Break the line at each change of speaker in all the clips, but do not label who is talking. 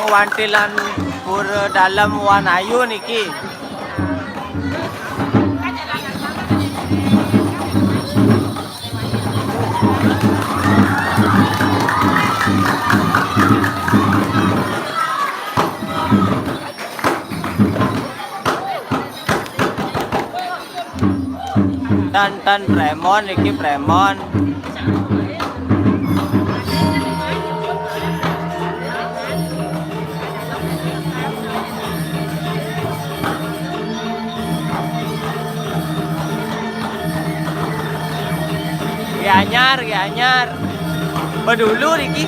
wantilan pur dalam wanayu niki. Tan premon iki premon. Gianyar. Pedulur iki.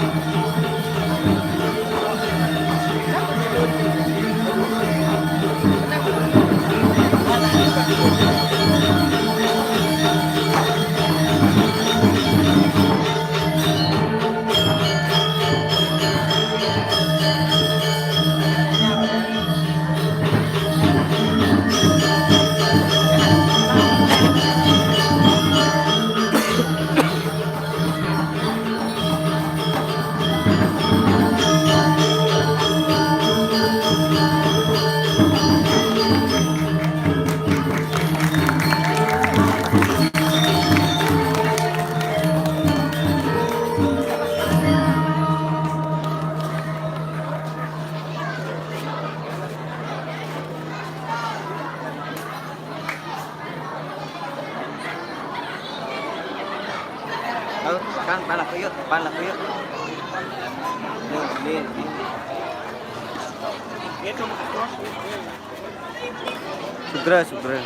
Kan palak yuk. Nih. Sudra.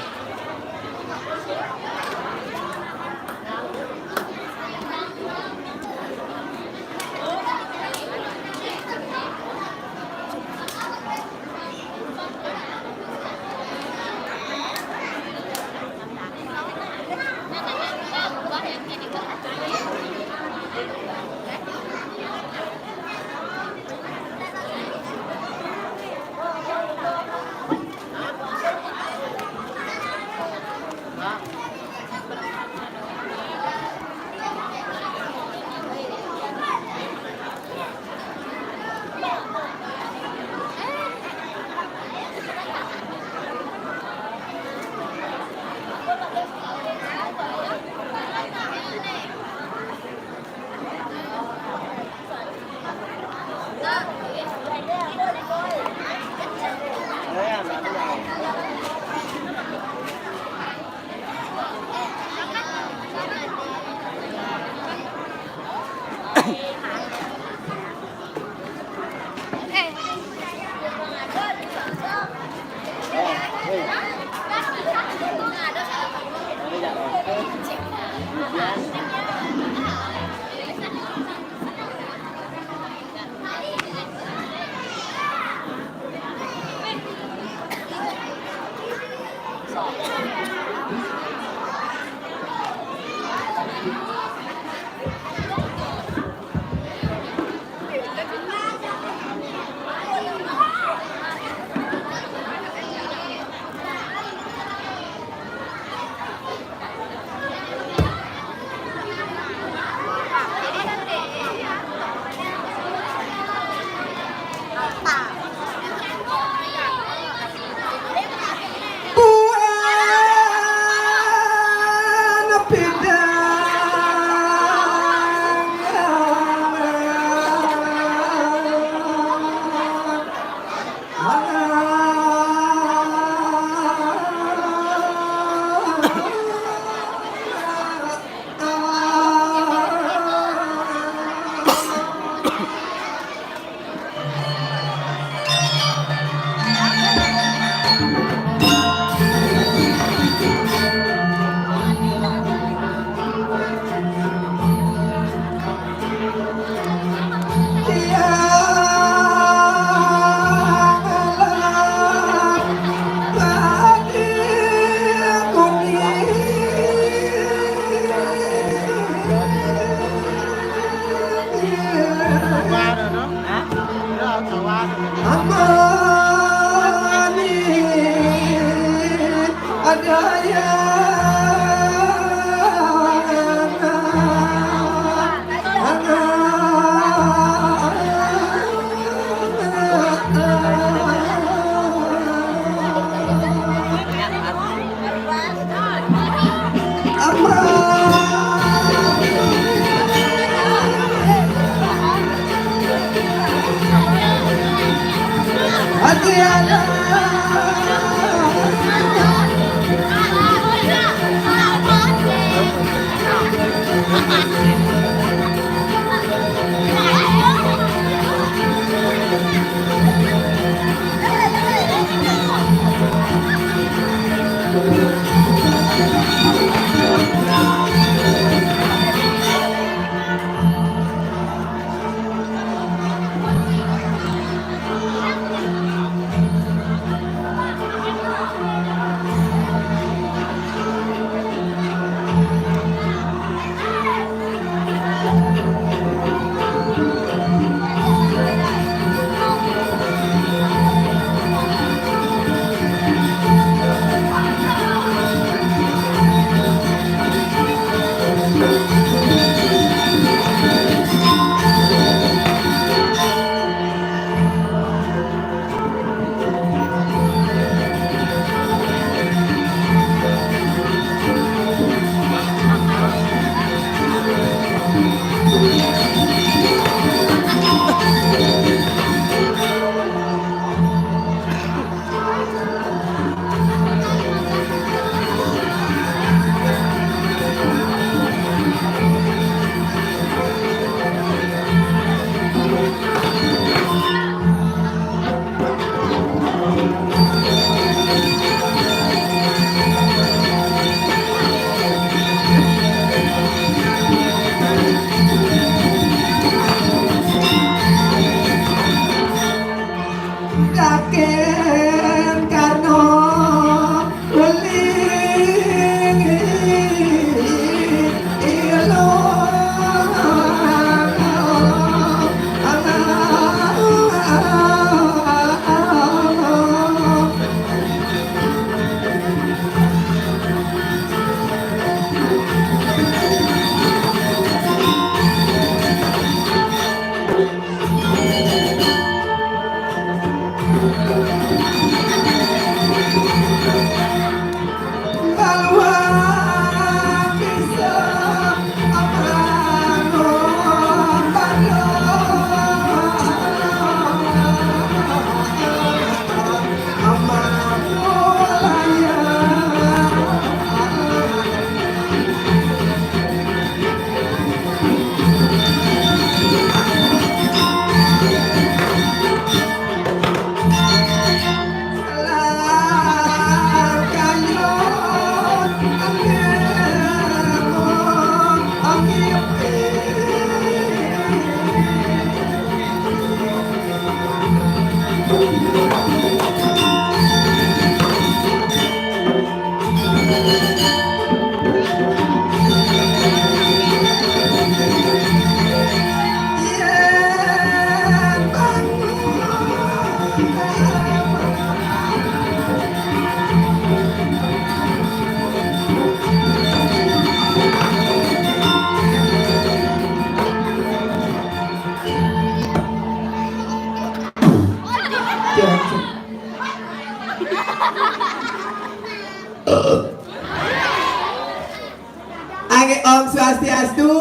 Angge Om Swastiastu.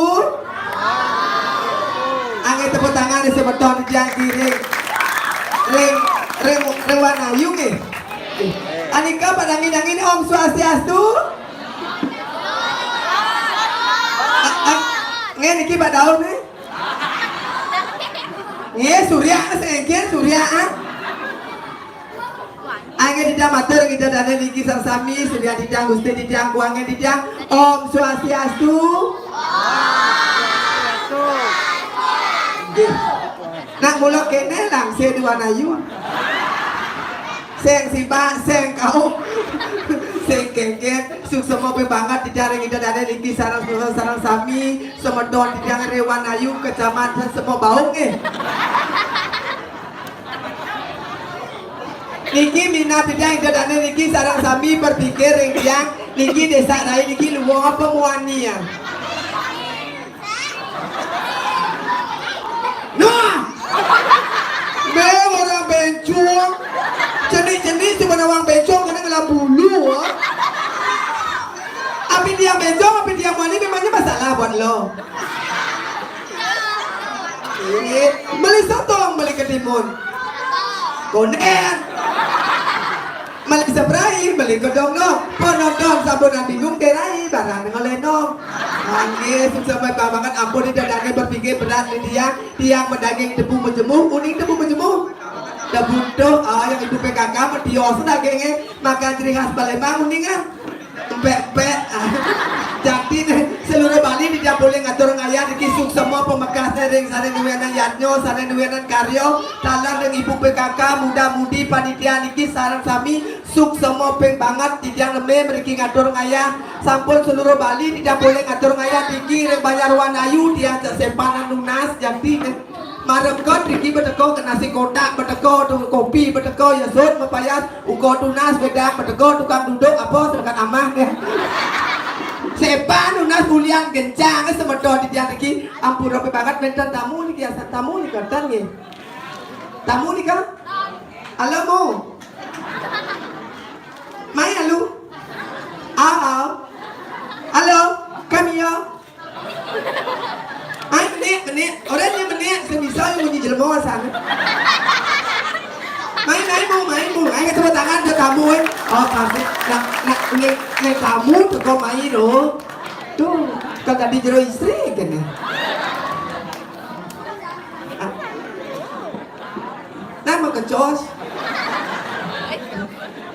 Angge tepuk tangan di sebeton yang kiri. Rewana Yungi. Anika padangin Om Swastiastu. Nge niki badaun nih. Nge Surya sengkian Surya. Angin didang matur kita dana niki sarsami Surya didang Gusti didang kuange didang Om Swastiastu. Nak mulak kene lang se dua nayu. Seng siba seng kau. Seng kengket suk semua banget didang kita dana niki sarang sami semedon didang Rewanayu kecamatan semua baung Niki mina bidang dadane niki sarang sami berpikir yang niki desa rai niki luang pemuania. Nah, me orang bencong, jenis cuma orang bencong kena ngelam bulu. Api dia bencong, api dia mani memangnya masalah buat lo. Ini beli sotong beli ketimun, konen. Malah sabrai balik godong no. Penonton sabunan bingung terai barang ngoleh no. Nangis sampai banget ampun di dadanya berpikir berat di tiang mendaging debu menjemur uning debu menjemur. Debu tuh yang ibu PKK medios dagingnya makan ciri khas Palembang uning ah. Pek-pek. Jadi seluruh Bali tidak boleh ngatur ngayat dikisuk semua pemekas ring sana nuwenan yatnyo sana nuwenan karyo talan dengan ibu PKK muda-mudi panitia niki sarang sami suk semua peng banget tidak leme mereka ngatur ngayat sampun seluruh Bali tidak boleh ngatur ngayat tinggi ring bayar wanayu dia sempanan lunas jadi marem kot Riki beteko ke nasi kotak beteko tukang kopi beteko yasud mepayas uko tunas bedang beteko tukang duduk apa sedangkan amah deh sepan tunas bulian gencang semedot di tiang Riki ampun rope banget benten tamu nih kiasan tamu nih kertan nih tamu nih kan halo mo mai halo halo kami ya Ay, menit, orangnya menit, semisal yang bunyi jelma sana. Main, ay ketemu tangan ke kamu, oh kamu, nak kamu tuh kau main loh, tuh, kalau tadi jero istri kan ya. Nah mau kecos,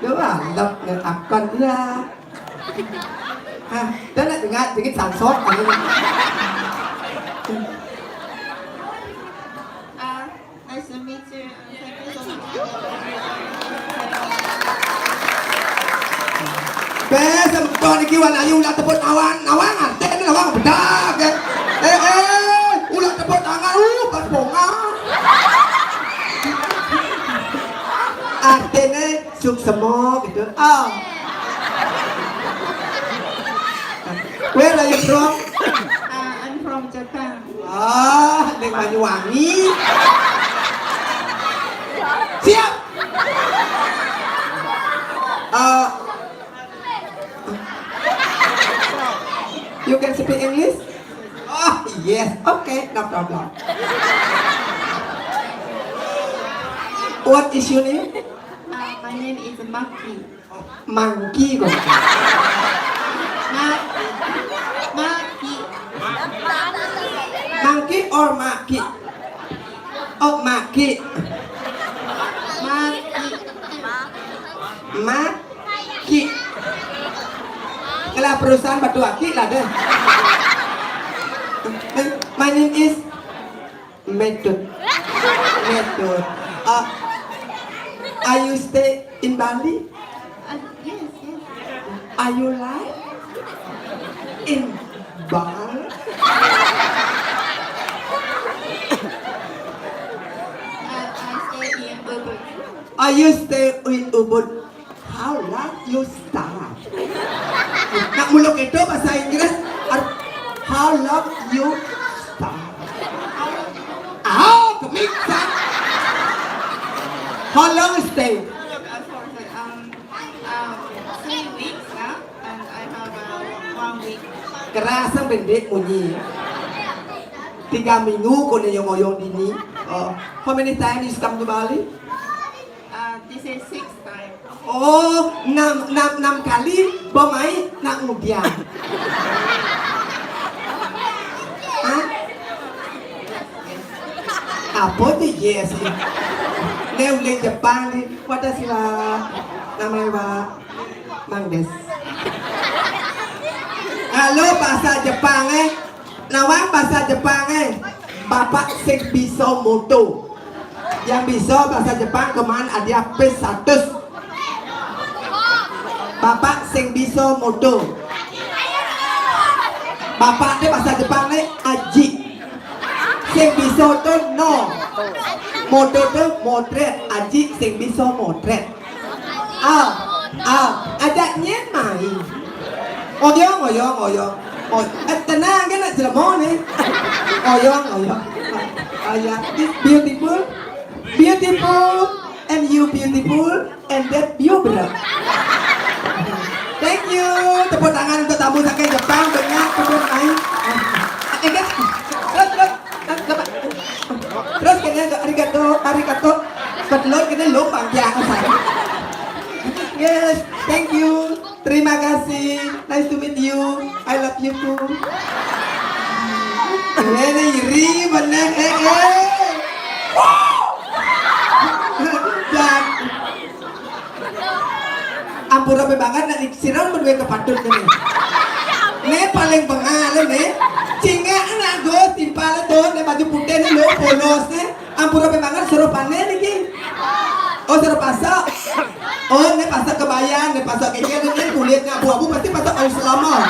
doa, lap akan lah, dan nak dengar sedikit sansot,
Nice to meet you. Thank you so much.
Besok tahun ini wan ayu ulah tepuk nawang anten nawang bedak ya. Ulah tepuk tangan pas bonga. Antene suk semua gitu. Where are you from?
I'm from Japan.
Dari Banyuwangi. Siap. You can speak English? Oh yes, okay, no problem. What is your name?
My name is Maki.
Monkey kok.
Maki.
Monkey or Maki? Oh Maki. Maki. Kalau perusahaan batu aki lah deh. My name is Medut. Are you stay in Bali?
Yes.
Are you like in Bali?
I stay in Ubud.
Are you stay in Ubud? How long you start? Nak muluk itu bahasa Inggris. How long you start? Kemiksa. How long stay?
3 weeks now, and I have 1 week.
Kerasa pendek bunyi. 3 minggu kau ni ngoyong dini. How many times you come to Bali?
This is 6th time.
Oh, 6 kali bomai nak mudian. Apa tu yes? Leh Jepang ni, watashi wa namae wa Mang desu. Halo bahasa Jepang Nawang bahasa Jepang Bapak sing bisa moto. Yang bisa bahasa Jepang kemana ada P100. Bapak sing bisa moto. Bapak ni bahasa Jepang ni Aji. Sing bisa tu no. Moto tu motret. Aji sing bisa motret. Ajaknya main. Oyong. Tenang kan nak jelma ni. Oyong. This beautiful, and you beautiful, and that beautiful. Thank you. Tepuk tangan untuk tamu saking Jepang banyak tepuk tangan. Terus kena arigato. Betul kena lumpang ya. Yes, thank you. Terima kasih. Nice to meet you. I love you too. Ini iri bener. Dan ampura banget nak dikisiran berdua ke patut ni. Ni paling bengal ni. Cinga anak go timpal tu ni baju putih ni lo polos ni. Ampura banget serupannya ni ki. Oh seru pasak. Oh ni pasak kebayang, ni pasak kayaknya ni kulitnya abu-abu pasti pasak kayu selama.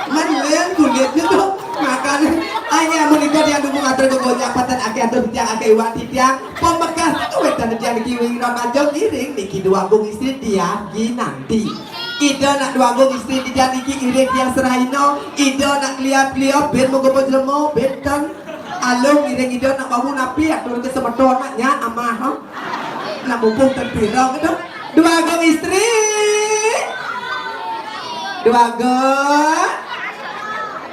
Manlen kulitnya tu makan. Ayah menikah dia dulu ngatur ke gojak patan ake atur tiang ake iwan tiang. Pembekas tu wetan dia kiwing ramajong iring niki dua gung istri dia nanti. Ida nak dua gung istri dia niki iring dia serahino. Ida nak liap-liap ben mau jelmo ben kan. Alung iring ida nak bangun api atur ke semeton naknya amah ha. Nak mumpung terpirang itu. Dua gung istri. Dua gung.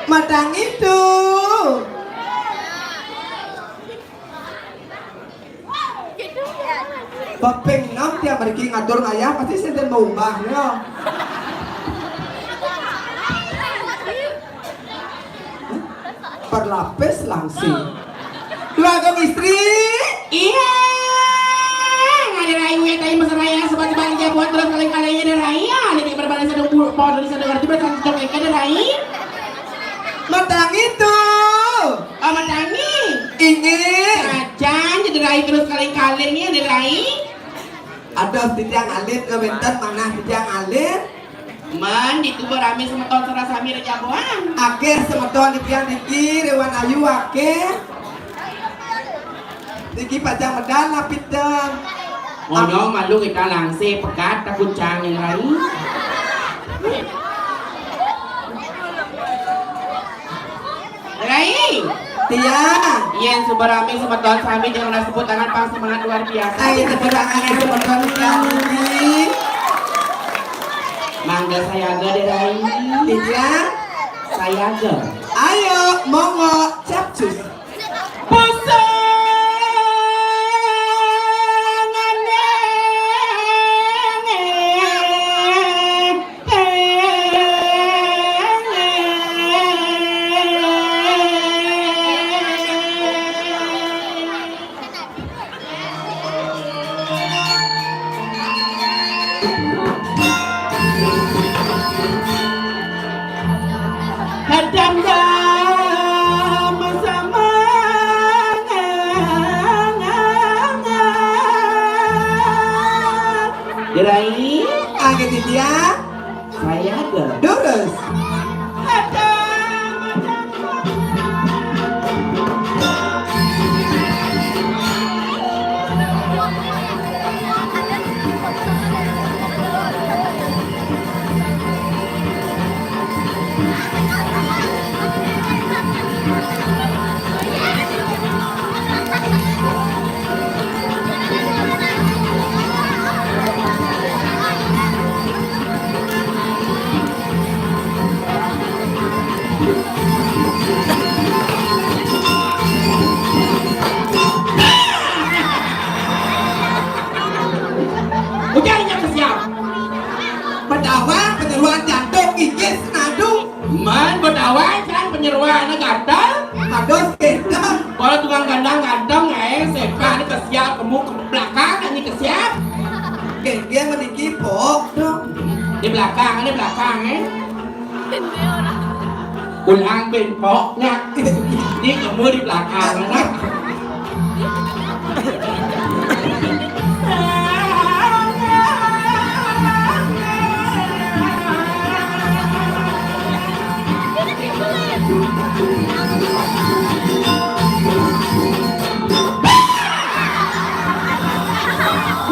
Matang itu. Bapeng nam tiap mereka ngatur ayah pasti senten mau ubahnya. Perlapis langsing. Dua gung istri.
Iya. Ada raya gue tadi masa raya seperti bangja buat terus kali-kalinya ada raya. Ini berbalik sedang pohon dari sana ngerti berarti mereka ada raya.
Matang itu.
Oh matangi.
Ini.
Rajan jadi raya terus kali-kalinya ada raya.
Ada tiang alit ke bentar mana tiang alit.
Man itu berami semeton serasa mira jagoan.
Ake semeton di tiang diki rewan ayu ake. Diki pajang medal lapit dong.
Monyong malu kita langsung pekat takut cang yang lain. Rai,
Tiang.
yang seberami semeton sami jangan sebut tangan pang semangat luar biasa.
Ayo keberangan semeton tiang diki.
Mangga saya agak deh Rai.
Tiang.
Saya agak.
Ayo monggo capcus.
Rai,
Ake tiang.
saya agak.
Durus.
Ujarnya ke siapa?
Pendawa penyeruan jantung gigit nadu.
Man berdawan kan penyeruan gatal.
Hados gendam.
Kalau tukang gandang ganteng sepa ini ke siap kamu ke belakang ini ke siap
Gengge meniki pok dong.
di belakang ulang benpoknya ini kamu di belakang nak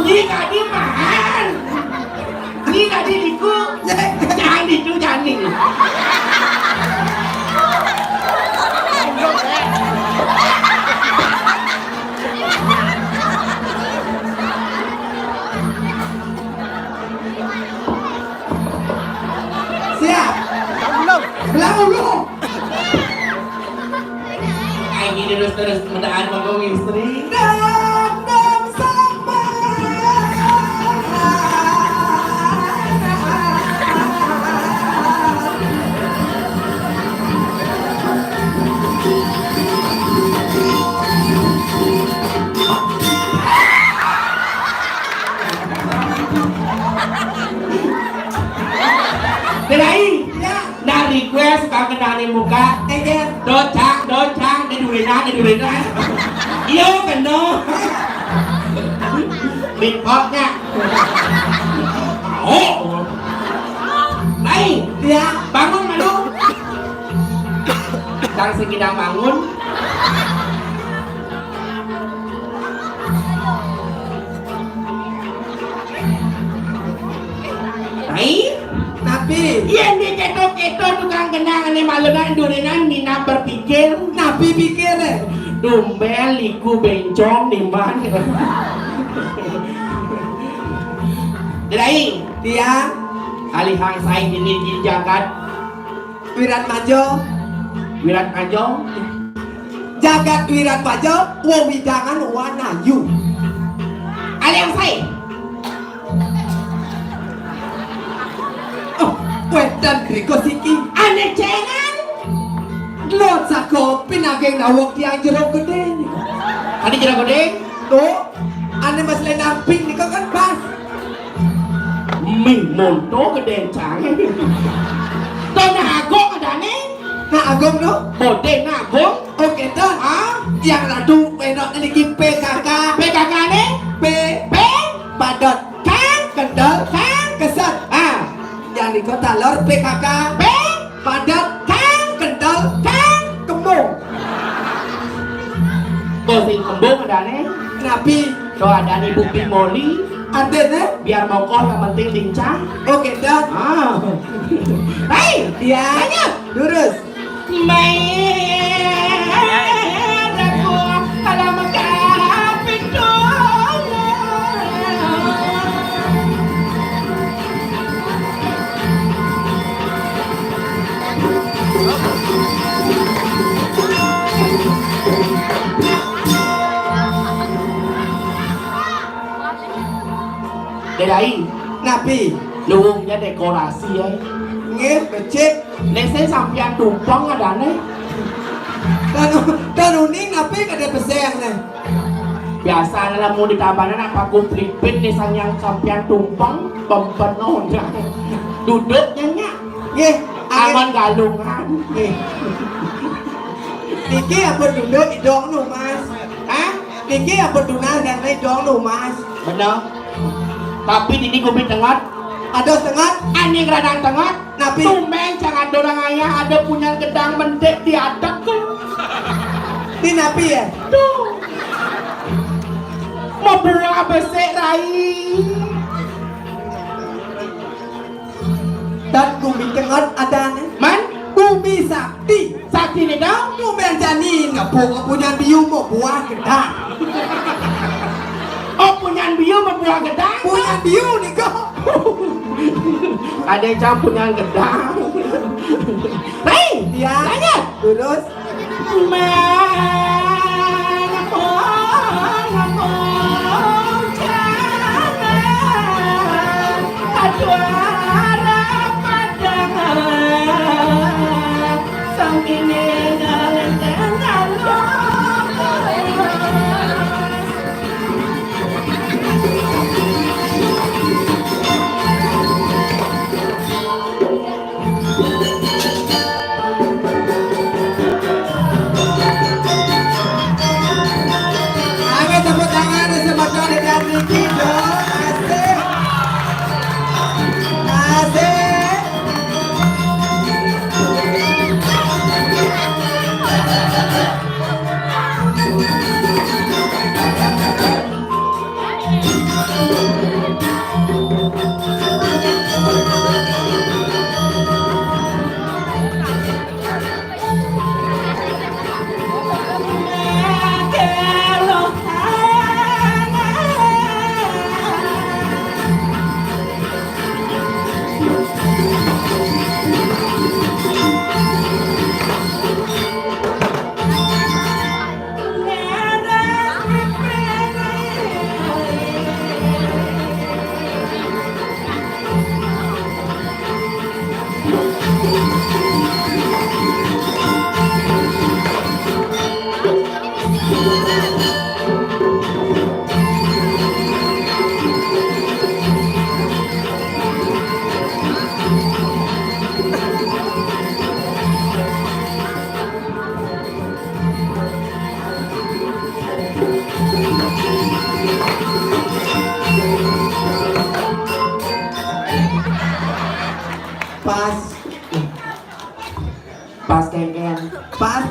ini tadi makan ini tadi diku jangan dicu jangan nih
Siap. Belum.
ini terus mendaan manggung istri
Dam sama.
udah dah. Iya kena. Bitpotnya. Oh. Baik,
Dia
bangun malu. Sang segidang bangun. Baik.
Nabi.
Iya nih keto tukang kenangan nih malunan durenan Nina berpikir.
Nabi pikir
Dumbel liku bencong di mana? Dai,
dia
alihang saya ini jagat
Wirat Majo.
Wirat Ajo.
Jagat Wirat Majo. Wong widangan wanayu.
Alihang saya.
Oh, wedan Griko Siki.
Aneh cengan.
Lot sako pinageng nawok tiang jeruk gede nih.
Ada jeruk gede.
Tuh, ane masih namping nih kan pas.
Mình monto gede canggih. Tuh na agong ada nih.
Nah agong no.
Bode na agong.
Oke dah.
Ah,
Yang ladu penok ini PKK.
PKK nih.
P
P.
Padot.
Kan.
Kendal.
Kan.
Kesat.
Ah.
Yang di kota lor PKK.
P.
Padat.
Kan.
Kendal.
Kan.
Kembung.
Tuh si kembung ada nih.
Nabi.
Tuh ada nih bukti moli.
Adanya.
Biar mokok yang penting lincah.
Oke dah.
Ah. Hei,
Dia.
lanjut.
Lurus.
Merahku kalau mengapit Dari
Nabi.
luungnya dekorasi ya.
Nge becek.
Nese sampean tumpang ada nih.
Dan uning Nabi kada peseng nih.
Biasa lah mau ditambahin apa kuplipin nih sang yang sampean tumpang pempenon ya. Duduknya nya.
Nge.
Aman galungan.
Nge. Niki apa duduk idong nu mas?
Hah?
Niki apa dunas yang idong nu mas?
Bener. Tapi ini gue tengah.
Ada setengah.
Aneh radang tengah.
Nabi.
Tumben jangan dorang ayah ada punya gedang mendek di atas tuh.
Di Nabi ya.
Tuh. Mau berapa besek rai?
Dan bumi tengah ada nih.
Man,
Bumi sakti.
sakti nih dong.
Bumi jani ngapung punya biu mau buah gedang.
Oh punya biu membuah gedang.
Punya biu nih kok.
Ada yang punya gedang. Hei,
Dia.
lanjut.
Lurus. Ayo tepuk tangan semua dengan Niki dong. Asik. Asik.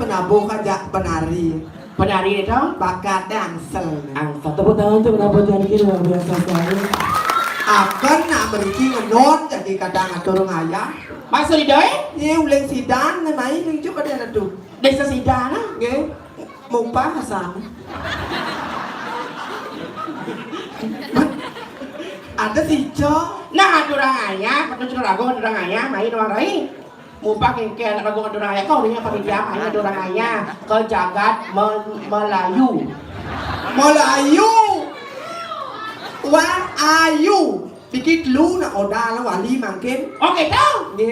penabuh aja penari.
Penari itu
Bakat dangsel.
angsa tepuk tangan untuk penampilan kita luar biasa sekali.
Akan nak beriki ngenon jadi kadang atur ayah.
Maksud itu
Ye uleng sidan na mai ning juga dia tu.
desa sidana.
Nge mumpah Hasan. Ada tiga.
Nah, durang ayah, patut sudah ragu durang ayah, main orang lain. Mumpah kengkel ragu durang ayah, kau dengan panitia main durang ayah ke jagat Melayu.
Melayu. Wah ayu. Dikit lu nak oda lah wali mungkin.
Oke tahu?
Nge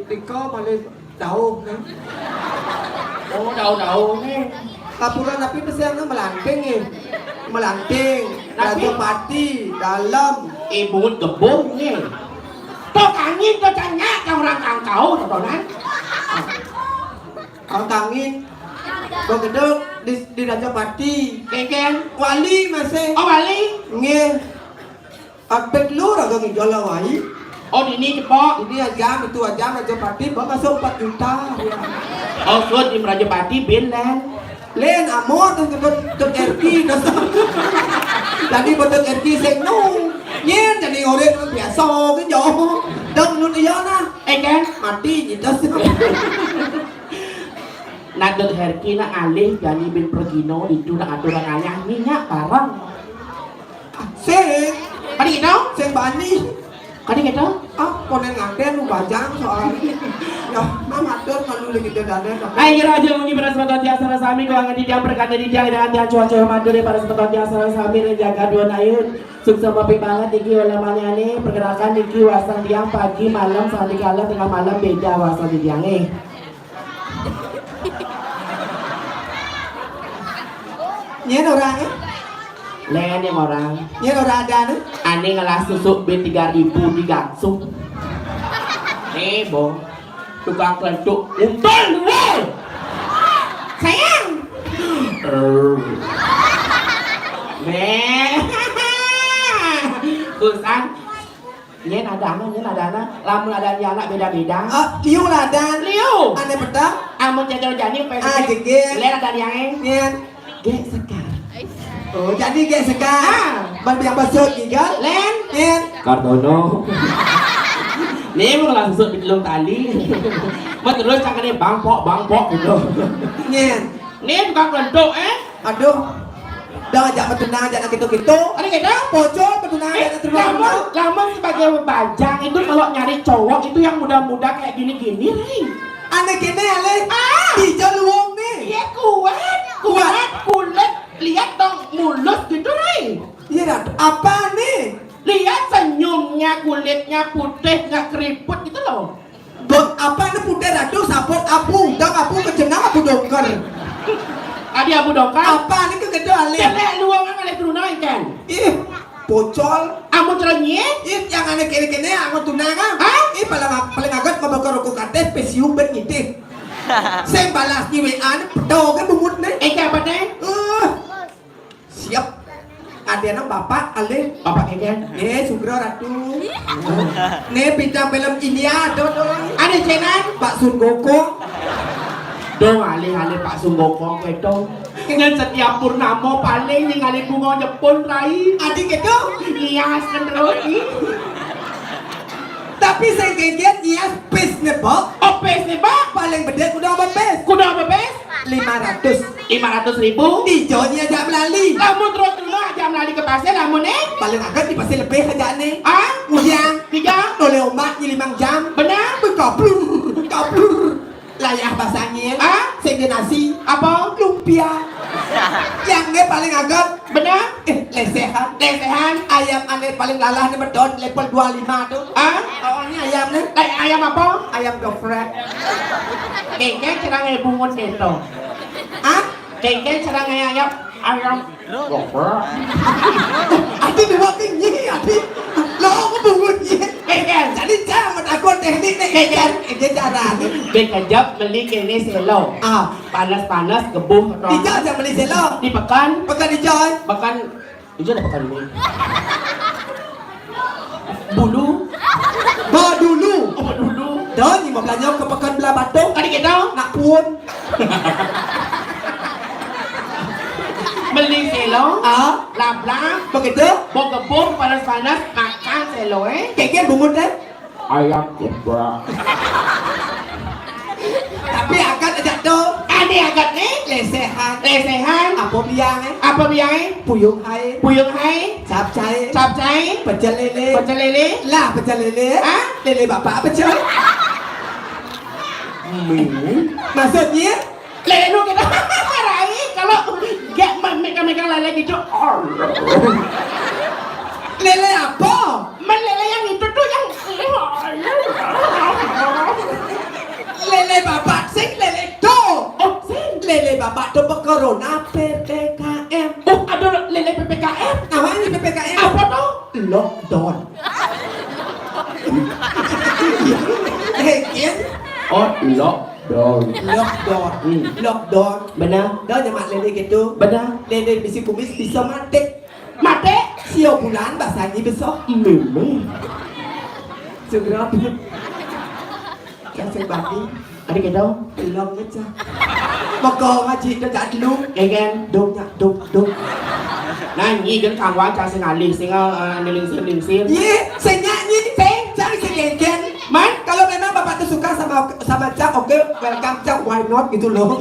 di kau malah tahu.
Oh, tahu nih.
Kapuran tapi pesan melanting ni. Melanting. Raja Pati dalam.
Ibu gebung nih. Tok angin, tok canyak, kau orang kangkau, tontonan.
Kau tangin. Kau gedung di Raja Pati.
Kengkel.
Wali masih.
Oh, bali.
Nge. Akpek lu raga ngijol wali.
Oh, ini cepok.
Ini aja itu aja Raja Pati bawa masuk 4 juta.
Oh, suat di Rajapati, Binland.
Len amor tu betul RP dosa. Jadi betul RP sengnu. Nyen jadi orang biasa cái nhỏ. Đông luôn dia na.
Kan?
Mati gitu sih.
Nak herki nak alih jadi bin pergino itu nak aturan ayah minyak barang.
Seng,
Kali gitu?
seng bani.
Kali gitu?
Ah, konen ngaten lu bajang soal. Ya, mama atur kalau lagi dadan.
Hai kira aja mungkin pada semeton tiasa sami keuangan di tiang berkat di tiang dengan tiang cuaca mandur pada semeton tiasa sami dan jaga dua nayun sukses mapi banget iki ulamanya nih pergerakan iki wasang tiang pagi malam sampai kala tengah malam beda wasang di tiang nih.
Nyen orang eh?
Len yang orang
Nyen orang ada nih?
aneh ngelas susuk bin 3.000 digangsung. Bo tukang kelentuk untul dulu. Sayang. Kusan. Nyen ada anak, lamun ada anak beda-beda.
Liu lah dan.
Liu.
Aneh petang.
Amun jajal jani pengen.
Gege.
Len ada yang.
Nyen.
Gek sekar.
Oh, jadi kayak sekarang. Ban yang besar juga.
Len.
Nyen.
Kartono. Nih mau langsung di dalam tali. Mau terus cakapnya bangpok gitu.
Nyen.
Nih tukang kelentuk
Aduh. Dah ajak bertunang ajak nak gitu-gitu.
Ada kita?
Pocong bertunang ajak nak terbang.
Lama sebagai bajang itu kalau nyari cowok itu yang muda-muda kayak gini-gini, Ray.
Aneh kene ale. Hijau luang nih.
Iya kuat, kulit. Lihat dong mulus gitu, Ray.
Iya dah. Apa nih?
Lihat senyumnya, kulitnya putih, nggak keriput gitu loh.
Dot apa ini putih ratu sapot apu. Dang apu kejenang apu dongker.
Adi abu dongkar.
Apa ini kegede ale?
Jelek luang kan ale turun ikan.
Ih, pocol.
Amu celenyi?
Ih, yang aneh kene-kene aku tunang ah. Ih, paling agak mabakar aku kate spesium bet ngitih. Saya balas di WA ini pedo kan bumut nih.
Eka apa deh?
Siap. Ada anak bapak ale.
Bapak Eken.
Sugro ratu. Nih bintang film India do.
Ada cenan?
Pak Sun Gokong.
Dong alih-alih Pak Sunggokong itu. Dengan setiap purnama paling ningali bunga Jepun Rai.
Adik itu.
Hias kan terus.
Tapi saya kaget ya space nih pak.
Opes nih Pak.
Paling gede kuda apa space?
Kuda apa bes?
500.
500.000.
Hijaunya aja melali.
Lamun terus dulu aja melali ke pasir lamun
Paling agak di pasir lebih aja nih.
Ah?
Ujang.
3.
Oleh ombak 5 jam.
Benar?
Kaplur. Layah basahnya. Sehingga nasi.
Apa?
Lumpia. Yang ini paling agak.
Benar?
Lesehan.
Lesehan.
Ayam aneh paling lalah nih bedon level 25 tuh. Oh ini ayam nih.
Ayam apa?
Ayam geprek.
Kengkeng cerang bungun itu. Kengkeng cerang ayam.
Ati bawa tinggi ati. Lo aku bungunnya.
Kengkeng.
Jadi jangan aku teknik nih. Ini cara nih.
Bekejap beli kene selo. Panas-panas gebuh.
Hijau jangan beli selo.
Di pekan.
Pekan hijau.
Pekan. Hijau ada pekan ini. Bulu.
Bawa dulu.
Oh dulu.
Dan 15 jam ke pekan belah batu.
Kali kita.
Nak pun.
Beli selo, lap-lap,
begitu
bok-kebuk, panas-panas, makan selo
kayak bungut deh
ayam geprek.
tapi akan ada tuh
Adi agak nih, lesehan,
apa biang
apa biang?
puyung hai
Puyung hai,
capcay
capcay,
pecel lele
pecel lele,
lah pecel lele lele bapak pecel maksudnya
lele lu kita Rai, kalau gak megang lele gitu,
lele apa
lele yang itu tuh yang
lele bapak sing lele do
oh sih,
lele bapak do corona PPKM
ada lele PPKM,
namanya PPKM
apa tuh?
lockdown Kian
Oh lockdown,
lockdown
benar,
đó nhà mặt lele gitu
benar,
lele bisi kumis bisa mati
mati,
siau bulan bahasanya besok
mimi,
segera kasih bagi
ada gitu,
belum aja mà còn mà chị nó đã luôn
again,
đúng nhá đúng
nah ini kan kawan cak singa ling sin,
Ye, saya nyanyi, cari sekalian.
man,
Kalau memang bapak tuh suka sama Cak, oke, welcome Cak, why not gitu loh.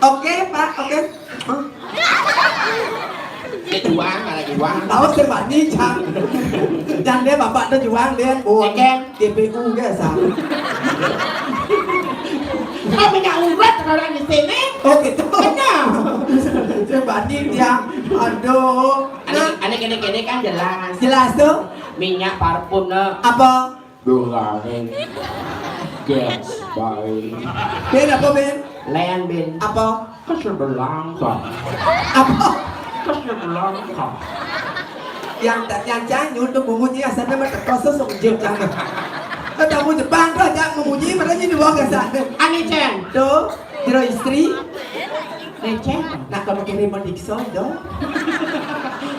Oke, Pak, oke.
dia juang, ada juang,
Tahu sebab ni Cak. Dan dia bapak tuh juang dia,
Oke.
GPU ke sah.
kau punya urat kalau di sini,
Oh gitu.
benar,
Sebab ni dia, aduh. Nah,
Anak kan jelas,
jelas tuh.
minyak parfum na,
Apa?
goreng, gas, baik,
Ben apa Ben?
layan bin,
Apa?
Casablanca,
Apa?
Casablanca,
Yang jangan tuh bunyinya asalnya mah proses sejauh jangan. Ketemu Jepang tuh aja memuji padahal ini dua kesana.
ani ceng,
Tuh, jero istri.
leceh,
Nah kalau kini mau Dixon dong.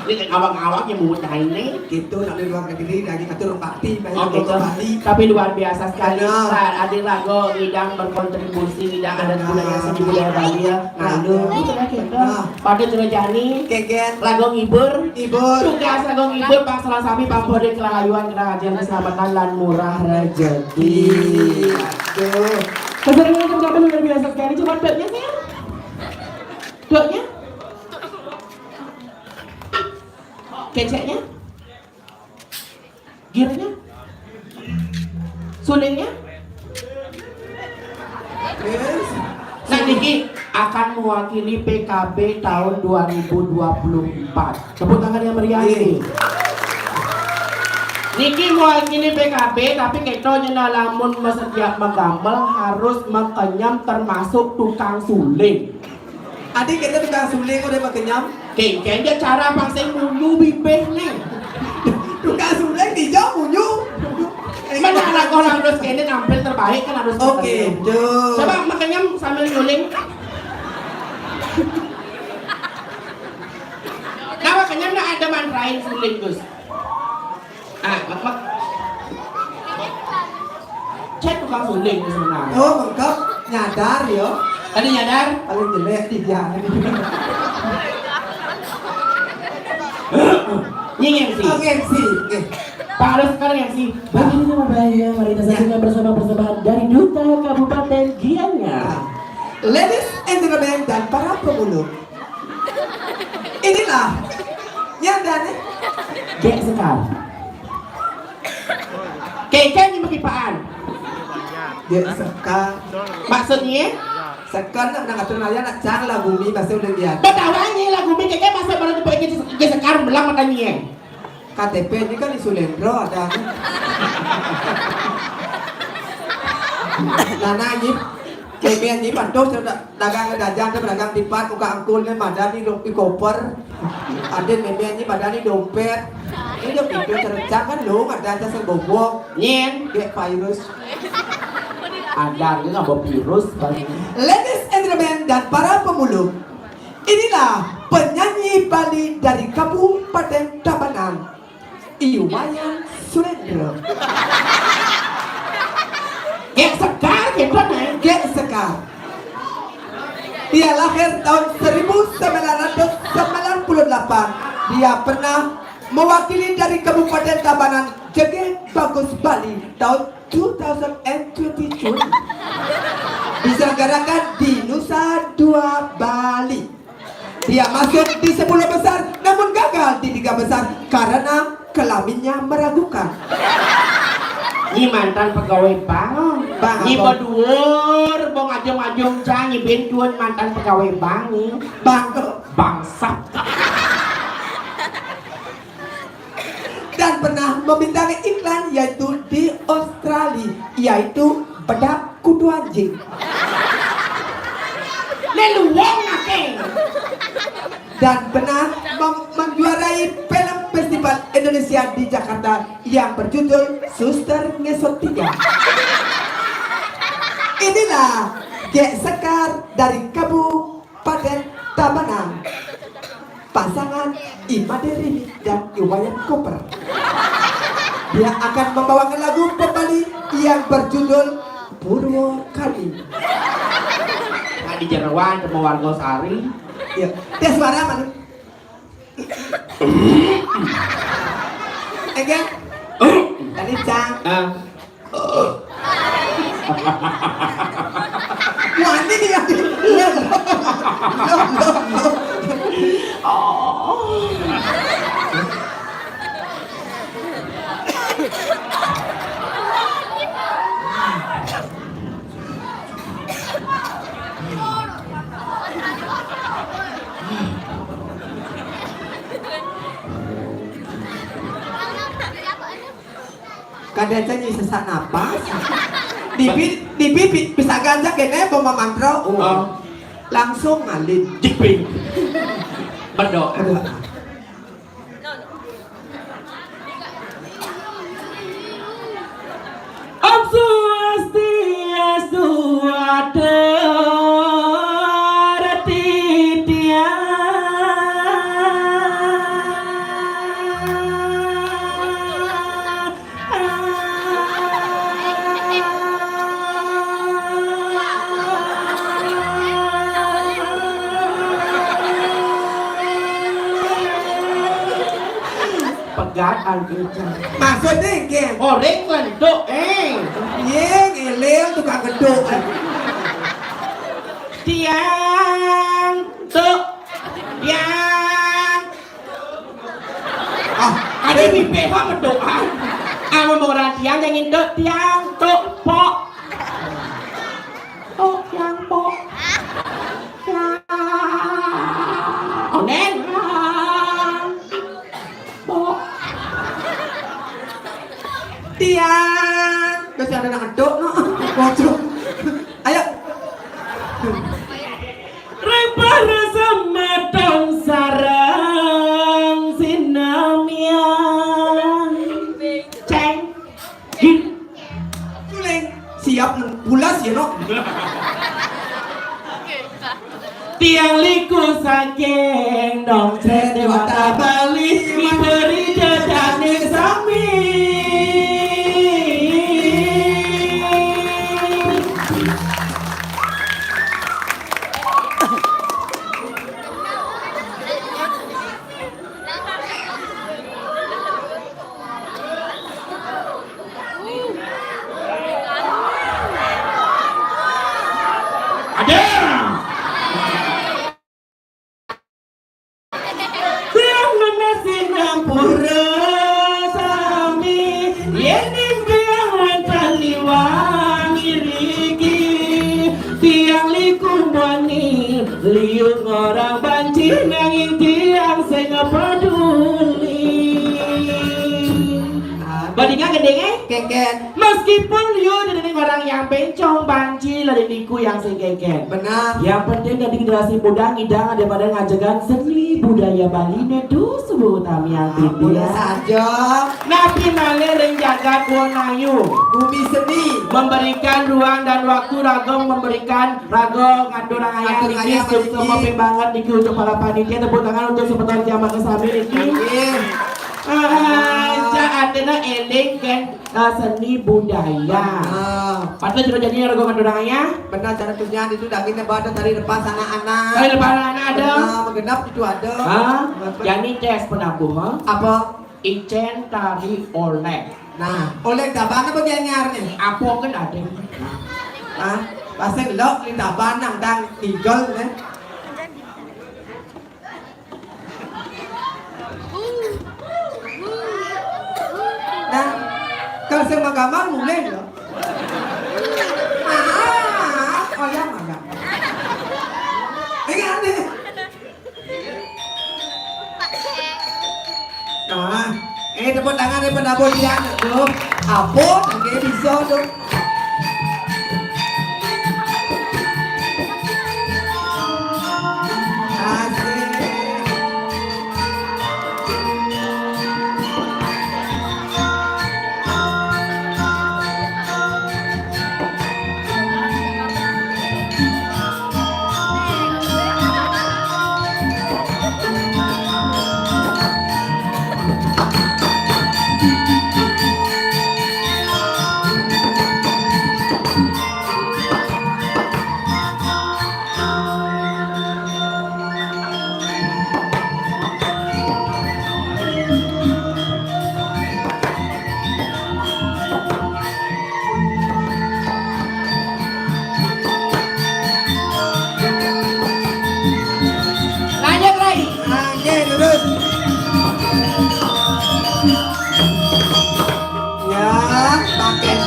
ini awak-awak yang mau ini.
Gitu nak di luar negeri lagi ngatur bakti pengen
Oke,
ke Bali.
tapi luar biasa sekali.
Benar.
Saat Adik Rago ngidang berkontribusi ngidang adat budaya seni budaya Bali ya. Ngadu, itu lah kita.
Nah.
Pada Jani,
Keken,
Rago ngibur.
ibu.
Tugas Rago ngibur Pak Salah Sami Pampode Kelahayuan Kerahasiaan Keselamatan dan Murah Rezeki.
Tuh.
Keseringan ucapan luar biasa sekali. Cuma dotnya sih. Dotnya. Keceknya. Girnya. Sulingnya.
Yes.
Nah Niki akan mewakili PKB tahun 2024. Tepuk tangan yang meriah ini. Niki mewakili PKB tapi ketonya lamun setiap menggamel harus mengenyam termasuk tukang suling.
Adik kita tukang suling udah makenyam.
Kayaknya cara pangsai munyu bibir nih.
Tukang suling di jauh munyu.
Mana anak orang harus kayaknya tampil terbaik kan harus.
Oke, tuh.
Coba makenyam sambil nyuling. Nah makanya nggak ada mantrain suling Gus. Mak. Cek tukang suling sebenarnya.
Oh, mengkap nyadar yo.
Tadi nyadar?
Paling jelek tiga.
Nying MC.
Oke sih.
Pak Arif sekarang MC. Bagi nama bahaya, mari kita saksikan bersama persembahan dari Duta Kabupaten Gianyar.
Ladies and gentlemen dan para pemulung. Inilah yang dan
Gek sekar. Keken yang makipaan.
dia sekar.
Maksudnya?
Sekar nak ngatur naya nak cang lah bumi pasti udah dia.
Betawanya lagu mi keken masa baru dipakai ke sekar belang matanya.
KTP ini kan di Sulendro ada. Nana nyip. Kemen nyip pantos dagang dagang dagang tipat muka angkul kan madani di koper. Ada memen nyip madani dompet. Ini dia video terencang kan lo ada jasa bobok.
Nyen.
Kayak virus.
Ada ini nggak bawa virus.
Ladies and gentlemen dan para pemulung, inilah penyanyi Bali dari Kabupaten Tabanan, Iwayan Sulendro.
Gek sekar gitu nih.
Gek sekar. Dia lahir tahun 1998. Dia pernah mewakili dari Kabupaten Tabanan, Jege Bagus Bali tahun 2022. Diselenggarakan di Nusa Dua Bali. Dia masuk di 10 besar namun gagal di 3 besar karena kelaminnya meragukan.
Ini mantan pegawai bank.
Bang,
Ini
apa?
berduur, mau ngajung-ngajung cang, ini bentuan mantan pegawai bank nih.
Bang,
Bangsat.
dan pernah membintangi iklan yaitu di Australia, yaitu bedak kudu anjing.
Leluwong nake.
Dan pernah menjuarai film festival Indonesia di Jakarta yang berjudul Suster Ngesot 3. Inilah Gek Sekar dari Kabupaten Tabanan, pasangan Imaderi dan Iwayan Koper. Dia akan membawakan lagu Pembali yang berjudul Purwokali.
Nah di Jerawan sama warga Sari.
Ya, dia suara mana? Again. Tadi cang. Wah ini dia. Kadang nyi sesak napas. Dibi bisa ganja kene boma mantro. Langsung ngalin.
Jiping. Berdoa. Om Swastiastu pegaan kerja.
Maksudnya geng.
Orang bentuk
Yeng eleng tukang geduk.
tiang tuk tiang.
Ah,
Ada mimpi apa berdoa? Amun orang tiang yang induk tiang tuk pok. Tuk tiang pok. Onen. Pok.
tiang. Terus ada nak geduk no. Bocok. Ayo.
Repara sematong sarang sinamia. Ceng.
Suling. Siap pulas ya no.
Tiang liku saking dong cek dewata Bali diberi jadane sami. Ada. Tiang menasi nampura sami, yening tiang wancali wangi rigi, tiang liku wani, liung orang banci nanging tiang sing peduli. Bandingkan gendenge?
Keken.
Meskipun liu dari orang yang bencong banci dari niku yang sing keken.
Benar.
Yang penting dari generasi muda ngidang daripada ngajagan seni budaya Bali nedu sebuah utami yang tinggi
Boleh
ya.
saja.
Nabi Malih jaga Kuonayu
Bumi seni.
memberikan ruang dan waktu ragong memberikan ragong ngatur ayah
Ngatur
niki
ayah,
sukses
niki.
mopi banget niki untuk para panitia tepuk tangan untuk sebentar kiamat kesami niki.
Amin.
Aja ade Artinya eling kan seni budaya. Patut sudah jadi rogongan dorangnya.
Benar cara tujuan itu dagingnya badan dari depan sana anak.
Dari lebaran ada.
Mengenap itu ada.
Yang ini tes penabuh.
Apa?
Icen tari oleh.
Nah, oleh tabana bagian nyarnya.
Apa kan ada?
Pasal lok di tabana đang tinggal nih. Nah, kalau saya magamang mulai loh. Oh ya magam. Ingat nih. Nah, tepuk tangan dari penabur dia tuh. Apa? Nanti bisa tuh.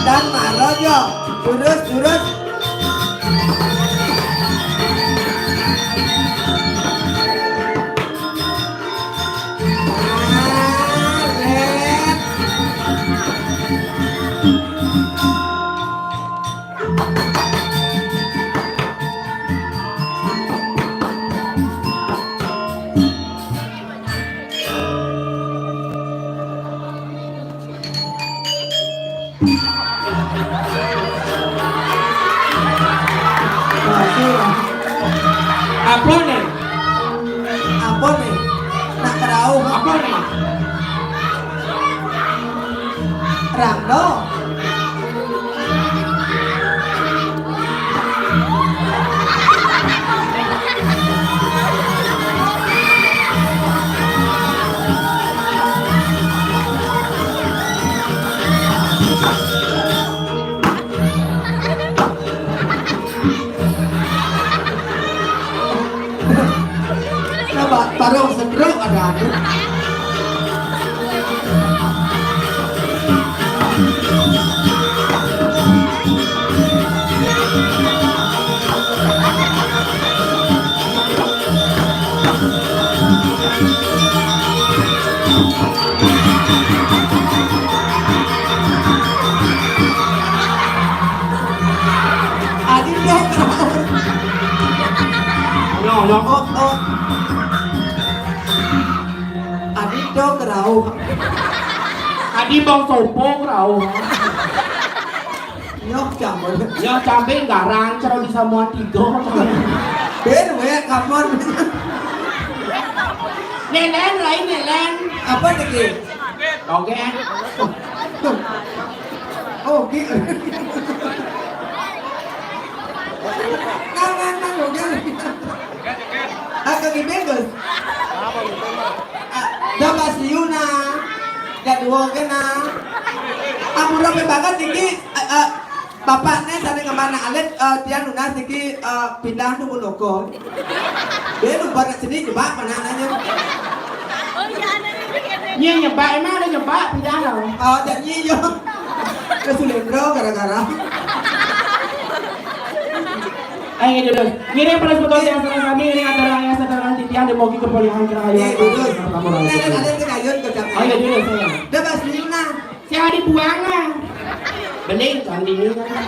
Dan marah yo, jurus.
Apa nih?
Apa nih? Nak kerau
Apa nih?
Rangdo. Parung sendrok ada. Adik dong. Oh. Adik dong kerau.
Adi bang sopo kerau.
Nyok campur.
Ya cabai garang cara di Samoa tiga.
Ben we kamon.
Nelen lain nelen.
Apa lagi?
Oke.
Oh, gitu. Nang udah. Agak gimana? Dapat siuna. Jadi kena. Aku rapi banget tinggi. Bapaknya sana kemana alet dia nuna tinggi pindah nunggu lokal. Dia lupa ke sini coba mana nanya.
Iya nyebak emang ada nyebak pindah loh.
Jadi yo. Kesulendro gara-gara.
Ayo dulu. Ngirim pada sebetulnya yang serang kami ini adalah yang sedang titian demogi kepolisian kerajaan. Ayo dulu saya.
Dapat siuna.
Saya dibuang lah. Bening candi ini kan.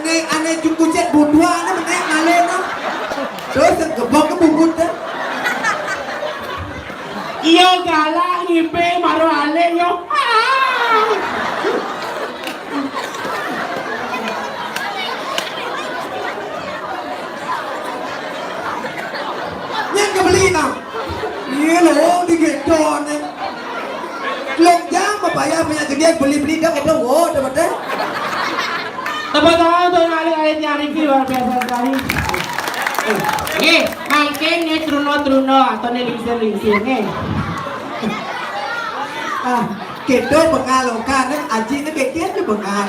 aneh cukup cek berdua aneh menek ngalen no. Terus gebok ke bubut deh.
Iyo galak ngipe maro ale yo.
Nhân cái beli nào. Iya loh di gedon nih. Lok jam apa ya punya gede beli dah kita wo dapat deh.
Teman-teman tuh ali-ali nyari luar biasa sekali. Mungkin nih truno atau nih lingsir nih.
Ah, kita pengalokan nih aji nih kekit tuh pengal.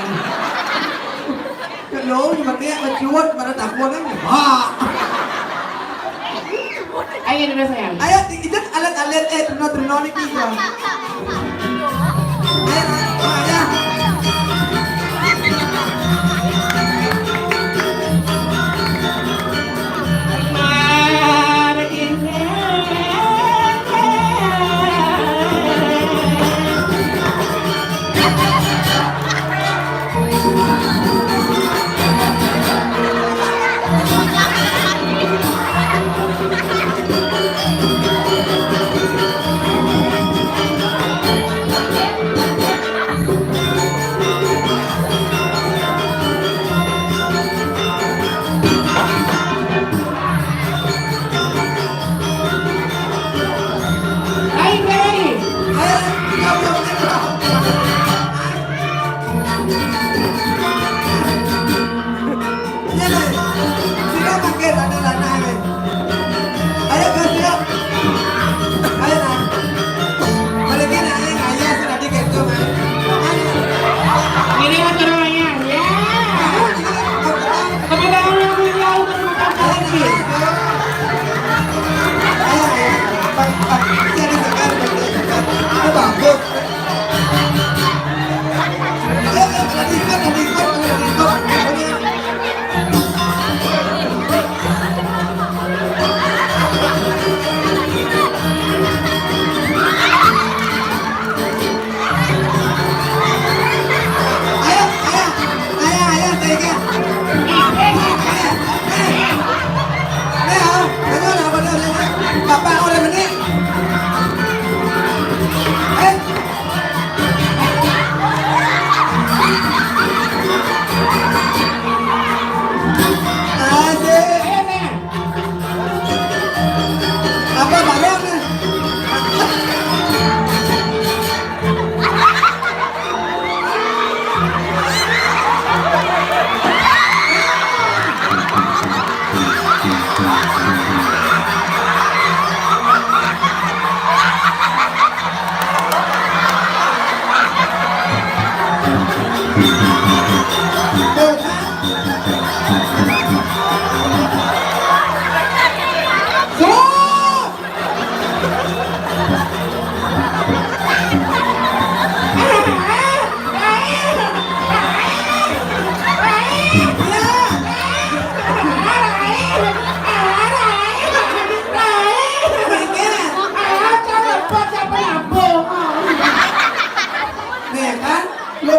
Kalau cuma dia mencuat pada takut nih. Wah.
Ayo dulu sayang.
Ayo itu alat-alat truno nih kita. Ayo.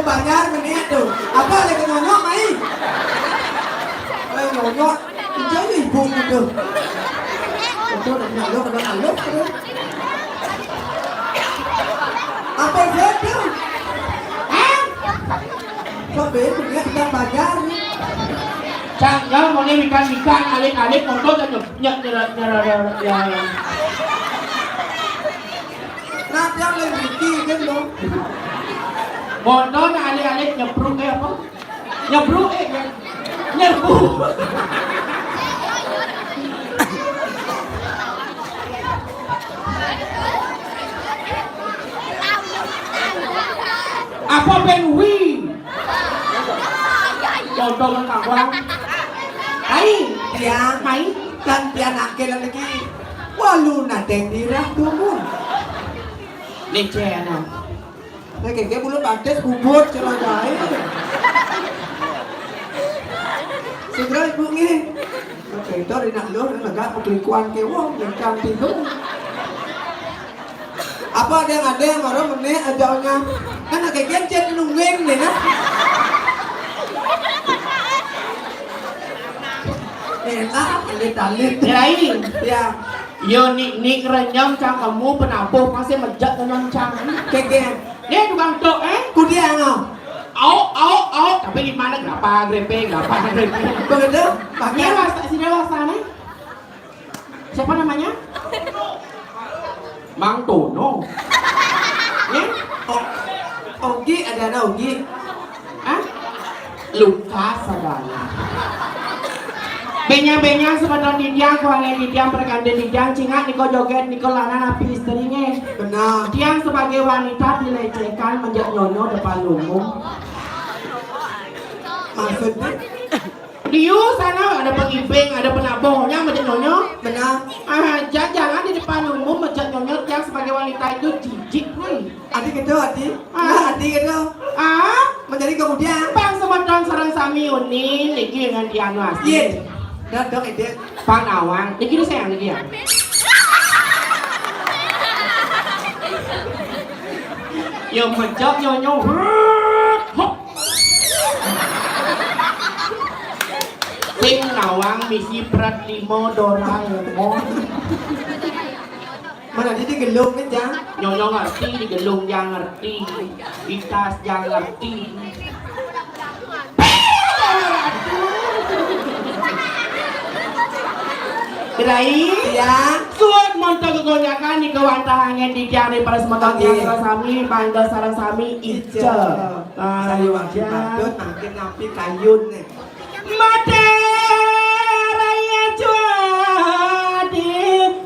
Bayar menit tuh. Apa lagi nyonyok mai? Nyonyok. Jadi ibu gitu. Itu udah nyonyok udah alok tuh. Apa itu? Kok begitu dia kita bayar?
Jangan mau ikan alik-alik motor dan nyerah.
Nah, yang lebih kan dong.
Motor alik-alik nyebruk apa? Nyebruk nyerbu. Apa benwi? Contoh kawan. Hai,
tiang,
hai,
kan tiang akhir lagi. Walu nadeng dirah tuh.
Leceh no.
Nah, kayak belum batas bubur celana segera ibu ini. Oke, itu rinak lo, agak pelikuan kewong yang cantik lo. Apa ada yang baru meneh ajalnya? Kan kayak gencet nungguin deh nah. enak alit-alit.
Kirain.
Ya,
Yo nik renyong cang kamu penabuh masih mejak renyong cang.
keke.
Dia tukang tok
Kudia no.
Au. Tapi gimana grapa grepe.
Begitu?
Dia
Pakai
wasa si dewasa nih. Siapa namanya? Mang Tono. Ya?
Ogi ada Ogi.
Hah? Lukas sadaya. Benya sebenarnya didiang kuangnya didiang perkande didiang cingak niko joget niko lana napi istrinya.
Benar.
Diang sebagai wanita dilecehkan menjadi nyonya depan umum.
Maksudnya?
Diu sana ada pengibing, ada penabohnya menjadi nyonya.
Benar.
Jangan di depan umum menjadi nyonya yang sebagai wanita itu jijik nih.
Adik itu adik. Nah, adik itu. Menjadi kemudian.
Bang sebenarnya sarang sami unin niki dengan dianu asli.
Iya. Dok ide.
Pang awang, niki sayang niki ya. Yo menjak nyonya. Sing nawang misi prat limo Doraemon.
Mana dia gelung kan jang?
Nyonya ngerti, digelung yang ngerti, ditas yang ngerti. Kirai,
Ya.
suat montok kegonyakan di kewantahannya di jari para semoga yang sami, bangga sarang sami, ica.
Saya wakil patut makin napi kayun nih.
Mate raya jadi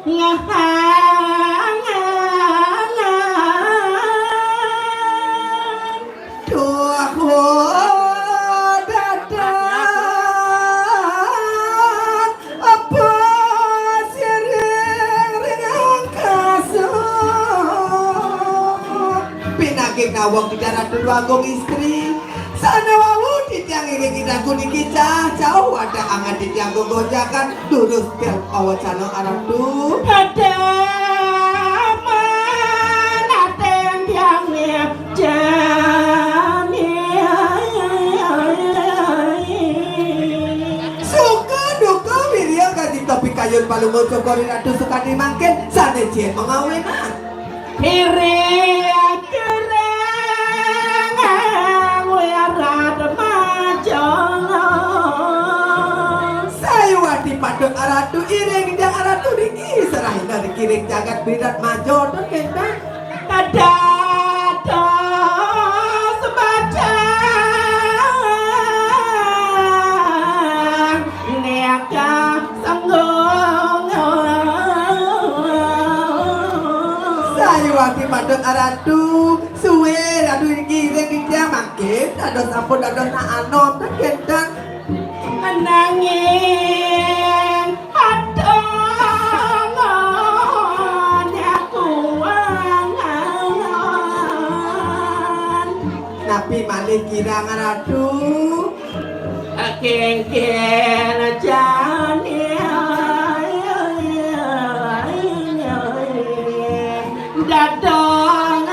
ngahangan.
Tuh aku datang apa sering kasut pinaging nawang di darat dua gong istri sana wawu di tiang ini kita kuning kita jauh ada angan di tiang gogojakan durus tel awacana arang tuh
Ada mana yang
suka duka wirya ganti topi kayun palungun sokori ratu suka dimangkin sana cie mengawenan saya wati padut aratu iring jang aratu diki serahin dari kiring jagat bidat majo dan kendang
ada sebacang neka sanggung
saya wati padut aratu suwe ratu kiring di jang makin dados ampun dados na anom dan kendang
menangin adongan kuangan
napi malih kirang aratu
kengken jane dadong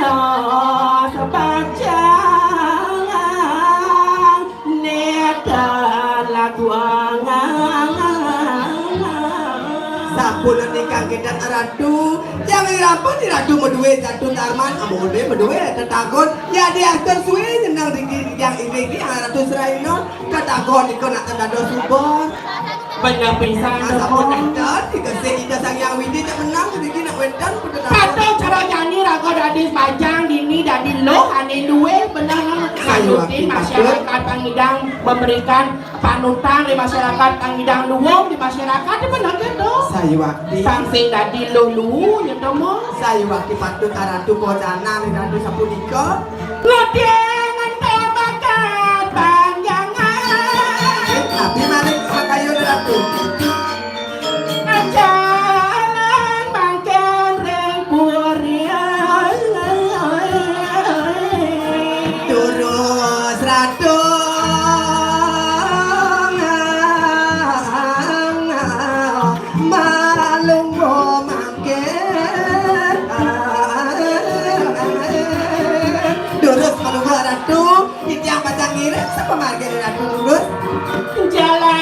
sebacang netan lagu angan
sapulan nikah kedang aratu jangan rapor di ratu medue jatuh tarman amode medue tetagon ya di aktor suwe nyenang tinggi yang ini yang aratu seraino tetagon iko nak tendado subon
banyak pisan
asapun endan dikasih ida sang yang widi cak menang sedikit nak wendan
Pato cara nyanyi rago dadi panjang dini dadi lo ane duwe benar ngajutin masyarakat pangidang memberikan panutan di masyarakat pangidang luwung di masyarakat di benar gitu
saya wakti
sangsing dadi lo lu nyeto mo
saya wakti patut aratu kocana di ratu sapunika
ngodengan temakan panjangan
tapi malik makayo ratu
jalan makan rengkuria
terus ratu malunggo mangken terus malunggo ratu yang pacang ngirit sepemarga ratu terus
jalan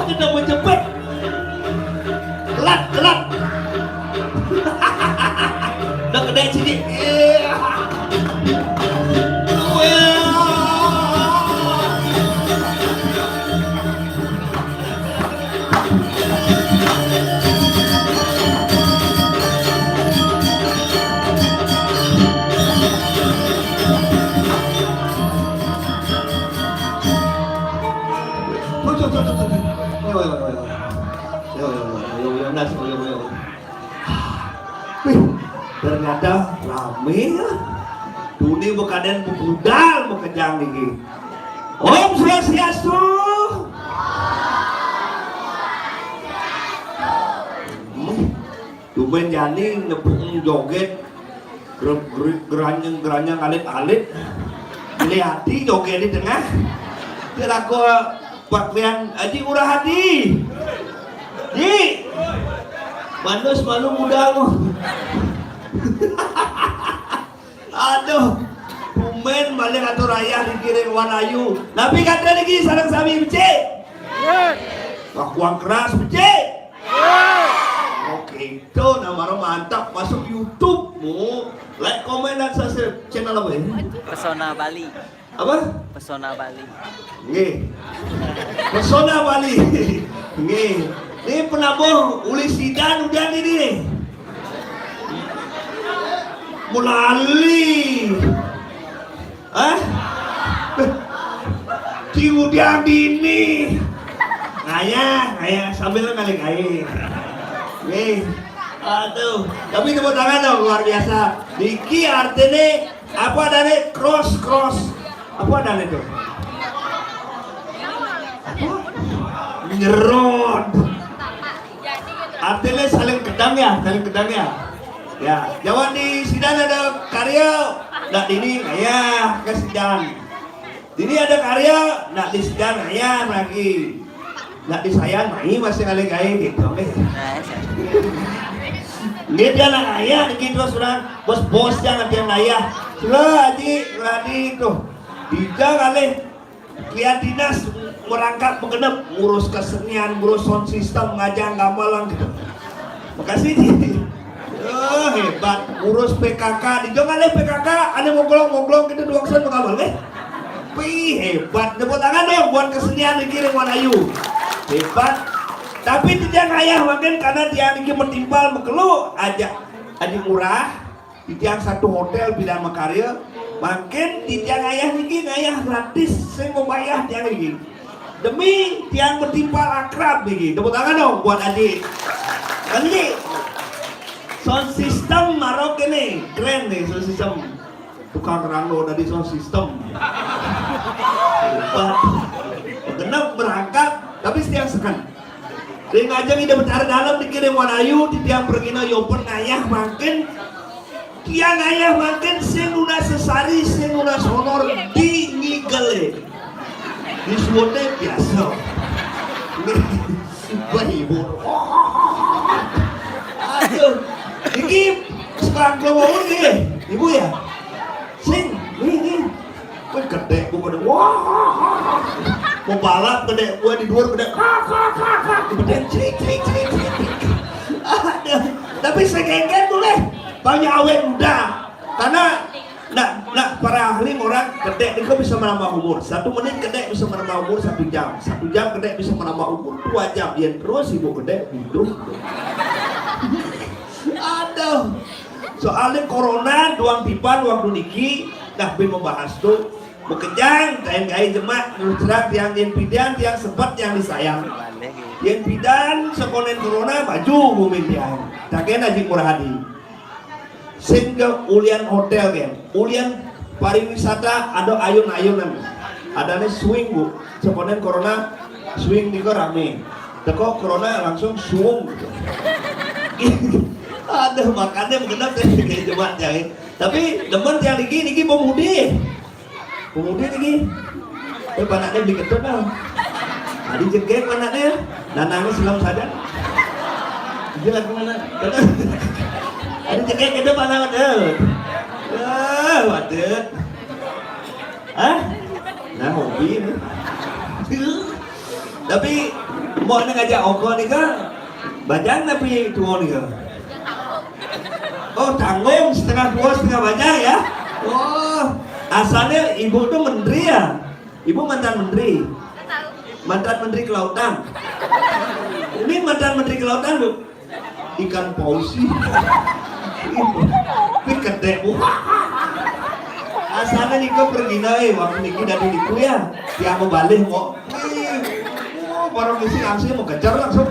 kita menjepit. Telat. Udah gede sini. Ternyata rame ya. Dunia bekaden budal bekejang nih. Om Swastiastu. Dumen jani nepung joget geranyang alit-alit. Lihati joget di tengah. Teraku pakaian aji urah hati. Ji. Manus malu muda lu. Aduh, kumen balik atur ayah dikirim wanayu. Tapi kata lagi sarang sami becek. Wakuang keras becek. Oke, itu nama mantap masuk YouTube mu. Like, komen dan subscribe channel apa ya?
Pesona Bali.
Apa?
Pesona Bali.
Nggih. Pesona Bali. Nggih. Ini penabuh uli sidan udah ini. Mulali. Ciudiang dini. Ngayah sambil ngalih air. Nih, aduh, tapi tepuk tangan dong luar biasa. Niki artinya apa adanya cross. Apa adanya itu? Apa? Nyerot. Artinya saling kedang ya. Ya, Jawa di sidang ada karya, nak dini ayah ke sidang. Dini ada karya, nak di sidang ayah lagi. Nak di sayang masih kali gaya gitu. Dia dia nak ayah gitu sudah bos jangan dia ayah. Sudah aji itu. Tiga kali lihat dinas merangkap mengenap ngurus kesenian, ngurus sound system, ngajang gamelan gitu. Makasih Ji. Hebat, ngurus PKK, dijongan PKK, ada ngoglong kita dua kesan mengawal hebat, tepuk tangan dong buat kesenian dikirim wanayu. Hebat, tapi tidak ayah makin karena dia ini metimpal mekelu aja murah di tiang satu hotel bidang makarya makin di tiang ayah ini ayah gratis saya mau bayar tiang ini demi tiang metimpal akrab nih. Tepuk tangan dong buat adik ini. Sound system Marok ini keren nih, sound system tukang rano dari sound system. Genap berangkat tapi setiap sekan. Dia ngajak ide bercara dalam dikirim wanayu di tiang pergina yopen ayah makin tiang ayah makin sing udah sesari sing udah sonor di ngigele di suwone biasa. Ibu. Aduh. Iki sekarang keluar nih, ibu ya. Sing, nih. Gue gede, gue gede. Wah, mau balap gede, gue di luar gede. Gede, cik. Tapi segenggen boleh, banyak awet muda. Karena nak para ahli orang gede itu bisa menambah umur. 1 menit gede bisa menambah umur 1 jam. 1 jam gede bisa menambah umur 2 jam. Yang terus ibu gede hidup. Aduh, soalnya corona doang pipan waktu niki dah membahas tuh bekejang kain gaya jemak nurut yang pidan yang sempat yang disayang yang pidan sekonen corona baju bumin yang taken aja murah hadi sehingga ulian hotel kan ulian pariwisata ada ayun-ayunan ada nih swing bu sekonen corona swing nih rame teko corona langsung swing gitu. Aduh makannya mengenap kayak jemak jahe. Tapi demen yang niki pemudi niki. Panaknya beli ketut lah. Tadi jengkek panaknya. Nanangnya silam sadar. Dia lagu mana? Ada jengkek itu panak waduh. Waduh. Nah hobi ini. Tapi Mau ngajak ongko nih kan? Bajang tapi tuh nih kan? Oh tanggung setengah bajang ya? Oh asalnya ibu tuh menteri ya? Ibu mantan menteri? Mantan menteri kelautan? Ini mantan menteri kelautan bu? Ikan paus sih. Ini kedek bu. Asalnya Niko pergi naik waktu Niko dari Niko ya. Dia mau balik mau. Baru misi langsung mau kejar langsung.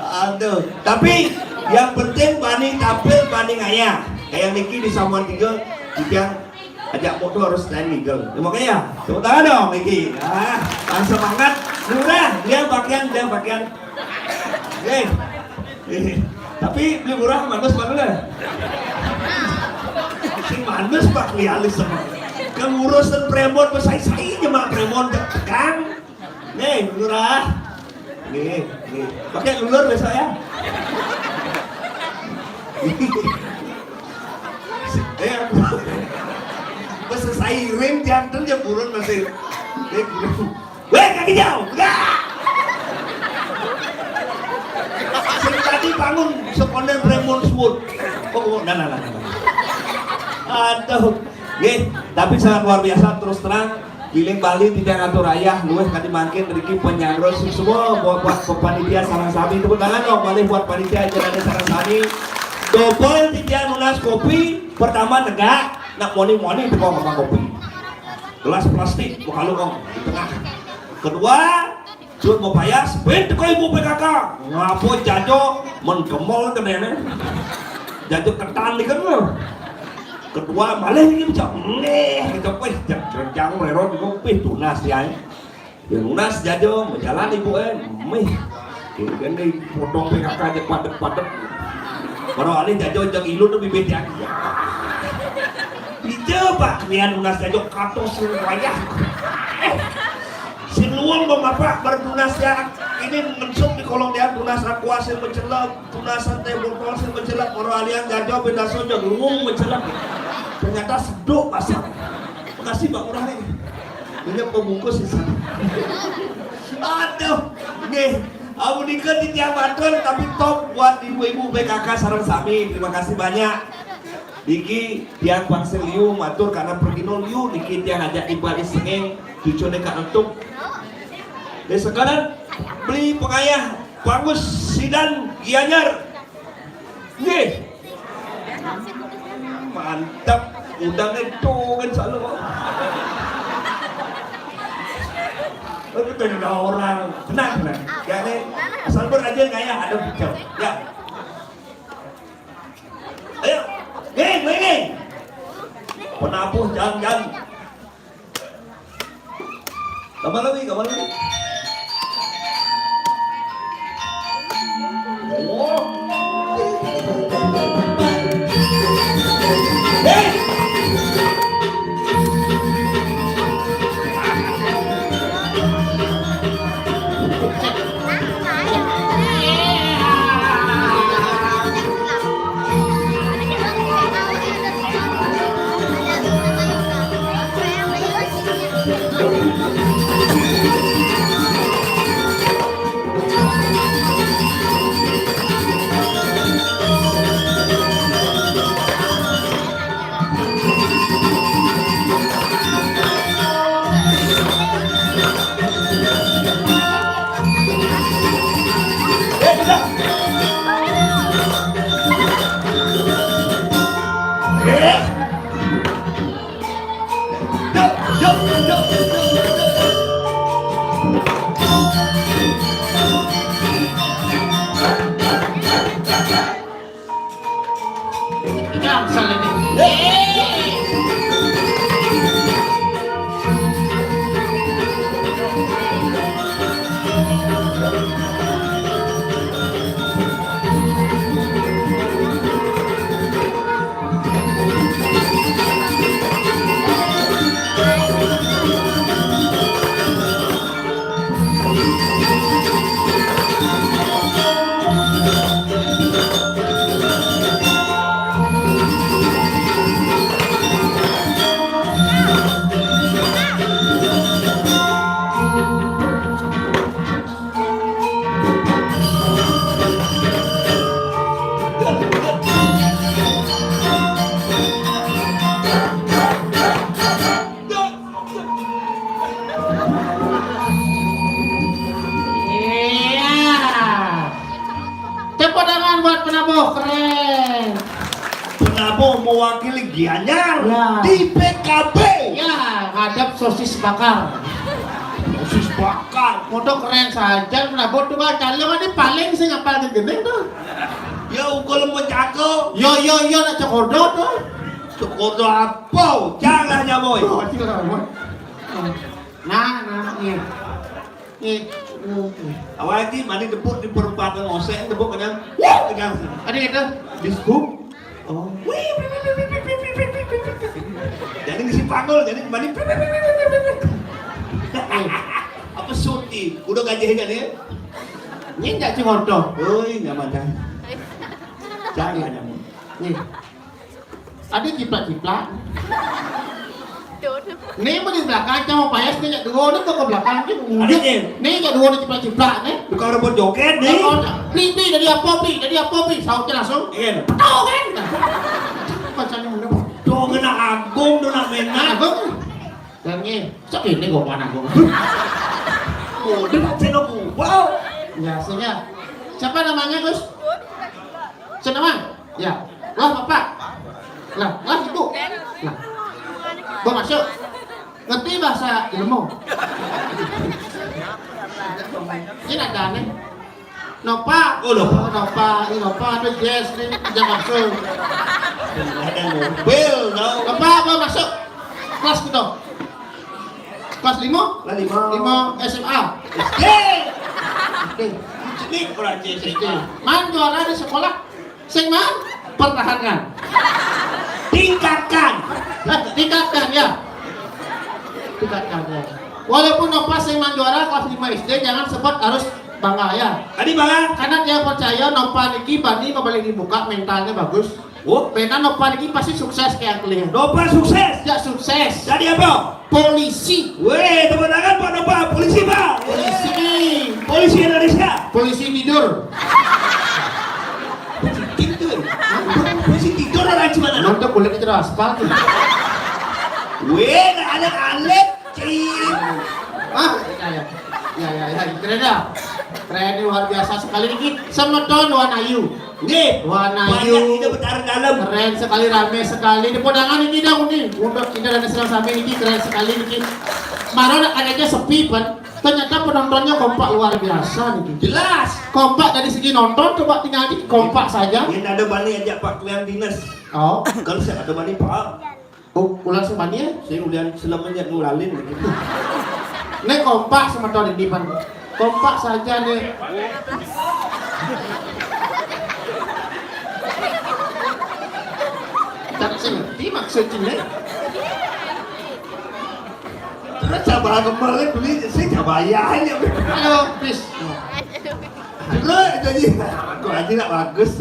Aduh. Tapi yang penting Pani tampil Pani ngaya. Kayak Niki di Samuan 3 dia ajak foto harus stand Nigel. Makanya tepuk tangan dong Niki. Langsung semangat. Murah. Dia pakaian. Tapi beli murah manus mana? Si manus pak lialis sama. Kengurusan premon pesai-sai nyemak premon tegang. Nih murah. Nih. Pakai lulur besok ya. Selesai rem jantan dia burun masih. Weh kaki jauh. Tadi bangun sekonden premon sebut. Oh, nah. Aduh, tapi sangat luar biasa terus terang. Giling Bali tidak ngatur ayah, luweh kadi makin Riki penyangros semua buat panitia Sarang Sami. Tepuk tangan dong balik buat panitia Jalan Sarang Sami. Double tiga nunas kopi, pertama tegak, nak moni itu kau makan kopi. Gelas plastik, bukan lu kong di tengah. Kedua, cut mau payas, bent kau ibu PKK, ngapo jajo, mengemol ke nenek, jajo ketan di kan lo. Kedua malah ini macam kita peh jangan merot itu peh tunas ya tunas jajo berjalan ibu ini potong PKK aja padet kalau ini jajo jang ilu tuh bibit ya dicoba kalian tunas jajo katos wajah siluang bang apa bertunas ya ini mensuk di kolong dia tunas aku hasil mencelak tunasan teh botol hasil mencelak orang alian jajo beda sojo ngomong mencelak ternyata sedok pasang. Makasih Mbak Murah nih. Ini pembungkus di sana. Aduh, nih, aku nikah di tiap baton tapi top buat ibu-ibu PKK Sarang Sami. Terima kasih banyak. Niki tiang pangsel liu matur karena pergi nol liu. Niki tiang ajak ibalik sengeng cucune kak entuk. Dan sekarang beli pengayah Pangus Sidan Gianyar. Nih. Mantap, udang itu kan selalu itu ada orang tenang ya nih asal beraja kayak ada bicara ya ayo geng penabuh jangan kabar lagi oh Gianyar
Ya.
di PKB.
Ya, ngadap sosis bakar.
Sosis bakar.
Foto keren saja, kenapa tuh kan calon ini paling sih ngapal gede tuh.
Ya ukul mau jago.
Yo nak cokodo tuh.
Cokodo apa? Jangan ya boy.
Oh, tidak mau. Nah, nih.
Awal ini mani debut di perempatan oseng debut kan? Wah, tegang.
Ada itu.
Disbuk. Oh. Jadi ngisi panggul, jadi mani. Apa suti? Udah gajian kan ya?
Ini enggak cokodo.
Oi, nggak macam. Jangan ya.
Nih. Ada ciplak-ciplak. Nih mau di belakang cuma payas nih jak dua nih ke belakang nih
Ada nih.
nih jak dua nih ciplak-ciplak nih.
Bukan robot joget nih.
Nih dari apa pi sautnya langsung.
Iya.
Tahu kan? Macamnya mana?
Dong kena agung, dong nak mena.
Nah, bang. Dan nih, sok ini gua mana gua.
Oh, dia nak cendok. Wow.
Biasanya. Siapa namanya Gus? Senama? Ya. Wah bapak. Lah itu. Lah. Gua masuk. Ngerti bahasa ilmu. Ini ada nih. Nopa.
Oh, Nopa.
Nopa ada yes nih jangan masuk.
Ada mobil, tau.
Nopa mau masuk. Kelas gitu. Kelas 5?
Lah 5
SMA.
Yeay.
Oke.
Ini orang CSD.
Man juara di sekolah. Sing man pertahankan.
Tingkatkan.
Tingkatkan ya. Tingkatkan ya. Walaupun Nova sing man juara kelas 5 SD jangan sempat harus bangga ya.
Adi bangga.
Karena dia percaya Nova niki bani kembali dibuka mentalnya bagus.
Oh,
Pena Nova niki pasti sukses kayak kalian.
Nova sukses.
Ya sukses.
Jadi apa?
Polisi.
Weh, tepuk tangan Pak Nova. Polisi Pak.
Polisi.
Polisi Indonesia.
Polisi tidur.
Tidur. Polisi tidur orang gimana?
Nonton kulit itu aspal tuh.
Weh, alet-alet. Cing.
Ah, ya, keren dah. Keren ini luar biasa sekali ini. Semeton Wanayu.
Nih,
Wanayu.
banyak kita bertaruh dalam.
Keren sekali, rame sekali. Di podangan ini dong nih. Untuk kita dan Islam sampai ini keren sekali ini. Maron adanya sepi pan. Ternyata penontonnya kompak luar biasa nih.
Jelas.
Kompak dari segi nonton coba tinggal di kompak saja.
Ini ada bani ajak Pak Klian Dinas.
Oh,
Kalau saya ada bani Pak.
ulang semuanya.
Saya udah selamanya ngulalin begitu.
Nih kompak semeton ini pan. Kompak saja nih. Tak ngerti maksudnya.
Terus coba kembali beli sih coba aja.
Ayo, please.
Terus jadi aku aja nggak bagus.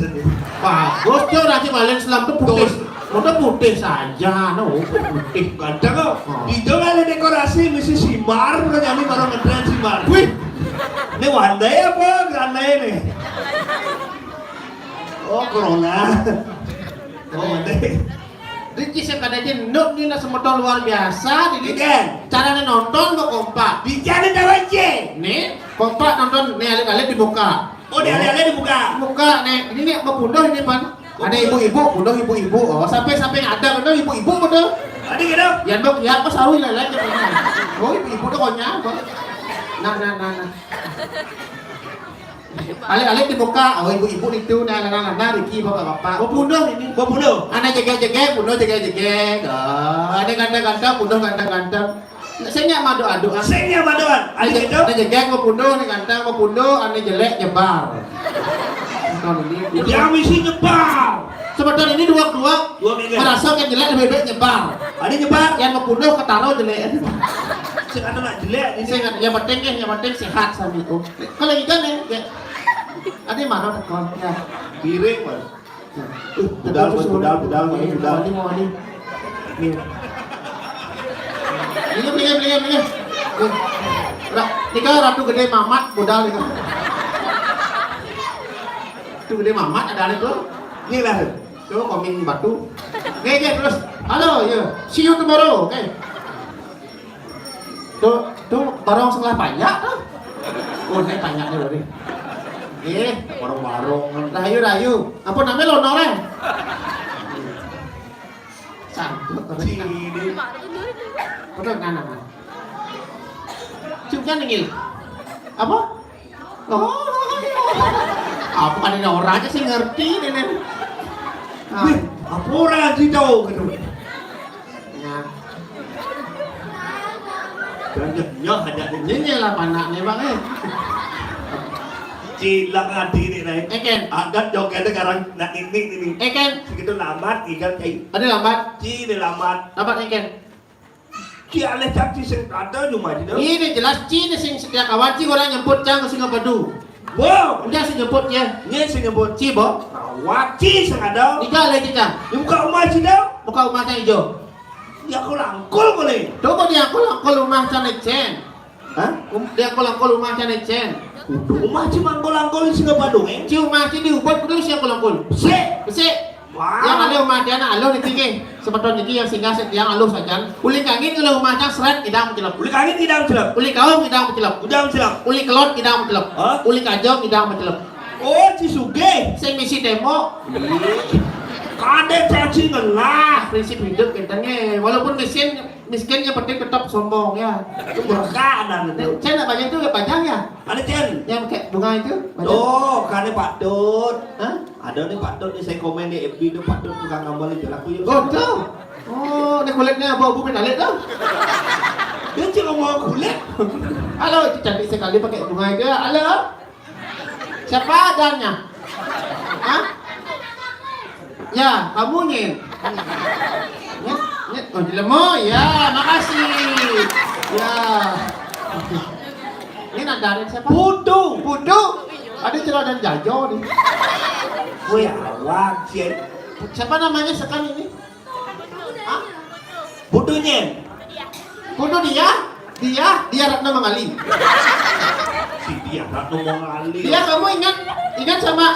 Bagus tuh Raji Balen Selam tuh putih. Udah putih saja, no putih.
Kadang kok itu kali dekorasi misi simar, bukan nyami baru ngedran simar.
Wih,
Ini wandai apa grandai nih? Oh corona. Oh wandai.
Ricci saya kadang nuk ni nak semeton luar biasa. Jadi
Ikan.
caranya nonton kok kompak.
Di jalan aja.
Nih kompak nonton nih alik-alik dibuka.
Oh dia ada dibuka.
Buka nih ini nih pundoh ini pan. Ada ibu-ibu, pundoh ibu-ibu. Oh sampai ada pundoh ibu-ibu pundoh.
Ada gitu.
Ya dok ya pas sawi lele. Oh ibu-ibu tuh konya. Nah. Alik-alik dibuka, oh ibu-ibu itu, nah, Riki, bapak-bapak. Oh pundoh ini.
Bawa bunuh.
Anak jaga-jaga, pundoh jaga-jaga. Ada ganteng-ganteng, pundoh ganteng-ganteng. Saya nyak madu adu.
Sengnya madoan. Ada gitu.
Ada jaga, mau pundoh, nih ganteng, mau pundoh, ane jelek nyebar. Tahun ini.
Yang misi nyebar.
Sebetulnya ini dua
Dua minggu.
merasa yang jelek lebih baik nyebar.
Ada nyebar.
Yang mau pundoh ketaruh jelek.
Sing ada nak jelek ini.
Saya yang penting sehat sama itu. Kalau ikan ya, ada mana tekon ya.
Piring mas.
Budal.
Budal.
Ini. Beli. Nika ratu gede mamat budal nika. Itu gede mamat ada itu.
Ini lah.
Tuh koming batu. Oke, terus. Halo, ya. See you tomorrow. Oke. Tuh barong setelah banyak tuh. Oh, ini banyaknya berarti. Warung-warung. Rayu. Apa namanya lo noleh?
Cini.
Betul kan? Ciumkan ngil. Apa? Oh. Apa kan ini orang aja sih ngerti nenek.
Wih, apa orang sih tahu gitu.
Ya.
Jangan ada
Ini lah panaknya bang
Cilang hati ni naik.
Ken.
Agat joget sekarang nak ini.
Ken.
Segitu lambat tinggal kayak.
Ada lambat.
Cini lambat.
Lambat Ken.
Ci alih saksi sing ada cuma di dalam.
Ini jelas Cina sing setiap kawan Ci orang nyemput cang ke Singapura.
Wow,
Udah sing nyemput ya.
ni sing nyebut
Ci bo.
Waci sing ada.
Tiga lagi cang.
Di muka rumah ci dah.
Muka rumah cang hijau.
Ya aku langkul boleh.
Coba dia kolong rumah cang Ecen.
Hah?
Dia kolong rumah cang Ecen.
Rumah ci mangkol-angkol sing Bandung eh.
Ci rumah Ci diubah kudu siang kolong.
Sik.
Besik.
Wah.
Yang ada rumah dia nak alo tinggi. Sebetulnya ini yang singgah setiang alo saja. Uli kangin kalau rumah cang seret idang mencelap.
Uli kangin tidak mencelap.
Uli kaum idang mencelap.
Udah mencelap.
Uli kelot idang mencelap.
Hah?
Uli kajong idang mencelap.
Oh, ci suge.
Sing misi demo.
Kade caci ngelah.
Prinsip hidup katanya. Walaupun miskinnya penting tetap sombong ya.
Itu berkanan itu.
Saya nak banyak itu ya panjang ya.
Ada Cen.
Yang kayak bunga itu. Banyak.
Tuh, kane Pak Dut.
Hah?
Ada nih Pak Dut nih saya komen di FB tuh Pak Dut tukang ngambal itu laku ya.
Oh tuh. Oh, ini kulitnya abu-abu menarik tuh.
Dia cuma mau kulit.
Halo, itu cantik sekali pakai bunga itu. Halo. Siapa adanya? Hah? Ya, kamu Nyin. Nyet, oh dilemo. Ya, makasih. Ya. Ini nadarin siapa?
Putu.
Putu. Ada cerah dan jajo nih.
Wih, awak Cen.
Siapa namanya sekarang ini? Hah?
Putunya.
Putu dia? Dia Ratna Mangali.
Si dia tak ngomong kali.
Dia kamu ingat sama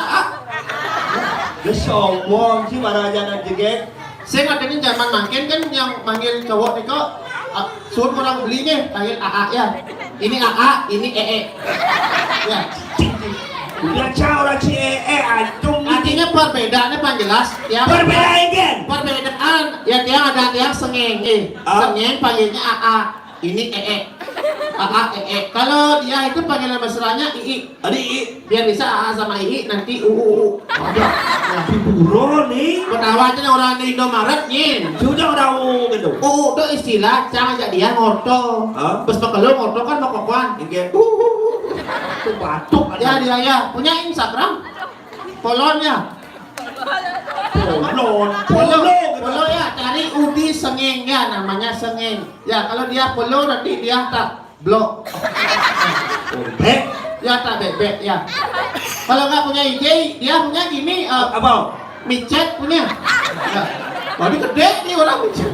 Dia sombong sih marah aja nanti gek.
saya ngatain zaman makin kan yang manggil cowok nih kok suruh orang belinya panggil AA ya. Ini AA, ini EE. Ya.
Udah cah orang si acung.
Artinya perbedaannya pan jelas. Ya.
Perbedaan gen.
Perbedaan ya dia ada yang sengeng. Sengeng panggilnya AA. Ini EE. AA EE. Kalau dia itu panggilan mesranya II.
Adi,
Biar bisa AA sama II nanti UU. Ada.
si buro nih.
Ketawanya orang di Indomaret Nyin.
Sudah orang gitu.
UU itu istilah jangan jadian ngorto.
Hah?
Bes pekelung ngorto kan mokokuan.
Oke. Itu batuk
Ya dia ya punya Instagram. Follow-nya. Follow ya, cari Udi Sengeng ya, namanya Sengeng. Ya kalau dia follow nanti dia tak blok. Ya tak bebek ya. Kalau nggak punya IG, dia punya gini.
Apa?
Micet punya. Ya. Tadi gede nih orang micet.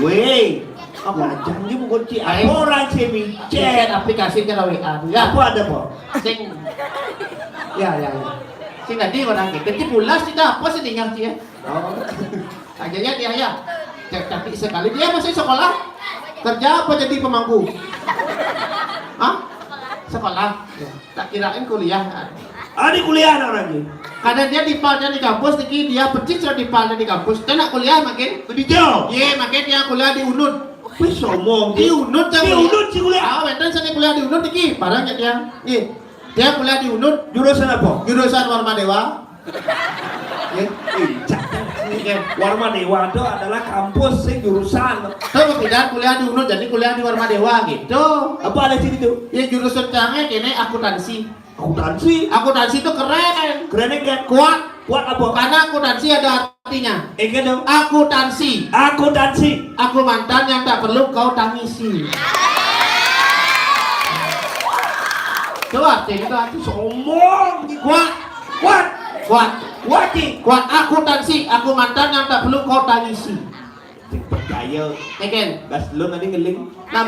Weh, apa janji mau kunci apa orang si
Micet
micet?
aplikasi cara WA. Ya.
Apa ada po?
Sing. Ya. Sing tadi orang gitu. Pulas tidak apa sih tinggal dia. Oh. Akhirnya dia ya. Cantik sekali. Dia masih sekolah. Kerja apa jadi pemangku? Hah? Sekolah. Ya. Tak kirain kuliah.
Ada kuliah orang ini.
Karena dia dipalnya di kampus, dia percis sudah dipalnya di kampus. Dia nak kuliah makin.
Lebih jauh.
Iya, makin dia kuliah di UNUD.
Wih, sombong.
Di UNUD
Di UNUD sih kuliah.
Ah, betul saya kuliah di UNUD iki. Parahnya dia. Iya. Dia kuliah di UNUD
Jurusan apa?
jurusan Warma Dewa. Iya.
Warma Dewa itu adalah kampus sing jurusan.
Tahu tidak kuliah di UNUD jadi kuliah di Warma Dewa gitu.
Apa ada sini tuh?
Ya jurusan canggih kene akuntansi.
Akuntansi.
Akuntansi itu keren.
Keren kan?
Kuat.
Kuat apa?
Karena akuntansi ada artinya.
Dong.
Akuntansi.
Akuntansi.
Aku mantan yang tak perlu kau tangisi. Itu artinya itu
Sombong.
kuat,
Kuat.
kuat,
Kuat nih.
kuat akuntansi. Aku mantan yang tak perlu kau tangisi.
Sing percaya.
Eken,
Gas lu nanti ngeling.
nah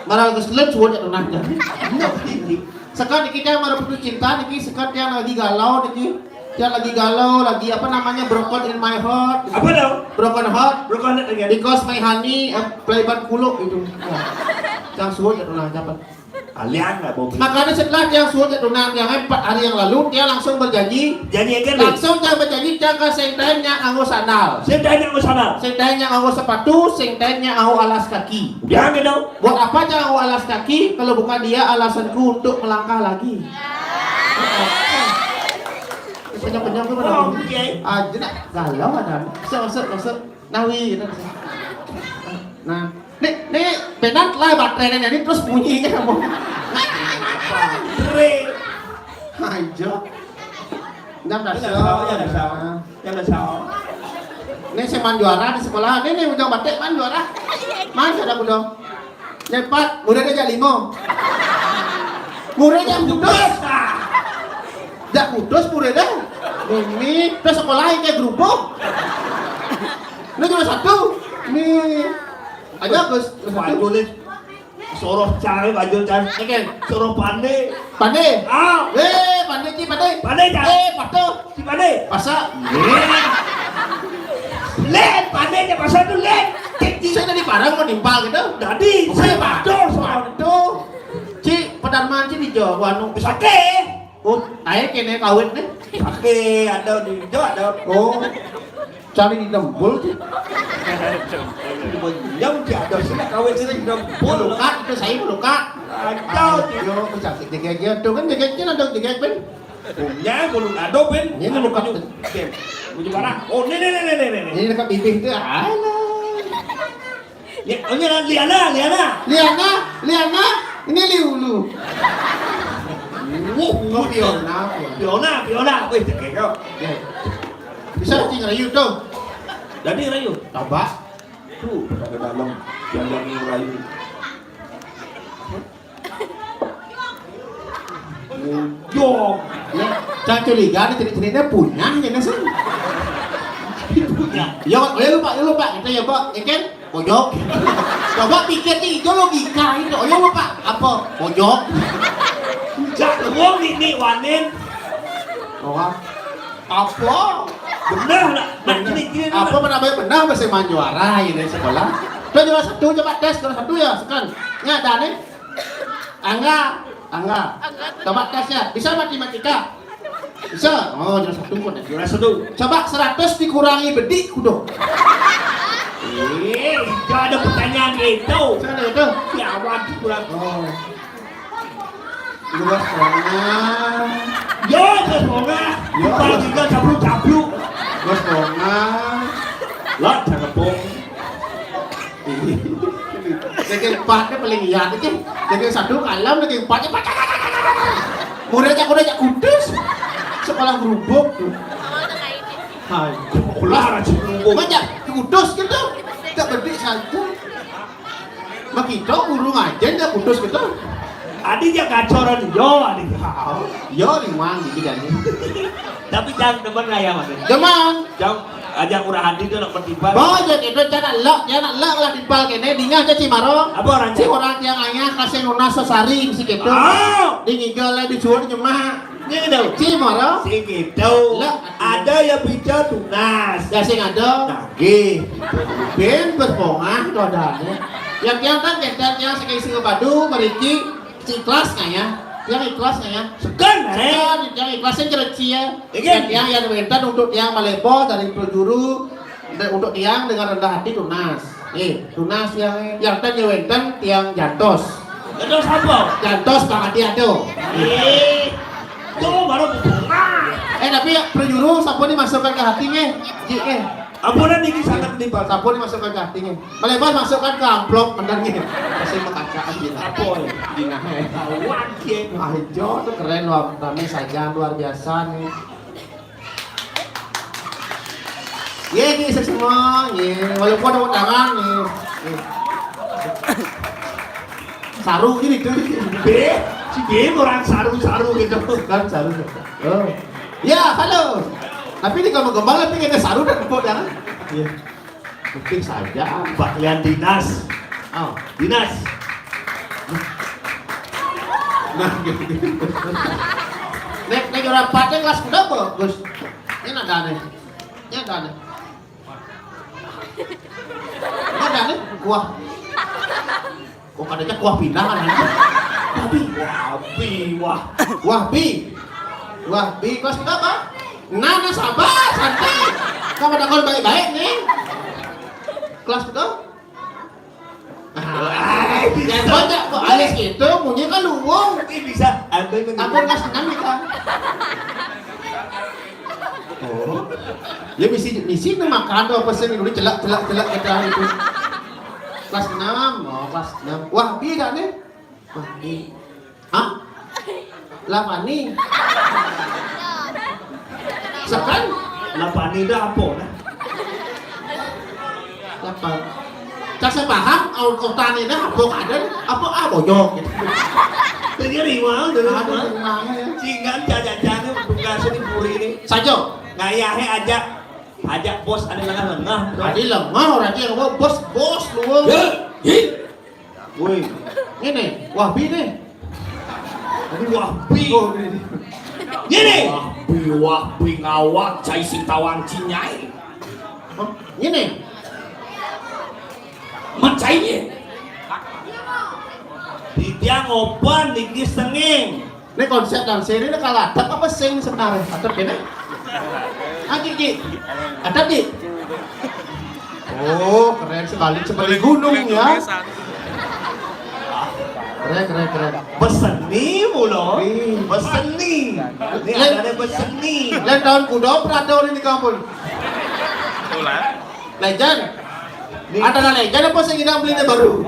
maral keselut suwon ya tunah dah. Sekarang kita maral putus cinta, niki sekarang dia lagi galau, niki dia lagi galau, lagi apa namanya broken in my heart.
Apa dong?
Broken heart.
Broken again.
Because my honey playback kulo itu. Jangan suwon ya tunah dapat.
Kalian nggak mau.
Makanya setelah dia suruh tunang yang 4 hari yang lalu dia langsung berjanji.
Janji kan?
Langsung dia berjanji jangan sengdanya anggo sandal.
Sendanya ke sana.
Sengdanya anggo sepatu, sengdanya anggo alas kaki.
Jangan gitu.
Buat apa jangan anggo alas kaki kalau bukan dia alasanku untuk melangkah lagi. Penyok-penyok ke mana?
Oke.
Aja nak galau ada. Masuk. Nawi gitu. Nah, nih benar lah baterainya ini terus bunyinya kamu.
Keren.
Ayo. Jam
Jangan
dasar.
salah.
Ini saya main juara di sekolah. Ini udah batik main juara. Main ada udah. Cepat, muridnya jam 5. Muridnya kudus. Jak kudus muridnya. Ini terus sekolah kayak gerubuk. Ini cuma 1. Ini aja Gus.
Baju nih. Soroh cari baju cari.
Ikan.
Soroh pandai.
Pandai.
Ah.
Pandai ci pandai.
Pandai cari.
Pato.
Si pandai.
Pasa.
Len. Pandai dia pasal tu len.
Saya tadi parang mau nimpal gitu.
Jadi saya baju soal.
Aduh. Ci pedarman ci di Jawa anu bisa.
Pakai.
Oh, air kene kawin nih.
Pakai ada di Jawa ada.
Oh. Cari di dembul ci.
Yang dia ada sini kawin sini dempul.
Melukat itu saya melukat.
Kacau.
Yo, bisa jaga-jaga tuh kan jaga-jaga ada jaga ben.
Punya gulung ado ben.
Ini melukat.
Baju barang. Oh, nih.
Ini dekat bibir itu. Alah.
Ya, oh ini Liana.
Liana, ini Liulu.
Fiona. Wih, kayak kau.
Bisa cing rayu tuh.
Jadi rayu.
Coba.
Tuh, pada dalam yang rayu. Jom.
Ya, jangan curiga nih cerita-ceritanya punya ya nasi.
Punya.
Ya lupa. Kita ya Pak, ikan pojok. Coba pikir nih, itu logika itu. Oh ya lupa, apa? Pojok.
Jak uang ini wanin.
Oh, apa?
Benar nak? Ini
Apa namanya benar masih main juara ini sekolah. Tuh juara 1 coba tes juara 1 ya sekarang. Ya ada nih. Angga. Coba tesnya. Bisa matematika? Bisa. Oh juara 1 kok.
juara satu.
Coba 100 dikurangi bedik kudo.
Jangan ada pertanyaan itu.
Sana itu.
Siawan kurang.
Oh. Dua setengah.
Yo, kesonga. Kalau juga cablu.
Dua setengah.
Lah, jangan bohong.
Jadi 4-nya paling iya itu. Jadi 1 kalah, jadi 4-nya muridnya kudus. Sekolah gerubuk tuh. Hai.
Ular aja nunggu.
Banyak kudus gitu. Tak bedik saja. Begitu guru ngajen dia kudus gitu.
Adi dia gacoran yo, adi.
Yo di mana gitu kan.
Tapi jangan demen raya mas.
Demang.
Jangan ajak urah hadi itu nak bertimbang.
Bojo itu jangan lek lah dibal kene dinga aja Cimaro.
Apa orang
Si orang yang ayah kasih nuna sesari si gitu.
Oh,
Dingigel lah disuruh nyemak.
ini gitu.
Cimaro.
Si gitu. Ada yang bicara tunas.
Ya sing ada.
Nagih.
Ben berpongah dodane. Yang kan yang sekali sing padu meriki si ikhlas nggak ya? Yang ikhlas nggak ya?
Segan,
Yang ikhlasnya cereci ya.
Ingin.
Yang wenten untuk yang malepo dari penjuru untuk yang dengan rendah hati tunas. Tunas yang ten wenten yang jantos.
Itu siapa?
Jantos Bang Adi ado.
Itu baru bunga.
Tapi penjuru sapu dimasukkan ke hatinya.
Ampunan ini sangat menimbang.
Sapu dimasukkan ke hatinya. Malepo masukkan ke amplop menangnya. Kasih makacaan gitu.
Apa ya?
Dina
Kawan kia.
Wah, hijau tuh keren loh, kami saja luar biasa nih. Ini semua, walaupun ada undangan nih. Saru gini tuh.
Si B orang saru-saru gitu.
Kan saru. Oh. Ya, halo. Tapi ini kalau gembal tapi kita saru dan empuk jangan. Iya. Mungkin saja.
Mbak kalian dinas.
Oh,
Dinas.
nah gitu. Nek orang 4 kelas berapa, Gus? Ini ada nih. Ini ada nih. Ini ada nih kuah. Kok adanya kuah pindah kan?
Wahbi kelas berapa? Nana sabar santai. Kamu dakon baik-baik nih. Kelas berapa? Yang banyak kok alis gitu, punya kan luwung.
Bisa,
Aku kelas 6 kita. Oh, ya misi makan tuh pesen dulu celak kita itu. Kelas 6, oh kelas 6. Wahbi dah nih. Wahbi. Hah? Lapani. Sekan?
Lapani dah apa nah?
Lapan. Cak saya paham, otan ini apa kader, apa boyok gitu.
Jadi mau dulu
Aduh,
mah.
tenang ya.
Cingan jajan-jajan bukan sini puri ini.
Sajo,
Ngayahe ajak bos ada lengah-lengah.
tadi lemah orang dia ngomong bos lu.
Woi,
Ini, Wahbi nih.
ini Wahbi.
Oh, ini.
Gini.
Wahbi ngawak cai sing tawang cinyai.
Oh, ini.
Mencainya.
Di dia ngopan di sengeng.
Ini konsep dan seri ini kalah. Tak apa sing sebenarnya. Atau kene? Gigi. Ada di. Oh, keren sekali seperti gunung ya. Keren.
Beseni mulu.
Ih.
Beseni. Ini ada beseni.
Lain tahun kudo perada ini kampung. Legend. Ada legend apa sih kita beli baru?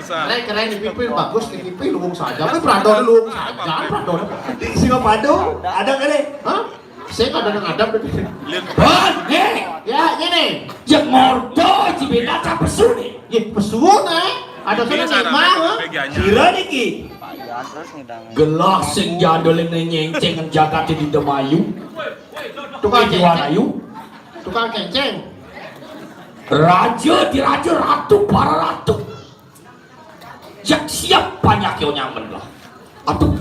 Keren di pipi bagus di pipi luwung saja. Tapi perada luwung saja. Perada.
Di Singapura ada kan deh?
Hah? Saya kadang-kadang ya gini.
Yang mordo cibeda capesu nih.
Ya pesuwun ada sana lima.
Kira niki.
Gelah sing jadol ini nyenceng jagat di Demayu.
Tukang
Wanayu.
Tukang kenceng.
Raja di raja ratu para ratu. Jak siap banyak yang nyaman lah. Atuh.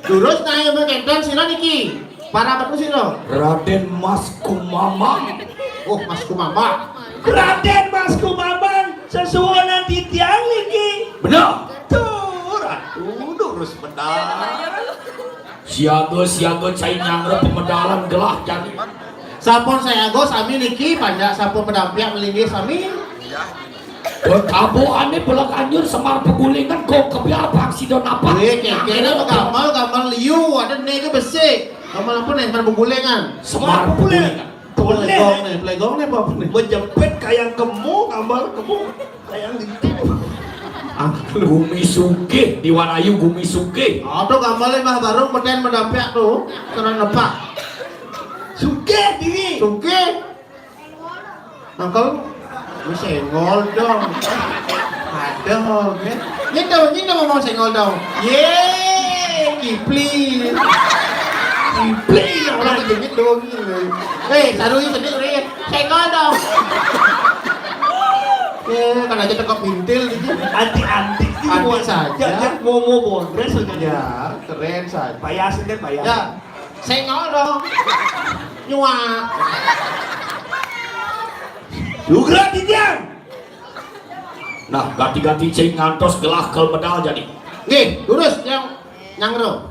Terus naik berkendang sila niki. Para betul sih lo.
Raden Mas Kumamang.
Oh Mas Kumama.
Raden Mas Kumamang sesuatu di tiang niki.
Benar.
Tuh, ratu lurus benar.
Siaga cai nyangre pemedalan gelah jadi.
Sampun saya go sami niki panjang sampun pendamping melingkir sami.
Kabo ane belak anyur semar pegulingan kok kebiar paksi don apa?
Kira gamal liu ada nege besi. Gamal apa nih semar pegulingan.
Semar pegulingan.
Plegong nih apa nih?
Menjepit kayak kemu, gambar kemu, kayak linting.
Gumi Suge di Wanayu Gumi Suge.
Tuh gamalnya mah baru meden mendamping tuh kena nepak.
Suge diri.
Suge. Angkel. Lu senggol dong. Aduh, ini ngomong senggol dong. Yeay, Kipli. Kipli orang jengit dong ini. Saru ini bener nih. Senggol dong. Kan aja tekap pintil gitu.
Anti
saja.
Jangan mau bondres saja.
Ya, keren saja.
Payasin deh payas.
Ya, senggol dong. Nyuak.
Juga tidak.
Nah, ganti-ganti cing ngantos gelah kel medal jadi.
Nih, lurus yang nyangro.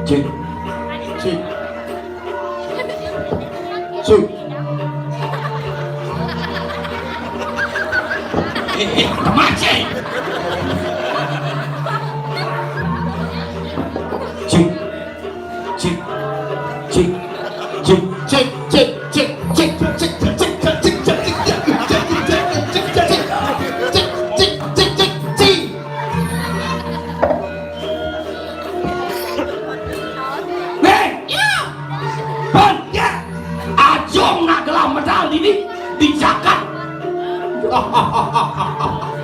Cik.
Cik. Cik.
Teman cik. Cik. Cik. Cik. Cik.
Cik, cik, cik, cik, cik, cik, cik, cik, cik, cik, cik.
Nih. Pan. Ajong nak gelam medal ini dijakat.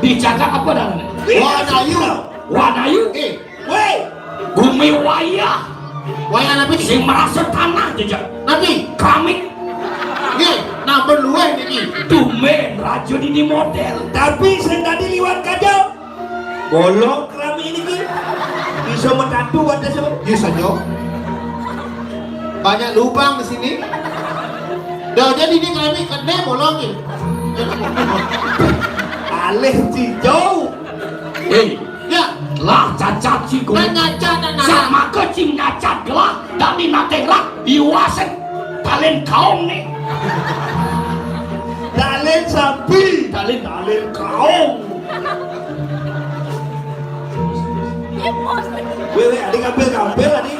Dijakat apa namanya?
Wanayu.
Wanayu.
Weh,
Gumiwaya.
Wayang apa sih?
Sing merasa tanah jejak.
Nabi.
Keramik.
Nggih, number luwe niki.
Tumen raja ini model.
tapi saya tadi liwat kajo. Bolong keramik ini ki. Bisa menantu wadah sama.
Iya saja. Banyak lubang di sini. Dah jadi ini kami kena bolong ni.
Alih cijau.
Ya,
Lah cacat si gue.
kan ngacat dan
Sama kecing cacat gelah. Dan di naterak iwasen. Kalian kaum nih.
Dalen sapi.
Kalian
Dalen kaum. Weh, adik ngambil adik.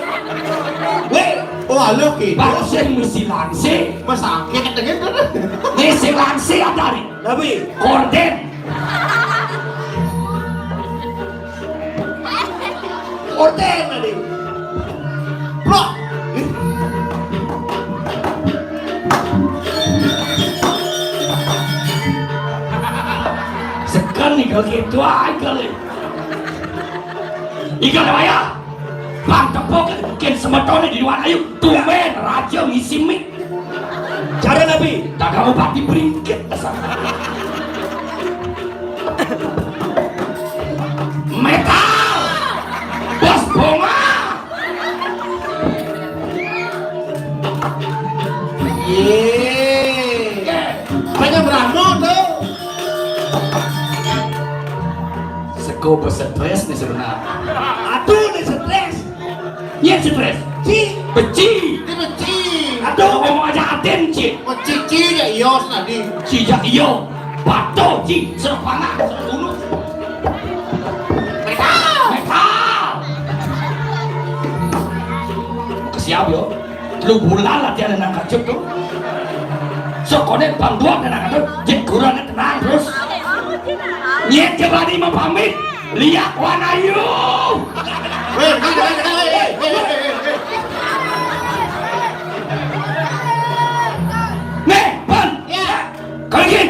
Weh,
oh halo ki.
Barusan misi langsi.
Masa kayak ketengin kan?
Misi langsi ada nih.
tapi
Korden.
orden adik.
Bro,
Sekali kalau gitu aja kali. Ikan apa ya? Bang tepuk ken semetone di luar ayu. Tumen raja ngisi mik.
Cara nabi.
Tak kamu pati beringkit asal. Metal. Bos bunga.
banyak berantem tuh.
Seko berstres nih sebenarnya.
Aduh, nih stres.
Iya stres.
Ci,
Beci.
Ini benci.
Aduh ngomong aja aten cik.
Oh cici ya ios tadi.
Cijak iyo. Bato cik. Serap panah. Serap bunuh. Metal. Metal. Kesiap yo. Lu bulan latihan nang kacut tuh. Sokonet bantuan nang kacut. Jek kurang tenang terus. Nyet kembali mau pamit. Lihat Wanayu.
Weh.
Nih, Pan. Kalau gini,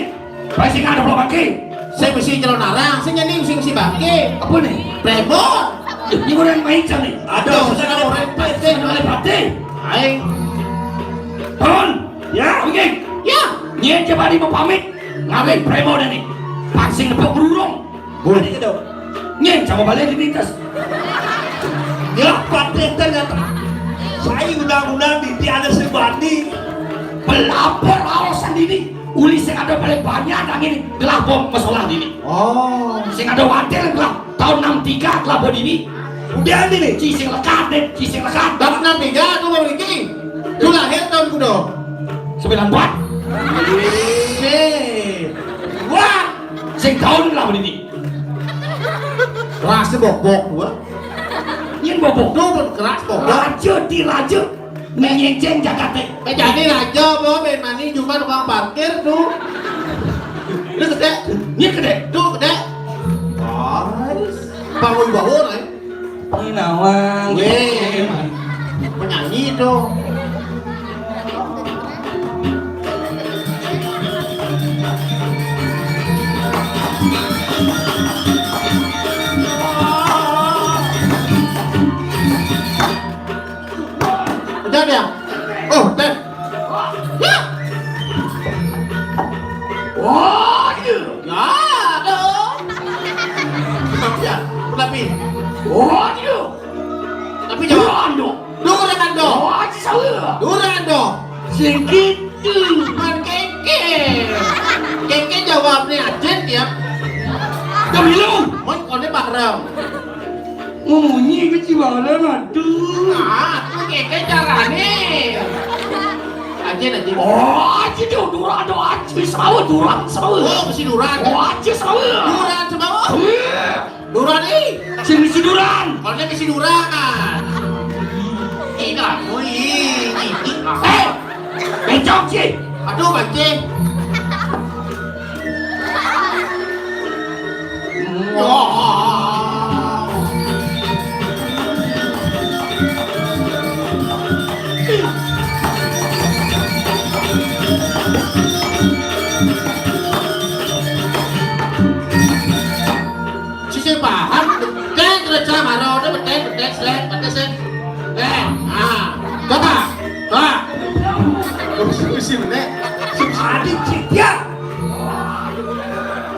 pasti nggak ada peluang kaki.
Saya mesti jalan narang, saya nyanyi mesti bangke.
Apa nih?
Premon.
Ini orang main nih.
Aduh, saya kalau orang pasti.
Oleh pati.
Aing.
Pan.
ya.
Begini.
Ya.
Nyet kembali mau pamit. Ngapain premo nih? Paksing nepok berurung.
Adik itu.
Nyet sama balik di lintas.
Gila paten ternyata. Saya undang-undang di ada sebandi.
Pelapor alasan ini. Uli sing ada paling banyak yang ini gelapor masalah ini.
Oh.
Sing ada watel gelap tahun 63 gelapor ini.
Udah nih.
Cising lekat deh, cising lekat.
Dapat 63 tuh mau begini. Lu lahir tahun kudo.
94.
Wah,
Sing tahun gelapor ini.
Rasa bok-bok gua.
Yen bobok.
Tuh pun keras bok.
Raja di raja. Menyenceng Jakarta.
Jadi raja bawa main mani cuma tukang parkir tuh. Lu gede.
Ini gede.
Tuh gede. Bangun bangun nih.
Ini nawang.
Weh. Penyanyi tuh. Udah ya? Oh, udah. Ya.
Wah, gitu.
Ya, dong. Ya, tapi
Wah, gitu.
tapi jawab.
Duran dong.
Duran dong.
Wah, salah.
Duran dong.
Segitu.
Bukan keke. Keke jawabnya aja ya.
Demi lu.
Mau konnya bareng.
Ngomongnya ke Cibalan aduh.
Ah, kayak carane. Aja.
Oh, aja dia durang do aja sama durang sama.
Oh, mesti duran.
Oh, aja sama.
Duran sama. Duran nih.
Sini si durang.
Kalau dia mesti duran. Iya,
Bencong sih.
aduh bancing. Sisi paham, kan kerja marah, udah betes, selek, coba, sisi bener,
Adik Cipya.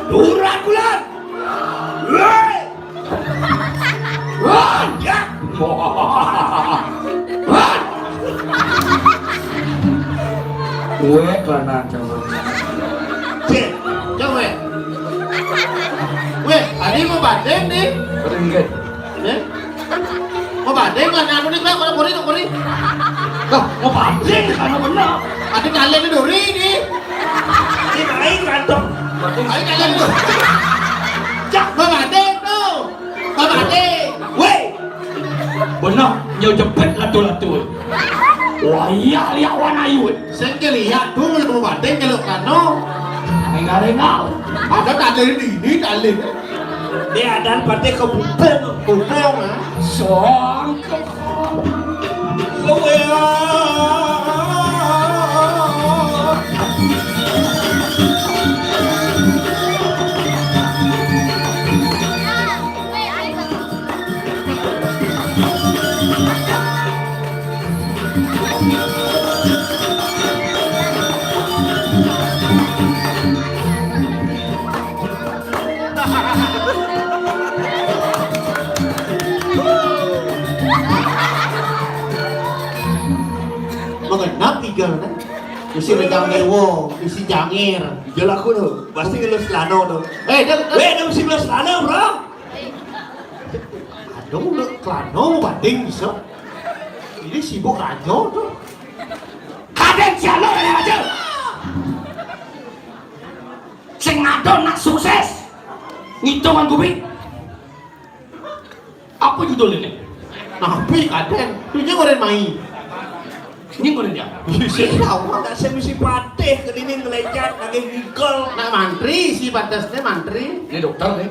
Durang bulan. Woi.
Wan,
Ya.
Wan. Gue kelana coba.
Cek.
coba, weh, tadi mau banding nih,
Ringgit.
mau banding lah, ngamu nih, kalau kori,
Loh, mau banding karena benar.
ada kalian duri nih,
Ini naik kantong.
ada kalian duri, cak, mau banding tuh, mau banding.
Woi.
Benar, nyo jepit latu-latu. Wah iya lihat warna ayu.
Saya lihat tuh mau banding kalau kano,
Enggak.
ada kalian ini kalian,
Dia dan partai kebupen.
kumpul mah.
Song.
Woi.
Mengenap tiga kan, mesti menjangir wong, mesti jangir.
Jual aku tuh. Pasti ngelus lano tuh.
Dia
Dia mesti ngelus lano, bro.
aduh udah klano mau banding bisa. Ini sibuk aja tuh.
Kadang jalan aja. Sing ngadon nak sukses. Ngitungan kuping. Apa judul ini?
Nabi kadang, tujuh orang main.
Ini gue dia.
Saya tahu nggak saya mesti patih ke ini ngelecet lagi ngigol.
Nah mantri si batasnya mantri.
Ini dokter nih.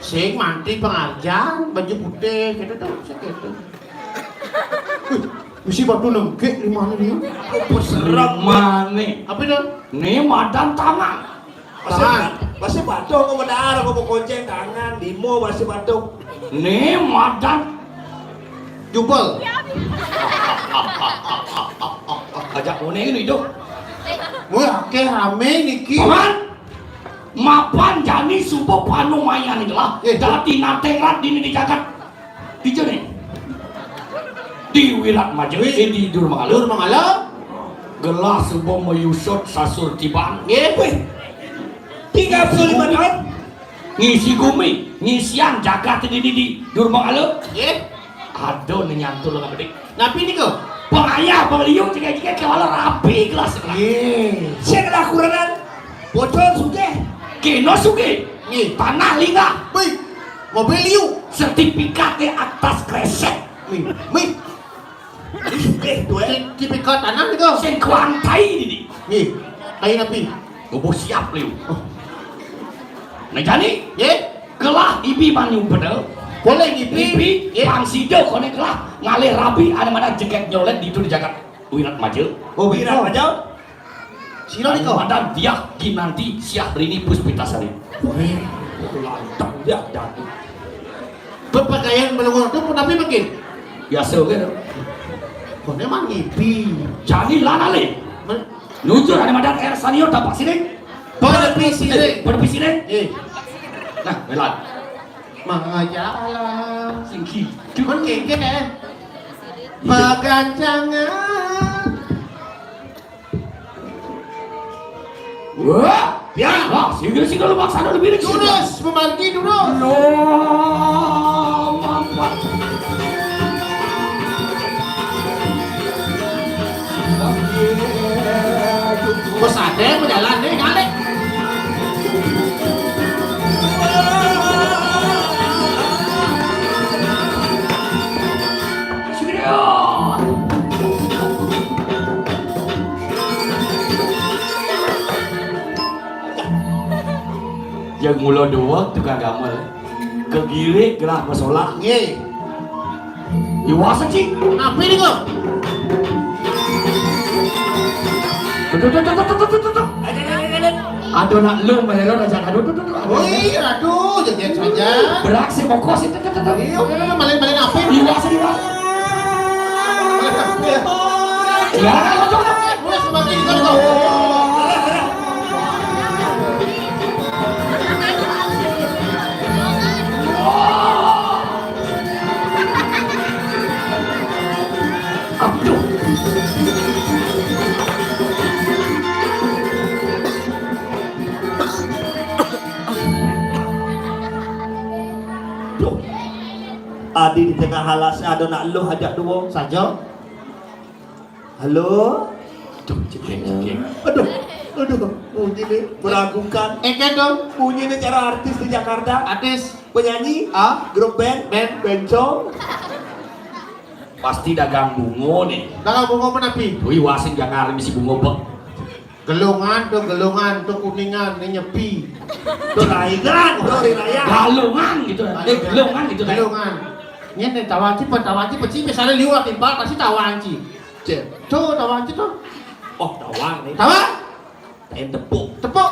Sing mantri pengajar, baju putih, gitu tuh, gitu. Mesti batu nengkek di mana dia?
Apa serem
Mana?
Apa itu?
Nih madan tangan.
Masih batuk ngomong darah, ngomong konceng tangan, dimo masih batuk.
Nih madan
Jubel.
ajak kuning ini itu.
Wah, ke rame niki.
Paman, mapan jani subuh panu mayan ini lah. Dati naterat di jagat. Di jene. Di wilayah maju, di Durmangala.
Durmangala.
Gelas subuh menyusut sasur tiban.
Ye.
35 tahun.
Ngisi gumi, ngisian jagat di Durmangala.
Ye.
Aduh, nyantul nggak gede.
Napi ni ke?
Pengayah, pengliung, jika kalau rapi gelas.
Ye.
Saya kena kuranan. Bocor suge.
Keno suge,
Ye.
tanah lingga,
Wih. Mobil liu.
sertifikat di atas kresek.
Wih.
Ini suge tuh
Sertifikat tanah ni ke?
Sing kuantai ini.
Ye. Kain napi.
Gue siap liu. Nah jadi,
Ye.
kelah ibi manu bener.
Boleh ngipi.
Ibi,
Ye.
pangsido kone kelah ngalih rabi ada mana jeket nyolet di itu di jagat wirat maju.
Oh,
Birat
betul.
aja.
Sino ni ke?
Ada dia kinanti siap rini puspitasari.
Lantang dia jadi.
Berpakaian belum tu pun tapi makin.
Biasa gitu.
Kau ni mah ngipi.
Jadi lana le. Nujur ada madan air sanior dapat sini.
Pada pisi ni.
Pada sini.
Ye.
Nah, melan.
Mengajalah.
Singki.
Cuman keke. Pegancangan.
Wah,
Ya.
wah, singgah lu maksa lebih dari
Durus, memargi durus.
No, mampat.
Bos ada yang berjalan deh, ngalik.
Yang mula dua tukang gamal kegirik gerak masalah
Ye,
iwasa cik
apa ini kok?
aduh nak lu melelon aja aduh
Woi, aduh, jangan saja.
beraksi mokos itu
Iya, malin-malin apa?
iwasa iwasa ya
Mulai semakin kan kok.
aduh
Tuh. Adi di tengah halas ada nak lu hajak dua
Saja.
halo
tuh cekeng
aduh bunyi nih meragukan
Dong.
bunyi nih cara artis di Jakarta
Artis.
penyanyi grup band bencong
pasti dagang bungo nih
Dagang bunga menapi.
wih wasin gak ngarep si bungo bek
Gelungan tuh kuningan, ini nyepi.
tuh raigan tuh raya
galungan gitu gelungan gitu
Gelungan. Ini nih tawanci peci misalnya liwat timbal pasti tawanci. Tuh tawanci tuh.
oh tawang nih
Tawa?
kain tepuk
Tepuk.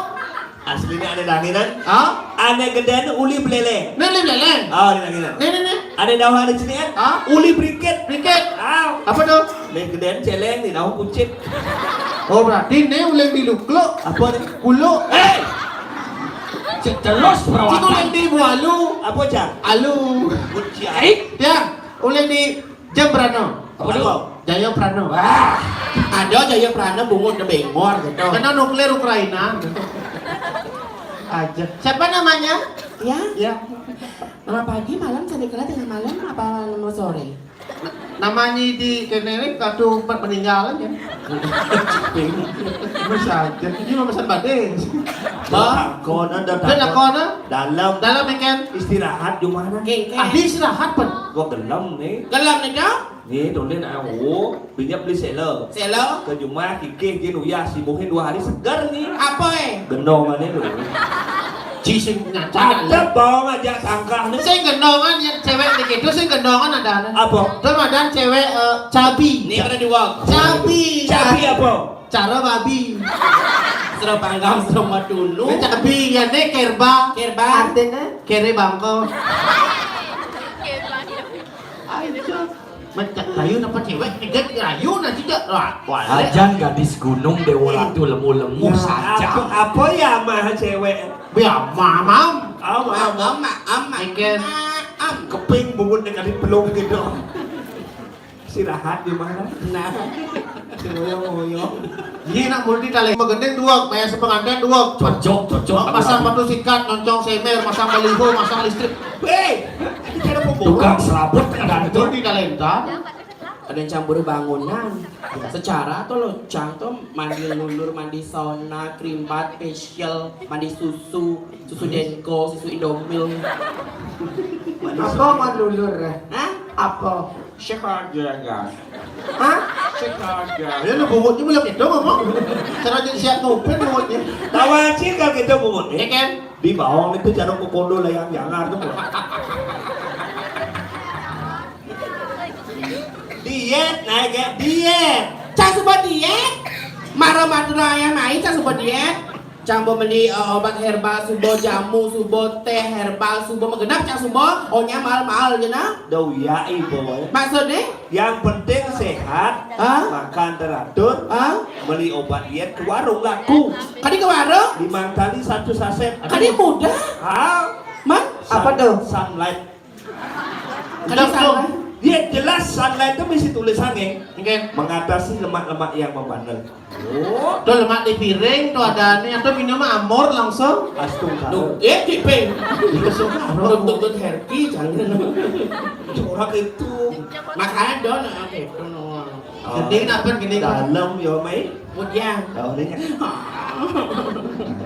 aslinya ada danginan
Ah?
ada gedean uli belele
Nih beleng.
oh ada danginan
Nih.
ada daun ada cinian uli briket
Briket.
ah
Apa tuh?
nih gedean celeng di daun kucit
Oh berarti nih uleng di luklo.
apa nih
Kulo.
terus
Cik uleng
perawatan
di bualu.
apa cak
Alu.
kucing
Ya, uleng di Jembrano.
apa
Jaya Prano.
wah
Ada Jaya Prano bungut de bengor gitu. Karena nuklir Ukraina. Gitu. Aja. Siapa namanya?
Ya,
Ya.
nama pagi, malam, sampai kena tengah malam, apa mau sore?
Namanya di Kenerik kado peninggalan ya. Mas aja. Ini mah pesan badai.
Dakon ada
Dan lakona
dalam
ikan
istirahat di mana
ahli istirahat pen.
gua gelam nih
Gelam nih kau?
nih tulen pinjam beli seller
Selo.
ke rumah kikih dia nuya si buhin 2 hari segar nih
Apa
gendongannya dulu
Cising ngaca.
ada bawang aja sangkah nih
Saya gendongan yang cewek di gitu, saya gendongan ada.
apa
Terus ada cewek cabi. Nih pada dua. Cabi.
cabi apa
Cara babi.
Serap panggang, serap madulu.
Ini cabi ya nih kerba.
Kerba.
Artinya kere bangko. Ayo. Macam kayu napa cewek tiga kayu nanti tidak wah.
ajan gadis gunung dewa ratu lemu-lemu saja
apa ya mah cewek
Ya mamam.
ikan keping bungut dengan pelung gitu istirahat di mana
Nah. Ngoyong. Ini nak multi talent. Magendeng dua, bayar sepengantin dua.
cocok
Masang batu sikat, noncong semer, masang baliho, masang listrik.
hei cara
tukang serabut ada itu
Multi talenta.
Ada yang campur bangunan. Secara tuh lo tuh mandi lulur, mandi sauna, krim bat, facial, mandi susu Denko, susu Indomil.
Apa mandulur?
Hah?
Apa?
Syekh aja guys
Hah?
Syekh aja
Ya lu bungutnya belum itu ngomong. Cara jadi siap ngopen bungutnya.
tawacin kalau kita bungut
Ya kan?
di bawah itu cara kokondo lah yang jangan tuh diet naik ya
Diet. Cang sebuah diet. Marah madura ayam main cang sebuah diet. Cambo beli obat herbal, subo jamu, subo teh herbal, subo megenap cang subo. Ohnya mahal-mahal je na.
dau ya ibu
Maksudnya?
yang penting sehat
Hah?
makan teratur
Hah?
beli obat diet ke warung laku
Kadi ke warung?
5 kali 1 saset
Kadi mudah.
ah
Man?
Apa tuh sunlight
Kadi sana.
Dia jelas sunlight itu mesti tulisannya
Mungkin.
mengatasi lemak-lemak yang membandel.
Oh, tuh lemak di piring, tuh ada nih, atau minum amor langsung.
Astung
Duh,
karo.
Cipeng.
Langsung karo.
Untuk Herki jangan.
Orang itu
Makanan don, oke.
Gede kenapa gede?
dalam ya mai.
Kemudian.
Tahu nih.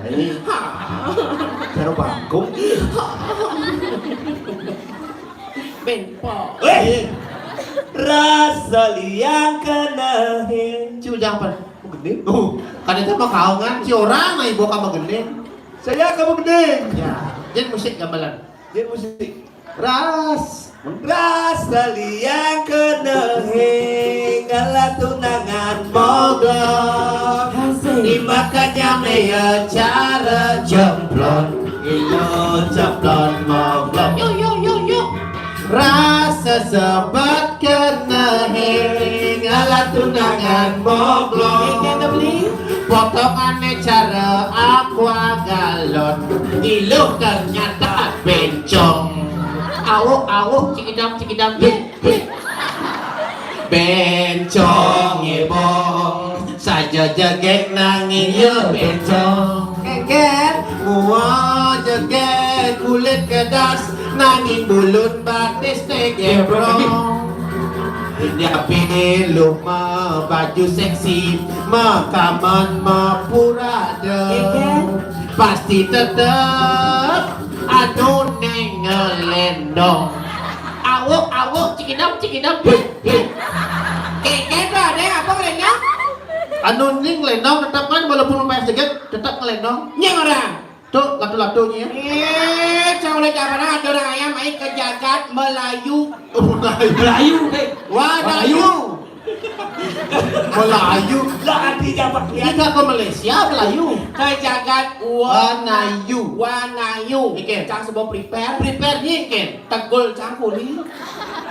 Ini cara bangkung.
Benpok.
Rasa liang kena
Ciu jangan
gede.
kan itu mah kaungan si orang lah ibu kamu gede.
Saya kamu gede.
Ya, jadi musik gamelan.
Dia musik.
Rasa
liang kena ngalah tunangan mogok.
dimakannya meya cara jemplon, ilo jemplon moblok. Yuk. Rasa sebat kena ngalah tunangan moblok. Potongannya cara aqua galon, ilo ternyata bencong. Awuk, cikidam, bencong ebong, saja jagek nangis ya bencong. Keket, mua jagek kulit kedas, nangis bulut batis tegebrong. Dia pilih baju seksi, makaman pura deng, pasti tetep anu nengelendong. Awuk, cikidam. Keket ada apa ngelendong? Anu ning ngelendong tetap kan walaupun lumayan sedikit tetap ngelendong.
Nyeng orang.
Tuh latu-latunya.
Jangan lihat apa ada orang ayam main ke jagat Melayu.
Melayu,
Melayu.
Lah artinya apa
Ini gak ke Malaysia, Melayu.
Ke jagat
Wanayu.
Ikan. Cang sebuah prepare.
Prepare nih kan.
Tegul cang kuli.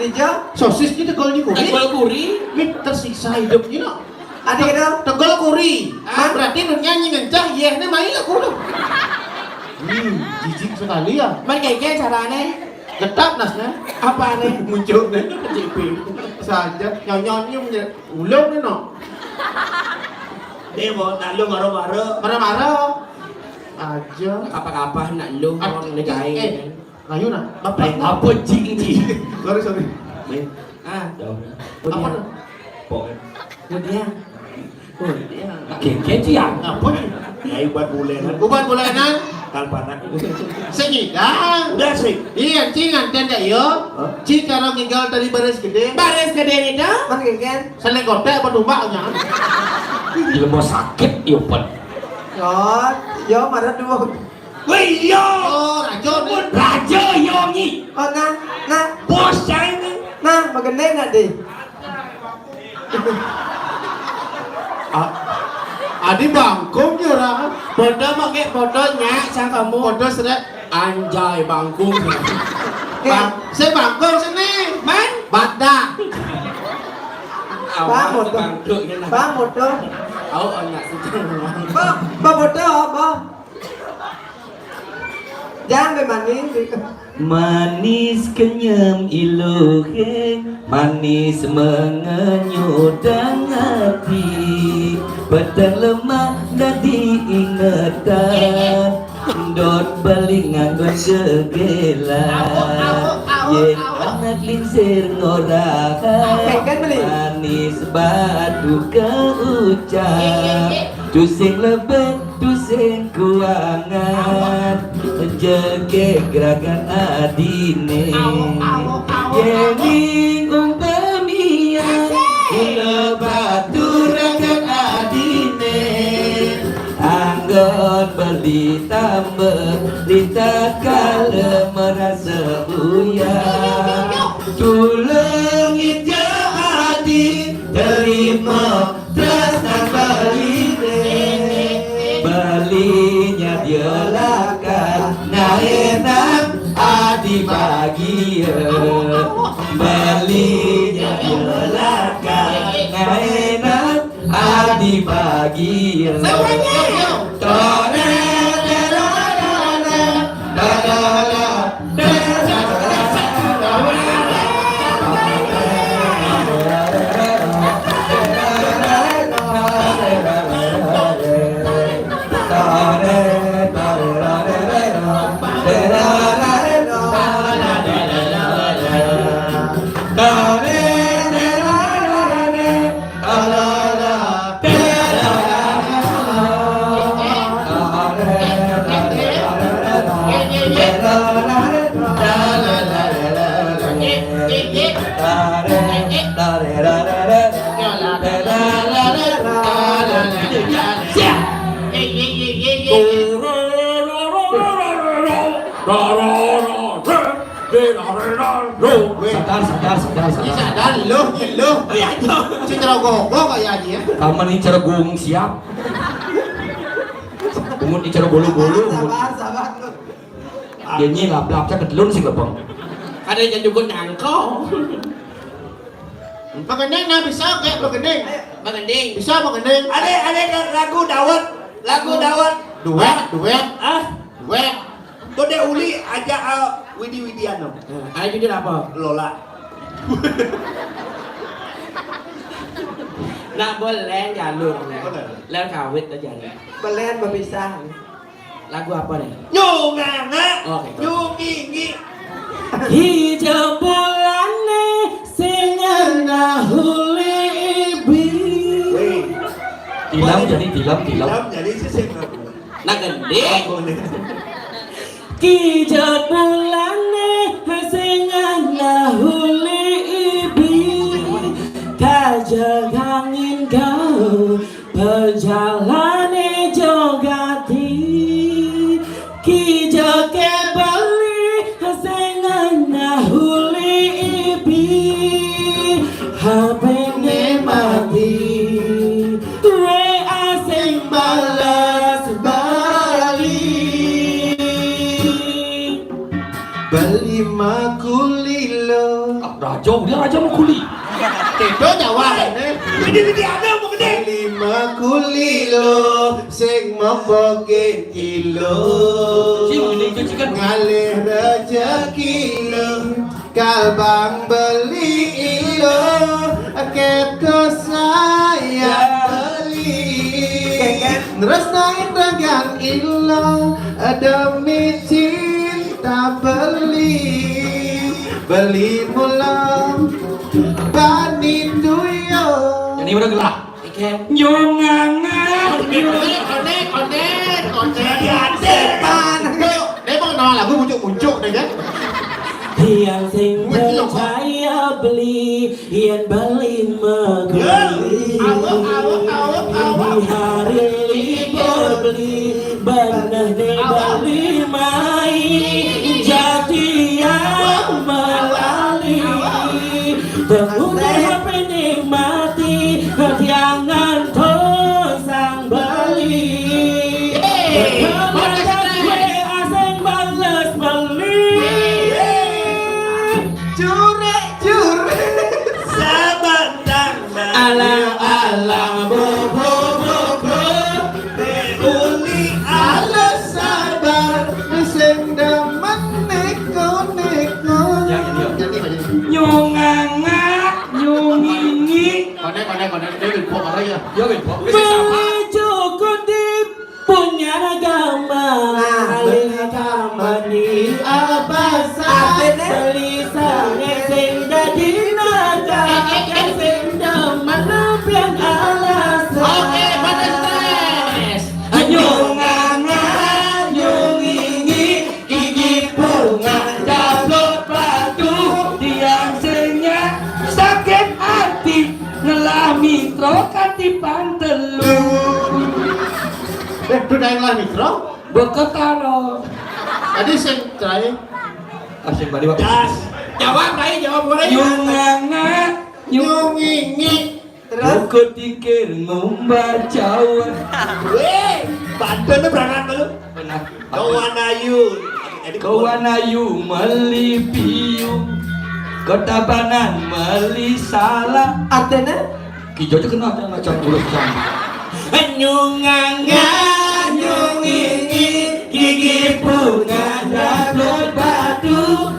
Tiga.
Sosis kita tegol nih kuri.
Tegul kuri.
Ini tersiksa hidupnya no.
Adik dong.
Tegol kuri.
Ah.
Berarti lu nyanyi ngencang, iya ini main lah kudu. Jijik sekali ya.
Main kayak caranya.
Getap nasnya.
Apa nih?
Muncul nih. Saja. Nyonyonnya menjadi ulung nih no.
Dia mau nalu maro-maro.
Marah-marah. Aja.
Apa-apa nak lu orang negai.
Ayo nah.
Bapak apa cing.
Sorry.
Ah.
Apa?
Kemudian.
Keke ciang.
Apa nih?
Ya buat bulenan.
Uban bulanan.
Kalpanak.
Senyidang.
Udah sih.
Iya, cingan tenda yo. Cing kalau tinggal dari baris gede.
Baris gede itu.
Man keket.
Selek kote apa tumbaknya?
Ilmu sakit ya pun.
Yo marah dua.
Wih yo.
Oh, racun.
Raja yongi.
Oh nah.
Bos saya ini.
Nah, maganda na di.
Adi bangkong ya orang.
Bodoh pakai bodohnya cang kamu.
Bodoh sedek.
Anjay bangkung.
Saya bangkong sini.
Man.
Badak.
Ba một đôi.
Ấu nhạc xin chăng.
Ba một đôi ba. Jangan be manis.
Manis kenyam iluhe, manis mengenyudang hati, petang lemah dan diingatan, dot belingan bergegelan, yen anak linsir ngorakan, manis batu keucap, tusing lebet, tusing kuangan, jege gerakan adine, yening umpamia, batu rakan adine, anggon beli tambah, lita kala merasa uyah, tulungi jadi terima tresnan baline, balinya dia lakan, nah enak adi bahagia, balinya dia lakan, nah enak adi bahagia. Siap. Sadar.
Ini sadar lo. Oh ya itu. Citra gogo kayak aja.
Kamu nih cara gung siap. Bungut nih cara bolu-bolu.
Sabar.
Dia nyi lap-lap saya ketelun sih lepeng.
Ada yang juga nangkong.
Mengendeng nah bisa kayak mengendeng.
Mengending.
Bisa mengendeng.
Ada lagu dawet.
Duet.
Ah,
Duet.
Bode uli aja Widi Widiano.
Ayo jujur apa?
Lola.
Nak boleh jalur. Lewat kawit aja nih.
Belen berpisah.
Lagu apa nih?
Nyunganga.
Oke.
Nyungingi.
Hijau bulan sing huli ibi.
Weh,
Tilam jadi tilam.
dalam jadi sih
Nak gending. Hijau bulan sing huli ibi. Kajak angin kau perjalanan jogati. Hijau kembali senang huli ibi. Hapene mati we asing balas balik.
Beli makulilo.
Raja mau kuli.
Kedo Jawa ini.
Widi Widiano mau gede.
Beli makulilo sing memboke kilo.
Sing ini cucikan.
Ngalih rezeki lo kalbang beli ilo keto saya beli terus naik dengan ilo demi cinta beli mulam bani tuyo.
Jadi udah gelap.
Oke.
Nyunganga.
Dia mau lagu muncul deh kan?
Yang sing percaya beli, yang beli megeli. Di hari libur beli, bener deh beli main. Jadi yang melalui pengguna HP nikmati, jangan tosang beli. Asing balas beli.
Jure.
Alang bobo
Uli
Ala sabar sing demen neko.
Nyunganga. Nyungingi.
Konek dia lupa apa ya?
Ya gitu.
cukup di punya agama. Alih agama di apa saja. Beli sange sing dadi naga. Sing demen lebihan alasan.
Oke, pada stres.
Nyunganga, nyungingi, gigi bunga,
Dablot batu tiang senyak sakit hati ngelah mitro katipan telu
Udah yang lah mikro.
beketaro
Tadi sing terakhir.
asing bari waktu
Das.
Jawab Ray.
nyunganga
Nyungingi.
Bukut dikir ngumbar cawan
Weh, Banten berangkat lu.
Benar
Kawanayu.
Kawanayu melipiu Ketabanan melisalah
Artinya
Kijo aja kena ada macam urus sama
Nyunganga, nyungingi, gigi bunga, dablot batu.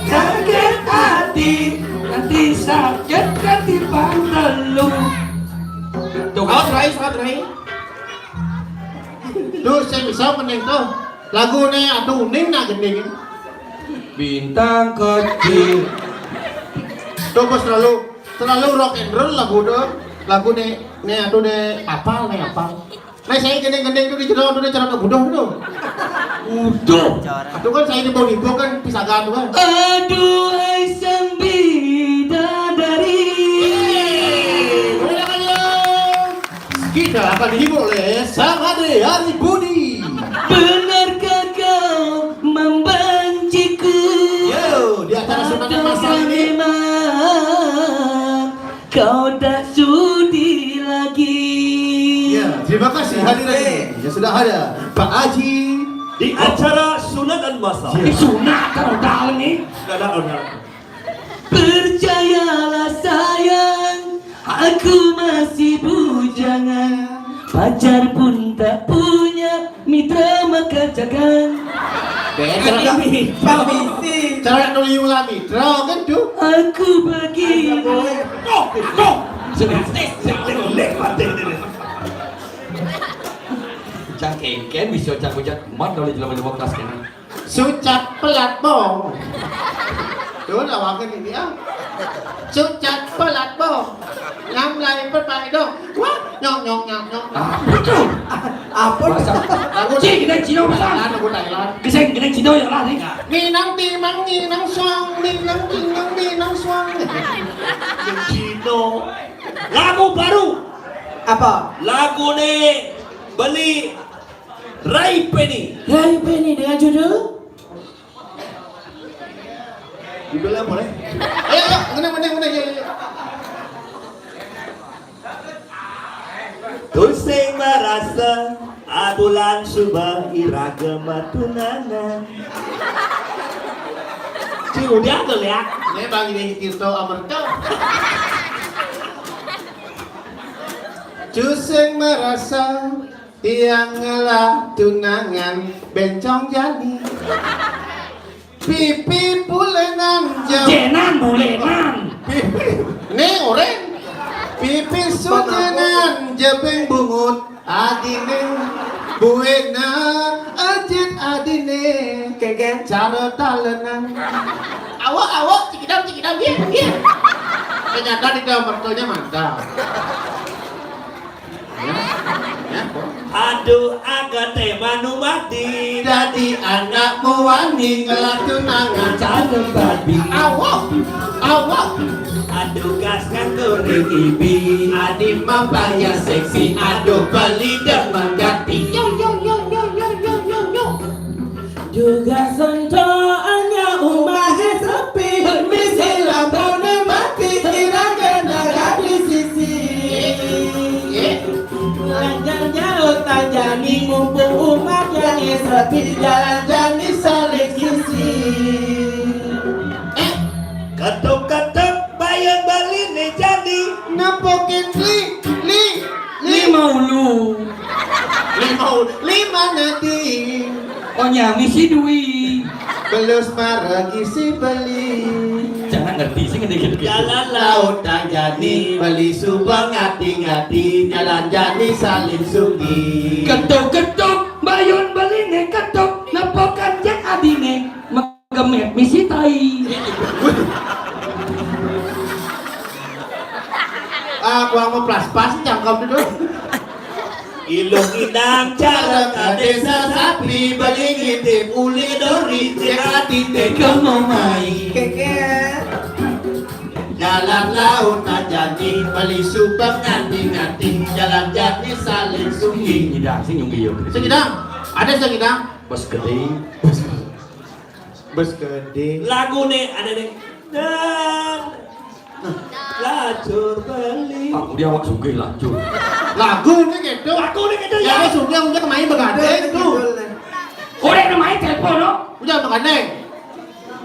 sakit hati nanti sakit ketipan telu tuh
Out Ray.
Duh, saya bisa meneng tuh. Lagu nih aduh ning nak gending.
bintang kecil
Tuh bos terlalu rock and roll lagu nih aduh nih apal. Nah saya gending tuh di cara budoh tuh.
udah
Aduh kan saya di bawah kan pisahan tuh kan.
aduhai sang bidadari
kita akan dihibur oleh Sang Andre Hari Budi.
Benarkah kau membenciku?
Yo, di acara sunatan masal ini.
Memang kau tak sudi lagi.
Ya, terima kasih hadirin ini. Ya sudah ada Pak Haji
Di acara sunatan masal.
Sunat kan udah nih.
Udah.
Percayalah sayang, aku masih bujangan. Pacar pun tak punya, mitra maka jangan.
Permisi.
cara nuli ulami. Terus kan tuh.
Aku begini.
Cang kengken bisa cang hujat mat kalau jelema-jelema kelas kena.
Sucat pelat bong. Tuh lawakan ini ya. Sucat pelat bong. Ngamlai perpai dong. Wah, nyong.
Betul.
Apa?
Lagu
Cik, kita Cina pasang.
lagu Thailand.
Keseng kena Cina yang lah nih.
Minang timang minang suang, minang tingang minang suang.
Cino. Lagu baru.
Apa?
Lagu nih beli Rai Penny.
Rai Penny dengan judul
Judulnya boleh?
Ayo, mana ya.
Tusing merasa abulan subah iragama tunana. Cik udah tuh lihat.
Ini bang ini Tirto Amerta. Cuseng merasa tiang ngelah tunangan bencong jani. Pipi pulengan jauh.
Jenan bulenan.
Nih oren. Pipi sujenan jebeng bungut adine. Buena ajit adine. Kegen cara talenan. Awak cikidam dia. Ternyata di dalam mertuanya mantap. Ya.
Aduh agak teh manu mati.
Jadi anakmu wani ngelak tunangan
Calon babi.
awak
Aduh gas kuring ibi.
adi mambaya seksi aduh beli dan mengganti yo
juga sentuhannya umahnya sepi.
Misi lampunya mati, kira-kira gak di sisi.
Lanjang jauh tajani mumpung umat yang sepi.
Jalan-jalan saling sisi.
Ketuk-ketuk bayar bali nih jadi.
napokin
Lima ulu.
lima nadi
Oh nyami si Dwi.
belus maragi si beli
Jangan ngerti sih ngene gitu.
Jalan
laut tajani beli subang ngati-ngati jalan jani saling sugi
Ketuk-ketuk bayun beline ketuk napokan jak adine megemet misi tai.
aku mau pas jangkau dulu
Ilung inang cara desa sapi beli ngintip uli dori jekati teka
mai
Keke.
jalan laut tajani beli subang ngati-ngati jalan jani saling sugi
Tidak sih nyung iyo.
segidang ada segidang
Bos gede.
bus gede
lagu nih ada nih dan lacur beli.
Aku dia awak sugih lah cuy.
lagu nih gitu
Lagu nih gitu
ya
ya.
sudah udah main begadang tuh
Udah namanya telepon no.
udah begadang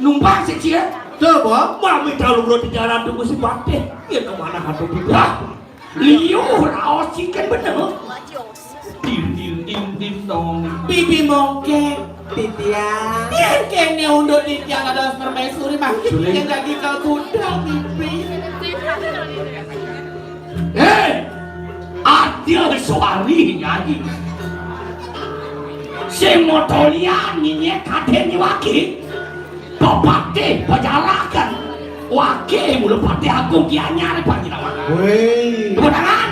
Numpang sih cia.
tuh boh
Mami kalau bro di jalan tunggu si Pate. Ya kemana hatu kita?
Wah. Liu raos sih kan bener. Dim dong.
Bibi mongkek.
Titian.
Yang kene unduk di tiang ada permaisuri mah.
Suling.
Yang lagi kau kuda bibi.
Hei, adil soari nyanyi. Si motolia nyinyek katanya waki. Bapakte pajalakan. Waki mulu pate agung kianya pagi nama.
woi
Tepuk tangan.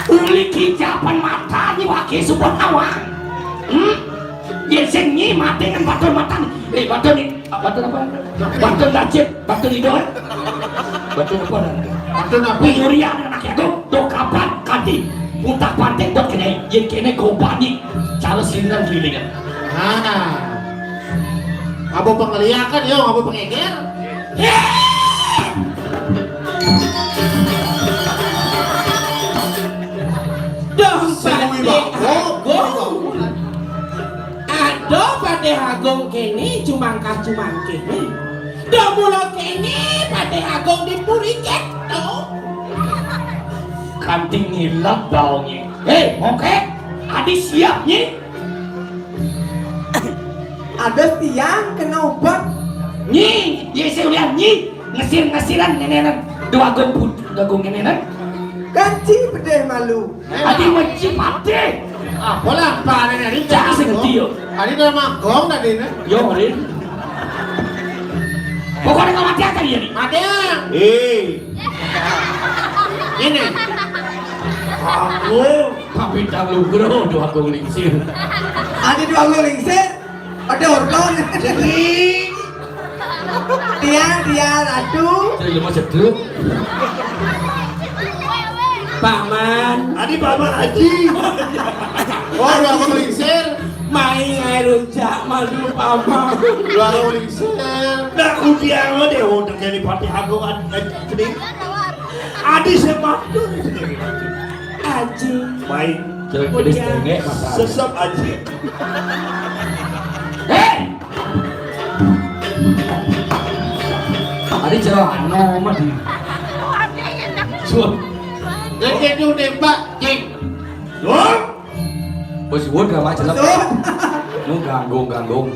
Uli kijapan mata ni waki support awang. Yesen nyi mati dengan baton mata ni. Baton ni. Baton apa? Baton lacip. Baton hidung. Betul apa dan?
Betul apa?
Pengurian anak itu tuh kapan kanti putak pantek buat kene yang kene kompani cara sindan kelilingan.
Nah, apa pengeliakan yo, apa pengeger?
Dong
Sawi
pade
bang.
hagong. Aduh pade hagong kene cumangkah kene. Dah mula kene pade hagong dipuriket dong.
Kanting ngilat daunnya. Hei, oke? Adi siap nih?
Ada tiang kena obat.
Nyi, dia saya lihat nyi ngesir-ngesiran nenenan dua gong nenenan.
Kanci pedih malu.
Adi wajib mati.
Apa lah pak ini
Jangan sengerti yo.
Ini nama gong tadi nih.
Yo Rin. Pokoknya nggak mati aja dia nih.
Mati ya. Ini.
Aku tapi tak lu bro dua gong lingsir.
Ada dua lingsir. Ada organ. Tiang, aduh.
Jadi lemah seduk.
Paman,
Adi Bapak Haji.
Oh, dua gong lingsir.
main air rujak madu paman.
Dua gong lingsir.
Nah, kudiang lo deh, udah jadi partai agung Adi. Adi sepatu.
Aji,
Main
Jadi kedis tengek masa.
sesep Aji.
Hei. Adi cerah ano mah di. Suat.
Jadi itu nembak, cing.
Dong.
Bos buat gak macam apa?
Tuh.
Lu ganggung.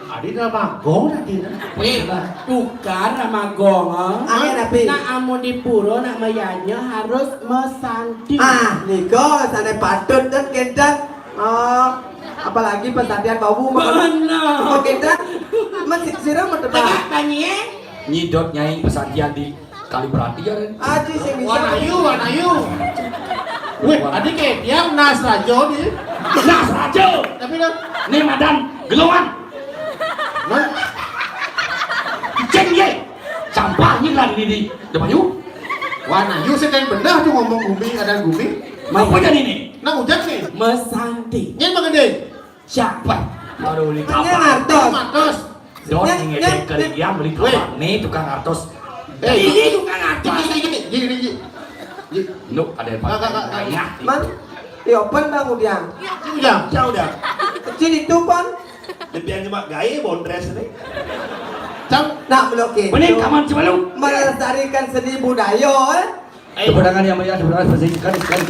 Adi nama gong tadi nih.
weh, tukar sama gong.
Angin api.
Nak amun di puro nak mayanya harus mesanti.
Niko sana patut dan kendan. Apalagi pesantren bau
Benar.
Oh kendan. Masih siram
Tengah
tebak.
tanya.
Nyidot nyai pesantren di kali perhatian.
Aji sing bisa.
Wanayu. Wih, adi kayak yang nas rajo nih.
Nah, raja.
Tapi dong,
Nih madan gelongan.
nah,
Ceng ye. Sampahnya lah di depan yuk.
Wanayu sedang benar tuh ngomong gumi, ada gumi.
Apa jadi ini?
Nah ujak nih.
Mesanti.
Nyen makan deh.
Siapa? Baru beli
Ini
kapal.
ngartos.
Matos.
Dot
Nyet,
ngedek
nyet,
kalian beli
Weh.
kapal. Nih tukang artos.
Ini tukang ngaco. Gini.
Nuk ada yang
Kak.
pakai.
Man, open bang udiang.
Udah.
Jauh dah.
Kecil itu pun.
Lebihan cuma gaya bondres nih.
Cang.
Nak blokir.
Benih kaman coba lu.
Melestarikan seni budaya.
Keberangan yang melihat keberangan bersihkan sekali.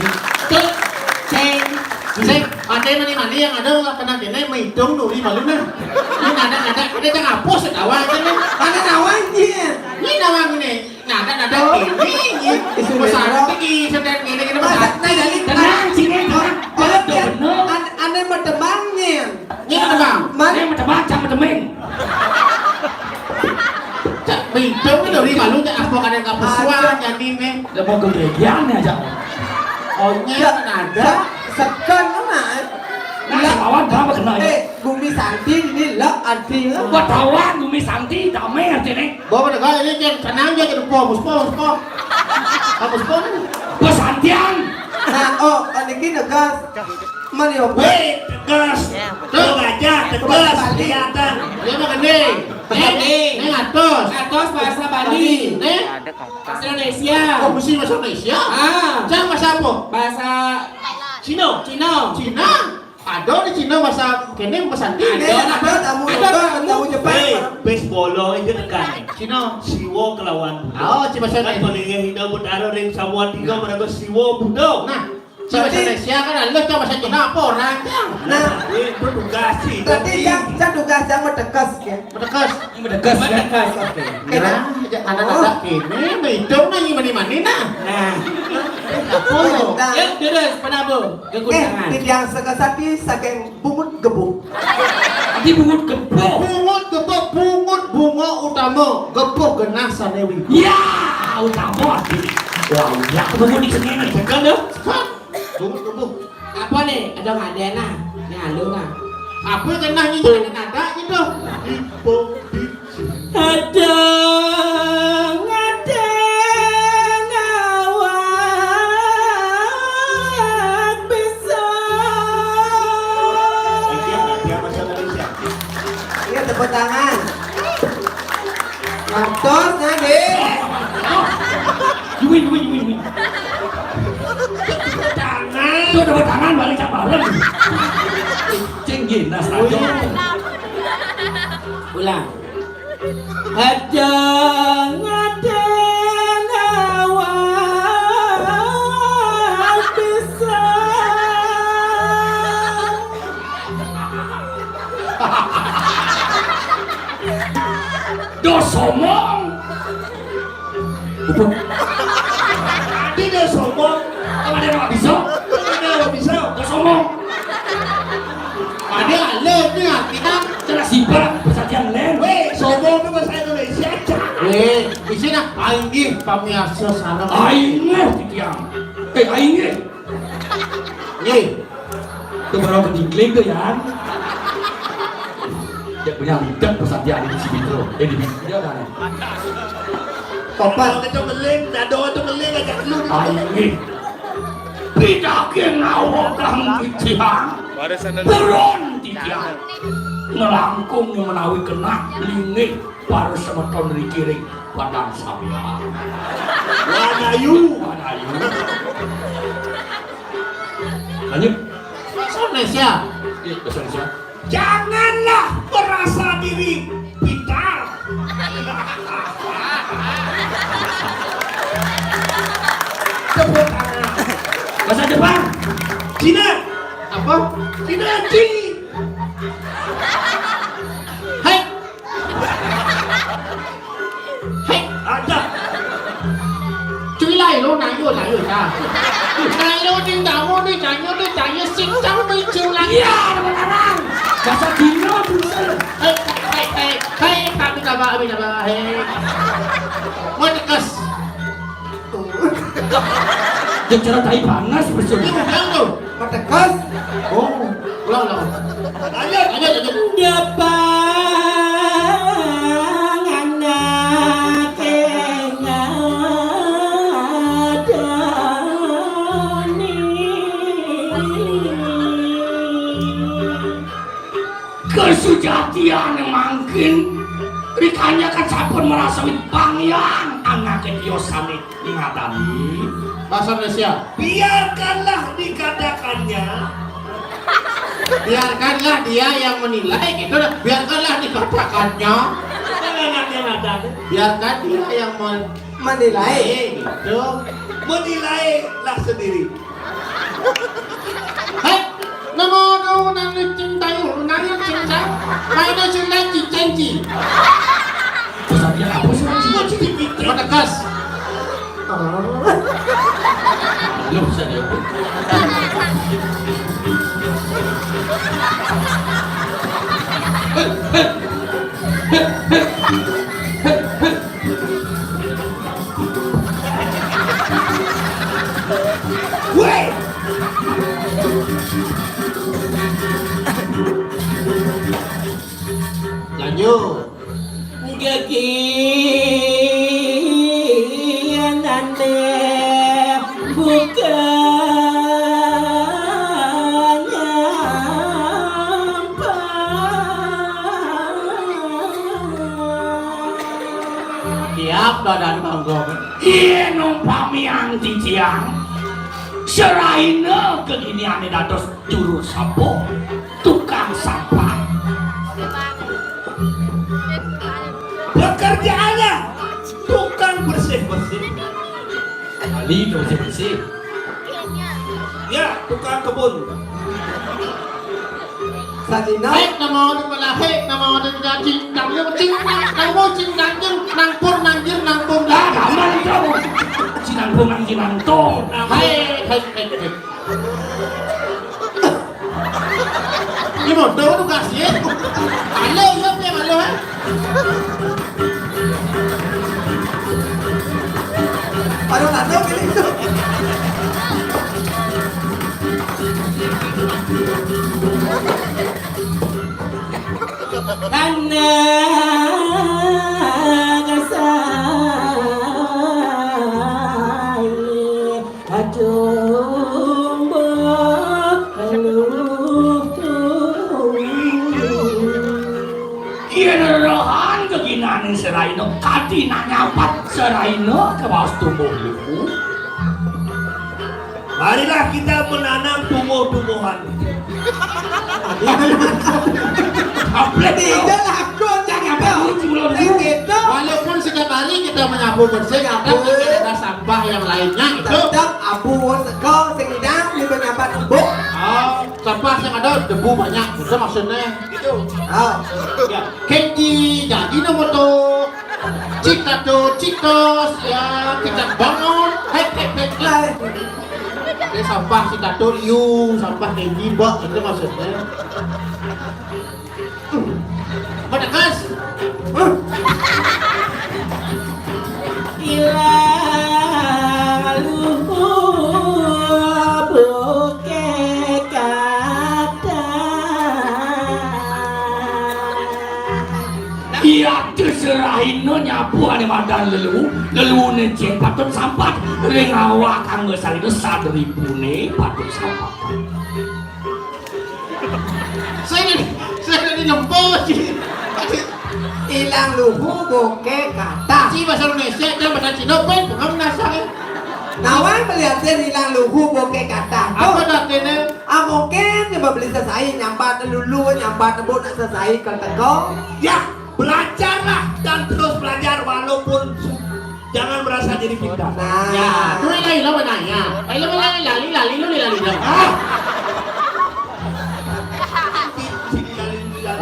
Ceng, ada mani yang ada lah kena kena menghitung dulu malu nih. Ini ada jangan hapus awal ini.
Ada nawannya.
Ini nawang ini. Ada ini. Besar tinggi sedang ini
Masa,
besar.
nah jadi
Tenang sini.
Kalau
Betul bener.
anda bertemannya.
Ini ada bang.
Man,
Ini macam macam temen.
Menghitung itu dari malu jangan apa kadang kapusuan jadi nih.
Udah mau ke gereja aja.
Ohnya ada.
sekan mana?
Nah, kawan kamu kena ya.
Bumi santi ini lah arti lah.
Wartawan bumi santi damai arti nih.
Bawa negara ini kan senang dia ke depan, muspon. Muspon.
Pesantian.
Nah, ini negas. Mari open.
Weh, tegas. Tuh aja, tegas. Kelihatan.
Dia makan deh. Ini atas.
Atos bahasa Bali.
Nih.
Bahasa Indonesia.
Oh, mesti bahasa Indonesia. Jangan bahasa apa?
Bahasa
Cino.
Cina.
Cina. Ada di Cina bahasa kene bahasa
Ini ada tamu Jepang.
Weh, baseball itu tekan.
Cina.
Siwo kelawan.
Oh, ci bahasa
Kan
Indonesia.
palingnya hina butaro ring Samoa 3 mereka siwo budo.
Nah, ci bahasa Indonesia kan ada ci bahasa Cina apa orang?
Nah,
Itu tugas sih.
berarti yang tugas yang mendekas ya.
Mendekas.
Ini mendegas ya.
Mendekas, oke.
Kira ada kene menghitung nih mani nah.
Nah,
Apa?
yuk terus penabu keguncangan.
Di yang sekasati saking bungut gebuk.
Ini bungut gebok.
Pungut gebuk pungut bunga utama gebuk genah sanewi.
Ya, utama arti. Wah, ya bungut di sini nih.
Kan dah? Pungut gebuk.
Apa nih? Ada ngadena. Nih halu nah.
Apa genah ni jangan ada gitu.
Ipo di
Ada
Tosnya deh.
Yui.
Tangan.
Itu dapat tangan balik capalan. Cenggin nas rajo.
Ulang. Adang awal bisa.
Dosomong.
Tidak sombong.
Kalau ada nggak bisa,
Tidak bisa.
dosomong.
Ada alif ni kita.
Jelas sibak persatuan lain.
Weh, sombong itu bahasa Indonesia aja.
Di sini aing pamiasa sareng.
Aingnya tiang. Aingnya.
Ye.
Itu baru kedingkling tuh ya. Dia punya lidah persatuan di Cibitro. Di dia kan.
Topat.
Kalau kita ngeling, dado itu ngeling aja lu.
Aingnya. Pidakin awakang tiang. Turun tiang. Ngelangkung yang menawi kena lingih baru semeton dari kiri badan samia.
Wanayu.
Lanjut.
Bahasa Indonesia.
Bahasa Indonesia.
Janganlah merasa diri pintar. Tepuk tangan.
Bahasa Jepang.
Cina.
Apa?
Cina Ci.
Hai.
Ada.
Chui lai lo nãy vô lại rồi ta. Này lo trên đảo vô đi chạy xin cháu đi chiều lạnh.
Iya, teman-teman. Bahasa Cina bener.
Hei, kami coba. Hei. Mau tegas.
Yang cara tai panas
Ini
bersama.
bukan tuh.
Matekas.
Oh, ulang.
Lanjut.
Depan anak
Kesujatian yang makin rikanya kan sampun merasa pangyang anak kiosane ingatani.
Bahasa Indonesia.
Biarkanlah dikatakannya.
Biarkanlah dia yang menilai gitu. Biarkanlah dikatakannya. Biarkan dia yang
Menilai.
gitu.
Menilailah sendiri.
Hei, nama kau nanti cintai, nanti cinta. Mana cinta janji.
Pesannya apa sih?
Mau tegas.
Lu bisa dia.
Weh.
Lanjut.
kegiatan anda bukannya
Tiap badan manggong.
Iya numpami ang titiang seraina keginian dados juru sapo tukang sampah.
Pekerjaannya tukang bersih-bersih.
Kali itu bersih-bersih.
Ya, tukang kebun.
Sajina.
Hei, nama orang melahik, nama orang jadi nang yang cinang, kamu cinang yang nang pun nang jir nang pun
Ah,
dah.
kamu itu sinang bungang sinang tong.
Hei. Ini bodoh tu kasih. Malu ya, punya malu eh.
Parang ano, ganito.
karena kasai aduh
Iya nerohan keginaan seraino katinan nyapat seraino ke bawah tumbuh luku.
Marilah kita menanam tumbuh-tumbuhan.
Tidak laku jangan gitu.
Walaupun setiap hari kita menyapu bersih, tetap ada sampah yang lainnya itu.
Tetap abu seko sengidang di penyapat embuk.
Oh, sampah yang ada debu banyak, itu maksudnya. Itu.
Oh,
Ya, Kenji, jadi nomor tuh. Cita tuh, citos, ya kita bangun. Hei. Ini sampah cita tuh, sampah Kenji, mbak, itu maksudnya. Mana kas?
Ilaluhu buke kata.
Iya terserah ino nyapu ane madan lelu ne cek patut sampat ring awak kang besar itu 1.000 ne patut sampat.
Saya ini lempos.
ilang luhu boke kata.
Si bahasa Indonesia dan bahasa Cina pun bukan menasang.
Nawai melihatnya ilang luhu boke kata.
Apa artinya?
Mungkin coba beli selesai nyambat lulu nyambat nebuk nak selesai kata kau.
Ya, belajarlah dan terus belajar walaupun jangan merasa jadi pintar.
Nah,
Lu lagi lo nanya. Ayo lali.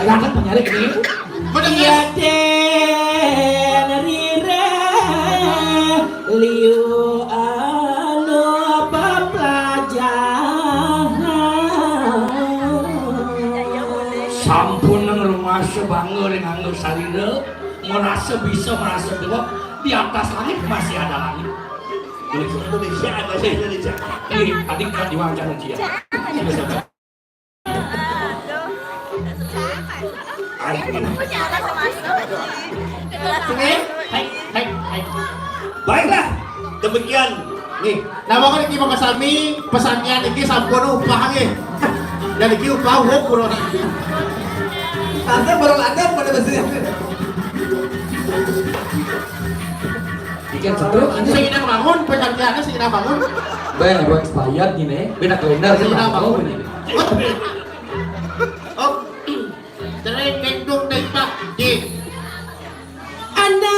Jangan penyari ini.
Iya den rire liu alo pelajaran.
Sampun nang rumah sebangga dengan sarina merasa bisa merasa dewa di atas langit masih ada langit.
Indonesia ada Indonesia.
Ini adik kan diwawancara dia.
Baiklah, demikian.
Nih, nama kan iki Bapak Sami pesannya iki sampun upah nggih. Dan iki upah wong kulo nanti.
tante baru ada pada bahasa.
Ikan setruk
Sing ina bangun, pekerjaannya sing ina bangun.
bayar gua expired gini, beda kalender
Sing ina bangun.
ini.
Oh, sering kendung dari Pak Di.
Anda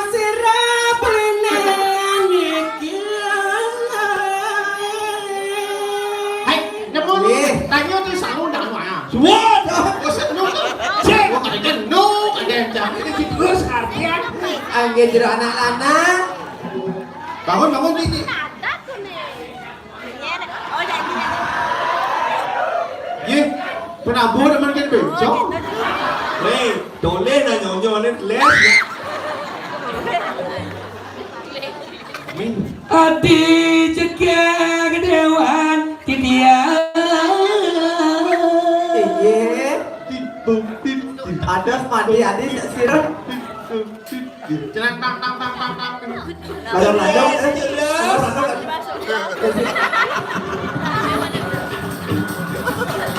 serap
Hai, nemu
Nih.
tanya tuh selalu ndak ya.
What?
Bosan nu. Cek, gua kada nu, ada yang jam ini
Terus artian
Angge jero anak-anak.
bangun ini. Ye, penabur teman kan bencok.
Hei, boleh na nyonya les ya.
Adi jeka kedewan titia.
Iya. Ada mandi adi sirup.
Jalan tang.
Ladang-ladang.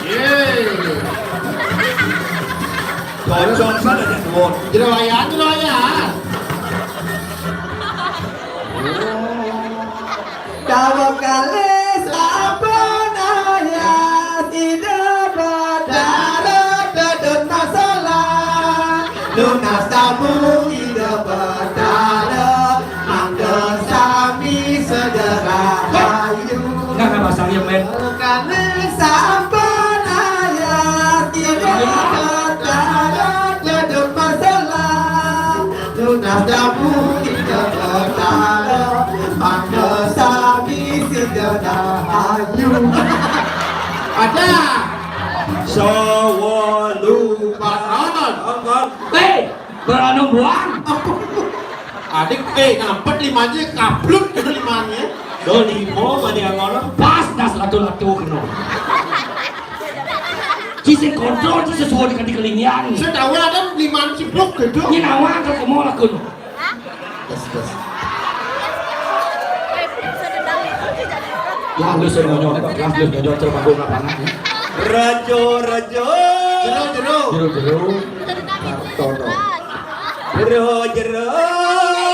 Ye.
Cocok sana ya tuan.
Jelayan.
Kalau kali sabanaya tidak berdarah dan masalah. Lunas tabung tidak berdarah. Mangga sami segera hayu.
Enggak pasang yang men.
Kali sabanaya tidak berdarah dan masalah. Lunas tabung tidak berdarah. Mangga sami segera hayu.
Ada.
Sawalu
Pasangan.
angkat.
Hei, beranu buang.
Adik, ngampet limanya kablut ke limanya.
Do limo mana yang orang?
Pas das latu-latu kena. Cisi kontrol cisi sesuai dengan dikelingian.
Saya tahu ada limanya cipluk gitu.
Ini nawang ke kamu lakun. Lanjut semuanya, lanjut nyodot terbangun lapangan.
Rajo.
Jero.
Jero.
Jero.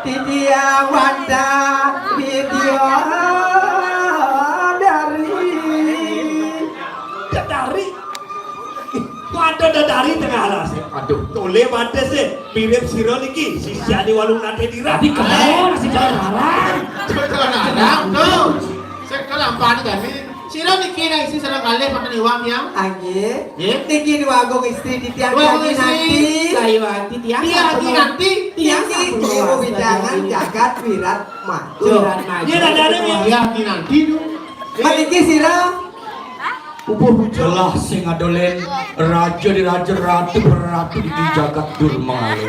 Tiang Wanda video
Dadari. Waduh dadari tengah alas. Aduh, tole mate sih. Mirip siro niki, sisiane walung nate dira.
Tadi kemana si jalan-jalan?
Sekarang tuh. Sekarang panik kami. Sino niki na isi sarang kali pakai iwang yang.
Angge
Ye?
Tiki wagong istri di tiang
Wagong
lagi
istri.
nanti
Kayu anti tiang.
Dia lagi nanti.
Tiang itu widangan jagat wirat maju
Juran maju.
Dia dadane ya.
Dia lagi nanti tuh.
Maniki sira
Jelas sing adolen raja di raja ratu berratu di jagat durmalo.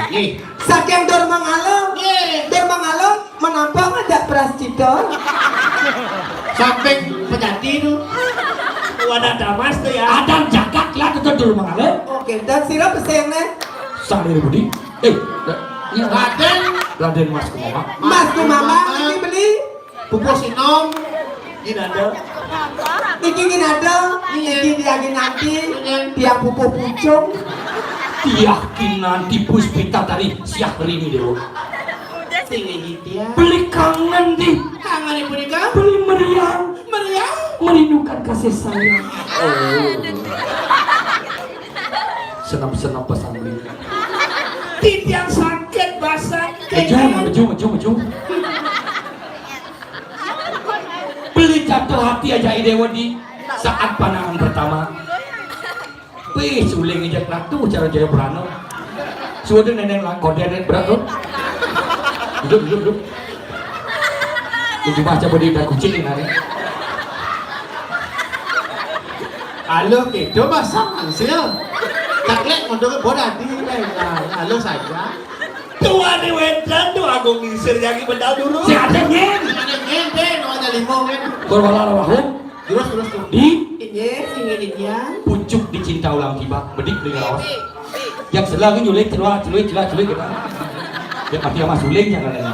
saking dor mangalo
Ye.
dor mangalo menampang ada prascidor
Samping pejati tuh.
Wadah damas tuh ya.
Adam jagat lah tetap durmalo.
oke dan sira pesene
Sari budi. Ini
Raden.
Raden Mas Kumama.
mas ku mama ini beli
Pupu Sinom.
Ginanda.
iki ginado iki diagi nanti tiang pupu pucung
Keyakinan di puspita dari siah rini dewa.
Sini tiang.
Beli kangen di,
Kangen ibu nikah.
beli meriang,
Meriah.
merindukan kasih sayang. Senap-senap pesan beli.
Titiang sakit basah.
Maju. Beli jatuh hati aja idewa di saat pandangan pertama. Wih, suling ijak ratu cara jaya berano. Sudah neneng koden berat tuh. Duduk. Itu baca bodi dan kucing ini hari.
Halo, gitu masang hasil. Taklek mondok bodati halo saja.
Tua di wedan tuh aku ngisir yang bedal dulu.
Si ada nyen.
Ada ngente, no ada limau kan.
Berwala wahum
Terus tuh.
di
ye sini tiang
pucuk di cinta ulang tiba bedik di lawas. Yang selagi nyulik celuak kita. Ya pasti sama sulingnya katanya.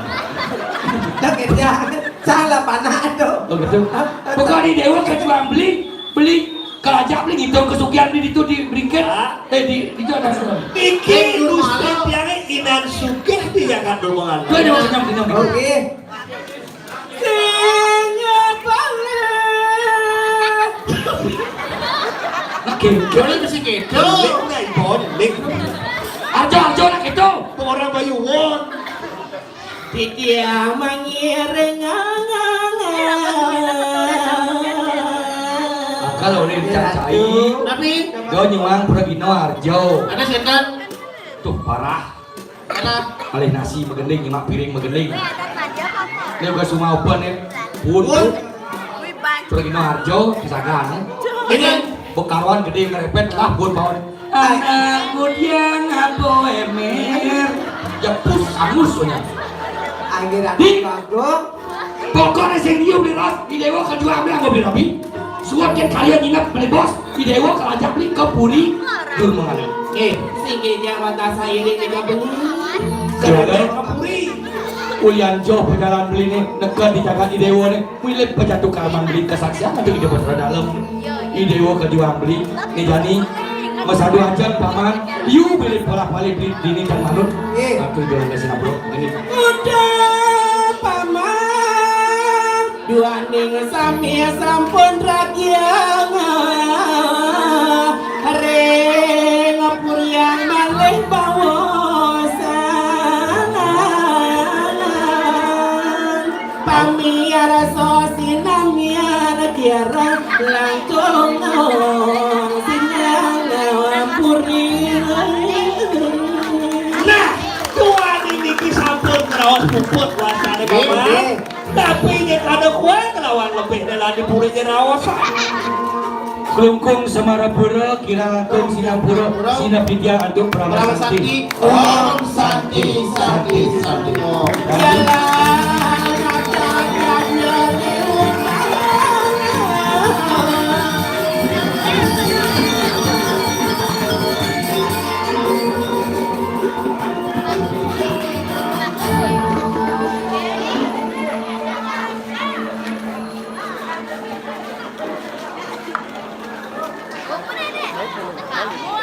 dak tiang salah panado
Oh gitu. Pokoknya di dewa kejualan beli kelajak beli gitu kesukian di itu diberikan di itu ada semua.
Iki gusti tiangnya inan sugih di jagat ruangan.
Gue ada macam dinam.
oke
Boleh mesti gitu.
Lek nggak ibon, lek.
Arjo nak itu.
Orang Bayu Won.
Tiang mengiring
Kalau udah dicacai,
Tapi
do nyuang Pragino Arjo.
ada setan.
Tuh parah.
Ada
Alih nasi megending, nyemak piring megending. Dia juga semua open ya. Pun. Pragino Arjo pisakan.
ini
Bekarwan gede ngerepet lah buat bawon. Anakku dia ngapo emer. Ya pus angus soalnya.
anggiran
Di.
bagong
Pokoknya sing dia beli ras, di dewa kedua ambil mobil rapi. Suat kan kalian ingat beli bos, di dewa kelajak beli ke puri. Dul mengalir.
Sini tiang mata saya ini kita beli.
Jalan
Kapuri.
Ulian jauh pegalan beli nih, dekat di jagat di dewa nih. Milih pejatuh karman beli kesaksian nanti di depan dalam. Di dewa kedua beli, nih jani. Masa 2 jam paman, you beli pola balik di dini dan manut. Aku bilang ke sini bro, ini.
Udah paman dua ning sami sampun rakyat reng puryang malih bawosan pamiara sosinamiar tiara langkung sinyang puri.
Nah, tuan ini sampun kerawas puput wasane bapak. Tapi ini kada kue kelawan lebih dalam di puri jerawas.
Kelungkung Semarapura, Kirangkung Sinapura, Sinapidya Antuk
Brahma Santi. Om Santi.
Open it.